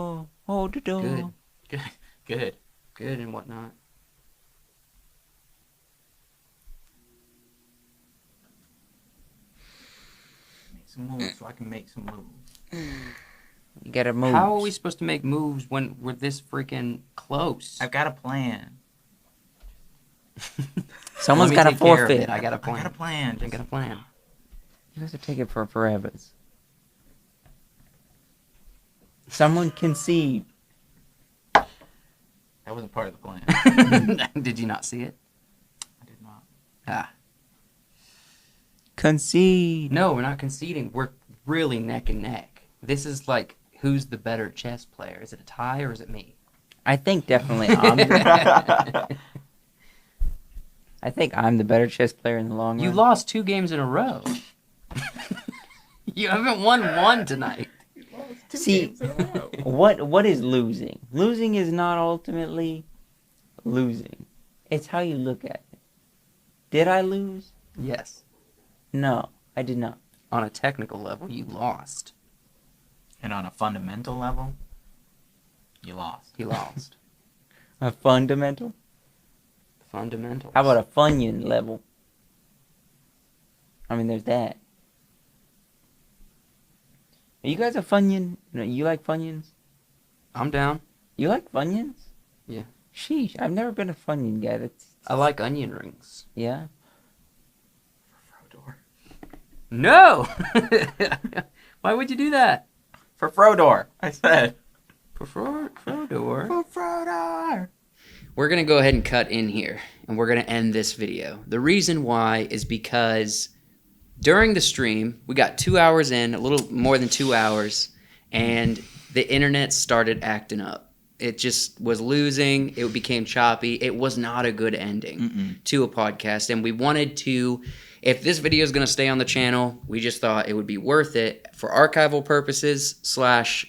door. Hold the door. Good. Good. Good and whatnot. Make some moves so I can make some moves. You gotta move. How are we supposed to make moves when we're this freaking close? I've got a plan. Someone's Let me gotta take care of forfeit. it. I got a I plan. got a plan. I got a plan. You guys are taking for forever. Someone concede. That wasn't part of the plan. Did you not see it? I did not. Ah. Concede. No, we're not conceding. We're really neck and neck. This is like, who's the better chess player? Is it a tie or is it me? I think definitely I think I'm the better chess player in the long run. You lost 2 games in a row. You haven't won one tonight. See, what is losing? Losing is not ultimately losing. It's how you look at it. Did I lose? Yes. No, I did not. On a technical level, you lost. And on a fundamental level, you lost. He lost. A fundamental? Fundamentals. How about a Funyun level? I mean, there's that. Are you guys a Funyun? No, you like Funyuns? I'm down. You like Funyuns? Yeah. Sheesh, I've never been a Funyun guy. I like onion rings. Yeah? Frodor. No! Why would you do that? For Frodor, I said. For Frodor. For Frodor. We're going to go ahead and cut in here, and we're going to end this video. The reason why is because during the stream, we got 2 hours in, a little more than 2 hours, and the internet started acting up. It just was losing. It became choppy. It was not a good ending to a podcast, and we wanted to, if this video is going to stay on the channel, we just thought it would be worth it for archival purposes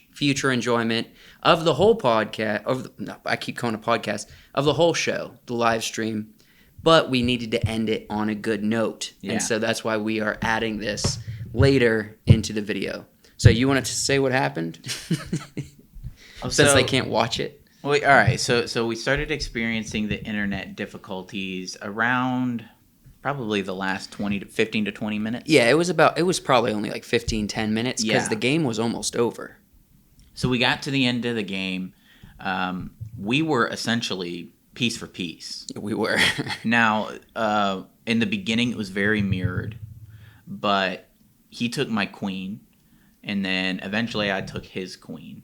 / future enjoyment of the whole podcast, I keep calling it a podcast, of the whole show, the live stream, but we needed to end it on a good note. Yeah. And so that's why we are adding this later into the video. So you wanted to say what happened? Since they can't watch it. Well, all right. So we started experiencing the internet difficulties around probably the last 15 to 20 minutes. Yeah, it was probably only like 10 minutes because Yeah. the game was almost over. So we got to the end of the game. We were essentially piece for piece. We were. Now, in the beginning, it was very mirrored, but he took my queen, and then eventually I took his queen.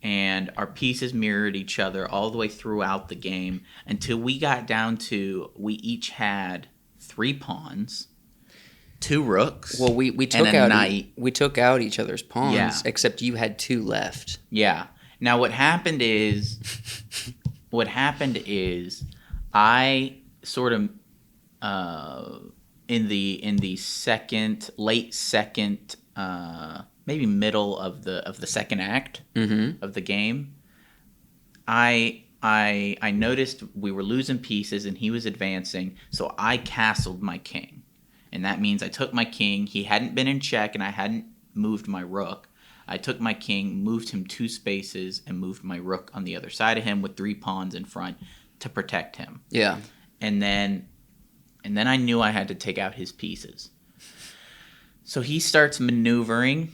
And our pieces mirrored each other all the way throughout the game until we got down to we each had 3 pawns, 2 rooks. Well, we took and a out knight. we took out each other's pawns, Yeah. except you had 2 left. Yeah. Now what happened is I sort of in the late second maybe middle of the second act of the game, I noticed we were losing pieces and he was advancing, so I castled my king. And that means I took my king, he hadn't been in check and I hadn't moved my rook. I took my king, moved him 2 spaces, and moved my rook on the other side of him with 3 pawns in front to protect him. Yeah. And then I knew I had to take out his pieces. So he starts maneuvering.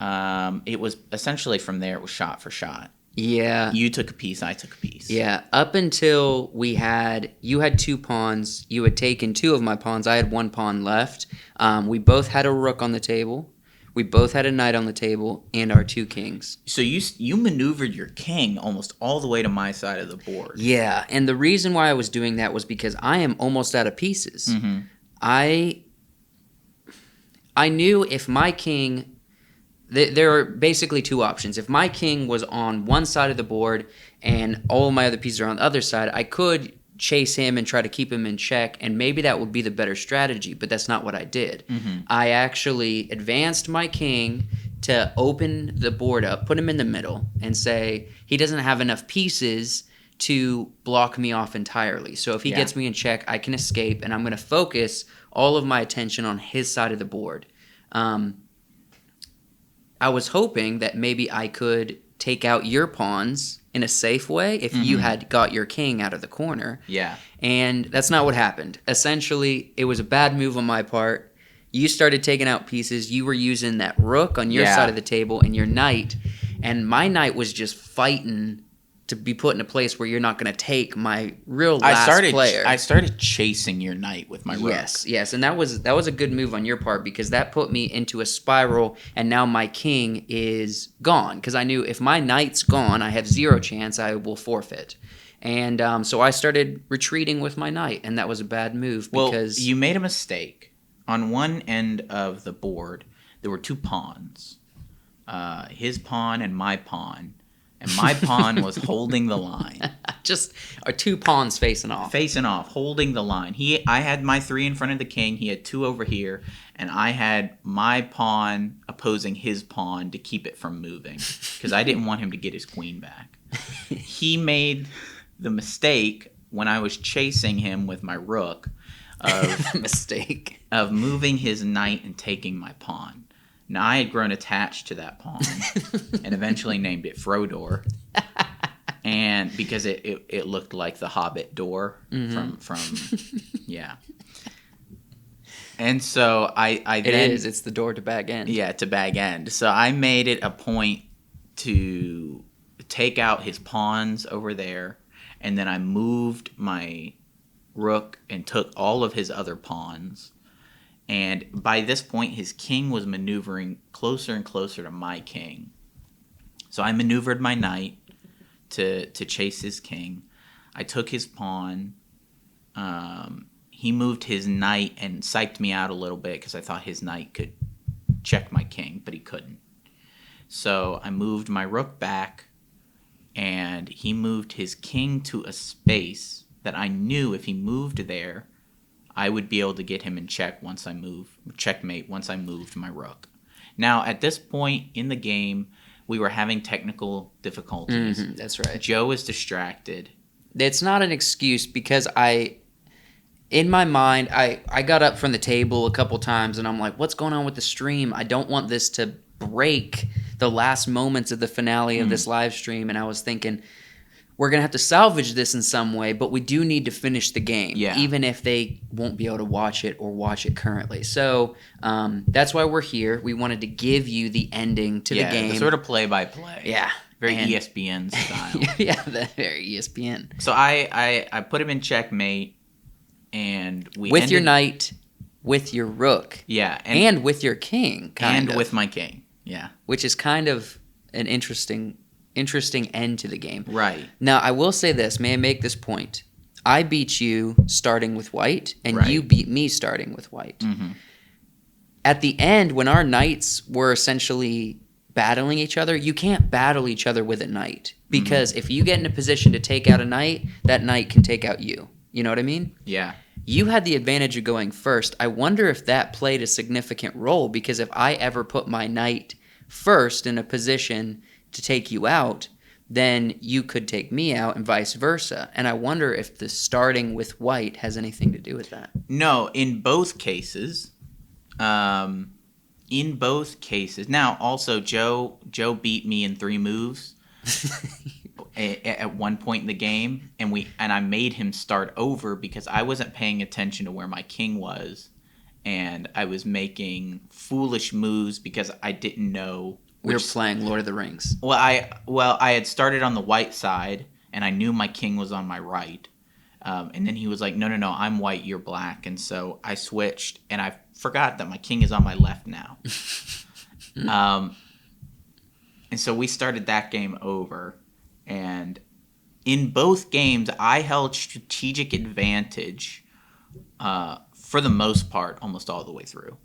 It was essentially from there, it was shot for shot. Yeah. You took a piece, I took a piece. Yeah, up until you had 2 pawns, you had taken 2 of my pawns, I had 1 pawn left. We both had a rook on the table, we both had a knight on the table, and our 2 kings. So you maneuvered your king almost all the way to my side of the board. Yeah, and the reason why I was doing that was because I am almost out of pieces. Mm-hmm. I knew if my king... There are basically 2 options. If my king was on one side of the board and all of my other pieces are on the other side, I could chase him and try to keep him in check, and maybe that would be the better strategy, but that's not what I did. Mm-hmm. I actually advanced my king to open the board up, put him in the middle, and say he doesn't have enough pieces to block me off entirely. So if he gets me in check, I can escape, and I'm going to focus all of my attention on his side of the board. I was hoping that maybe I could take out your pawns in a safe way if you had got your king out of the corner. Yeah. And that's not what happened. Essentially, it was a bad move on my part. You started taking out pieces. You were using that rook on your side of the table and your knight. And my knight was just fighting to be put in a place where you're not going to take my real last player. I started chasing your knight with my rook. Yes, and that was a good move on your part because that put me into a spiral, and now my king is gone because I knew if my knight's gone, I have 0 chance I will forfeit. And so I started retreating with my knight, and that was a bad move because you made a mistake. On one end of the board, there were 2 pawns, his pawn and my pawn. And my pawn was holding the line. Just our 2 pawns facing off. Holding the line. I had my 3 in front of the king. He had 2 over here. And I had my pawn opposing his pawn to keep it from moving. Because I didn't want him to get his queen back. He made the mistake when I was chasing him with my rook of moving his knight and taking my pawn. Now, I had grown attached to that pawn and eventually named it Frodor. And because it looked like the Hobbit door from yeah. And so I then... It's the door to Bag End. Yeah, to Bag End. So I made it a point to take out his pawns over there, and then I moved my rook and took all of his other pawns. And by this point, his king was maneuvering closer and closer to my king. So I maneuvered my knight to chase his king. I took his pawn. He moved his knight and psyched me out a little bit because I thought his knight could check my king, but he couldn't. So I moved my rook back, and he moved his king to a space that I knew if he moved there, I would be able to get him in checkmate once I moved my rook. Now, at this point in the game, we were having technical difficulties. That's right. Joe is distracted. It's not an excuse because in my mind, I got up from the table a couple times and I'm like, what's going on with the stream? I don't want this to break the last moments of the finale of this live stream. And I was thinking, we're going to have to salvage this in some way, but we do need to finish the game, even if they won't be able to watch it or watch it currently. So that's why we're here. We wanted to give you the ending to the game. The sort of play-by-play. Yeah. Very ESPN style. Yeah, very ESPN. So I put him in checkmate, and we With your knight, with your rook. Yeah. And with your king, kind of. And with my king, yeah. Which is kind of an interesting end to the game. Right. Now, I will say this. May I make this point? I beat you starting with white, and you beat me starting with white. Mm-hmm. At the end, when our knights were essentially battling each other, you can't battle each other with a knight. Because if you get in a position to take out a knight, that knight can take out you. You know what I mean? Yeah. You had the advantage of going first. I wonder if that played a significant role, because if I ever put my knight first in a position to take you out, then you could take me out and vice versa. And I wonder if the starting with white has anything to do with that. No, in both cases. Now, also, Joe beat me in 3 moves at one point in the game, and I made him start over because I wasn't paying attention to where my king was, and I was making foolish moves because I didn't know. We were playing Lord of the Rings. Well, I had started on the white side, and I knew my king was on my right. And then he was like, no, I'm white, you're black. And so I switched, and I forgot that my king is on my left now. And so we started that game over. And in both games, I held strategic advantage for the most part, almost all the way through.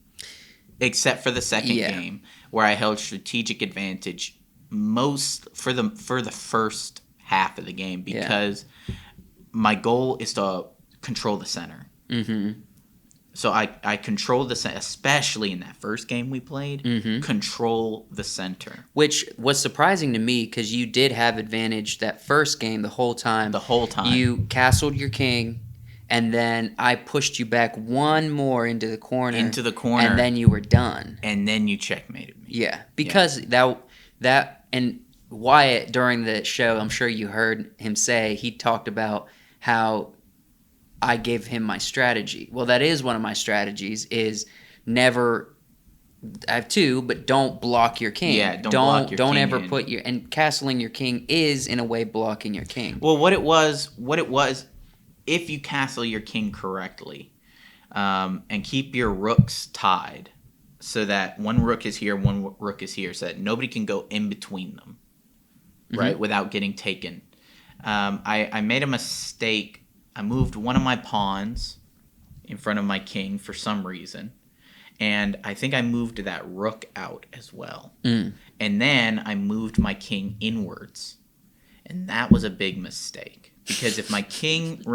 Except for the second game, where I held strategic advantage for the first half of the game, because my goal is to control the center. Mm-hmm. So I controlled the center, especially in that first game we played. Mm-hmm. Control the center, which was surprising to me because you did have advantage that first game the whole time. You castled your king. And then I pushed you back one more into the corner. And then you were done. And then you checkmated me. Yeah, because that and Wyatt, during the show, I'm sure you heard him say, he talked about how I gave him my strategy. Well, that is one of my strategies, is never... I have two, but don't block your king. Yeah, don't block your don't king ever in. put your... And castling your king is, in a way, blocking your king. Well, what it was, if you castle your king correctly, and keep your rooks tied, so that one rook is here, one rook is here, so that nobody can go in between them, right, without getting taken. I made a mistake. I moved one of my pawns in front of my king for some reason, and I think I moved that rook out as well. And then I moved my king inwards, and that was a big mistake, because if my king had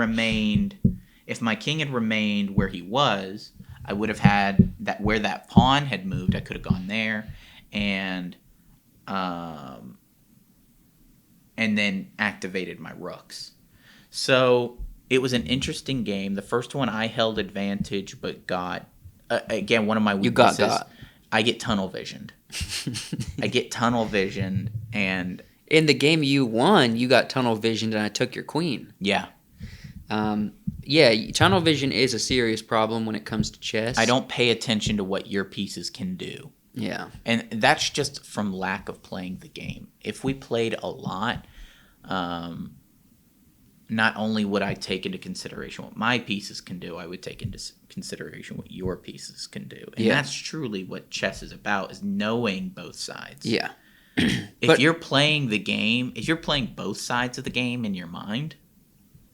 remained where he was, I would have had that where that pawn had moved. I could have gone there, and then activated my rooks. So it was an interesting game. The first one I held advantage, but got again one of my weaknesses. got. I get tunnel visioned. And In the game you won, you got tunnel visioned, and I took your queen. yeah. Tunnel vision is a serious problem when it comes to chess. I don't pay attention to what your pieces can do. Yeah. And that's just from lack of playing the game. If we played a lot, not only would I take into consideration what my pieces can do, I would take into consideration what your pieces can do. And that's truly what chess is about, is knowing both sides. Yeah. If you're playing the game, if you're playing both sides of the game in your mind,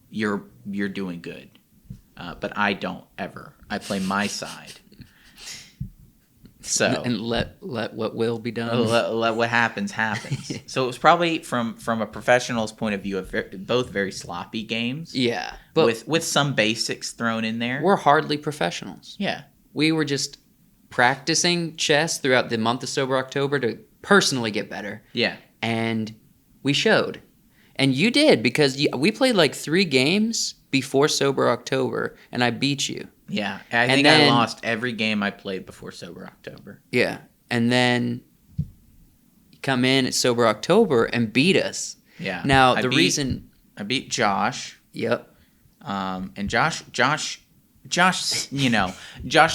you're doing good. But I don't ever. I play my side. So And let what will be done. let what happens. So it was probably from a professional's point of view, both very sloppy games. Yeah. But with some basics thrown in there. we're hardly professionals. Yeah. We were just practicing chess throughout the month of Sober October to personally get better. Yeah. And we showed. And you did, because we played like 3 games before Sober October, and I beat you. Yeah. I think I lost every game I played before Sober October. Yeah. And then you come in at Sober October and beat us. Yeah. Now, I beat Josh. Yep. And Josh, Josh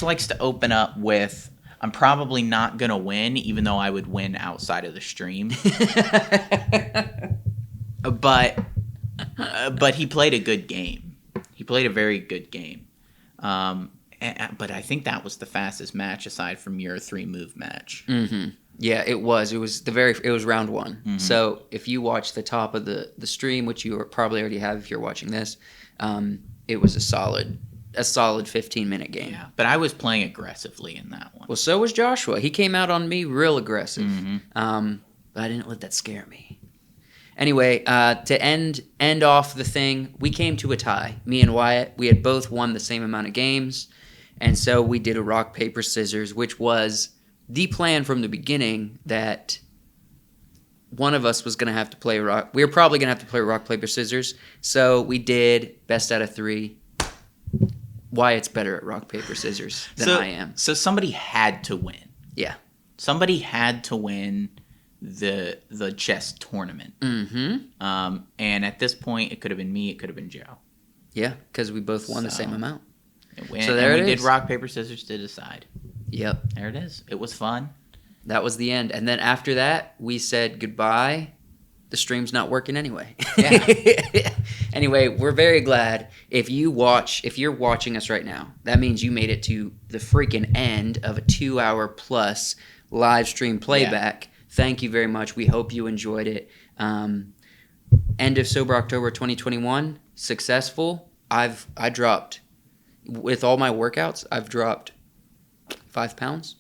likes to open up with, I'm probably not going to win, even though I would win outside of the stream. But he played a good game. He played a very good game. But I think that was the fastest match aside from your 3-move match. Mm-hmm. Yeah, it was. It was round 1. Mm-hmm. So if you watch the top of the stream, which you probably already have if you're watching this, it was a solid 15-minute game. Yeah, but I was playing aggressively in that one. Well, so was Joshua. He came out on me real aggressive. Mm-hmm. But I didn't let that scare me. Anyway, to end off the thing, we came to a tie. Me and Wyatt, we had both won the same amount of games, and so we did a rock, paper, scissors, which was the plan from the beginning, that one of us was going to have to play rock. We were probably going to have to play rock, paper, scissors, so we did best out of 3. Wyatt's better at rock, paper, scissors than I am. So somebody had to win. Yeah. Somebody had to win the chess tournament. Mm-hmm. And at this point, it could have been me, it could have been Joe. Yeah, because we both won the same amount. So there we did rock, paper, scissors to decide. Yep. There it is. It was fun. That was the end. And then after that, we said goodbye. The stream's not working anyway. Yeah. Anyway, we're very glad. If you're watching us right now, that means you made it to the freaking end of a 2-hour plus live stream playback. Yeah. Thank you very much. We hope you enjoyed it. End of Sober October 2021, successful. I dropped, with all my workouts, I've dropped 5 pounds.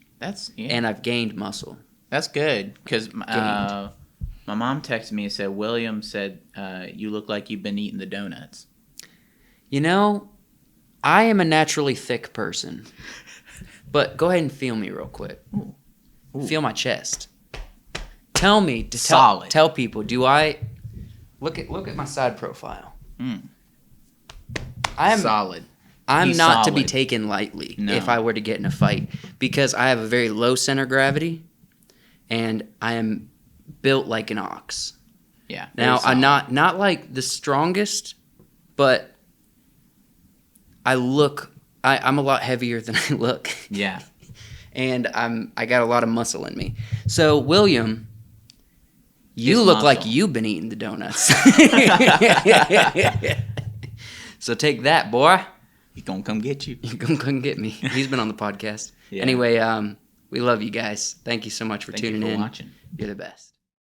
And I've gained muscle. That's good, because my mom texted me and said, William said, you look like you've been eating the donuts. You know, I am a naturally thick person. But go ahead and feel me real quick. Ooh. Feel my chest. Tell me to tell people, do I look at my side profile? I am solid. I'm not to be taken lightly if I were to get in a fight, because I have a very low center of gravity, and I am built like an ox. Yeah. Now, very I'm solid. not like the strongest, but I'm a lot heavier than I look. Yeah. And I got a lot of muscle in me. So, William, you Just look like muscle. you've been eating the donuts. So take that, boy. He's gonna come get you. You can come get me. He's been on the podcast. Yeah. Anyway, we love you guys. Thank you so much for Thank you tuning for in. watching. You're the best.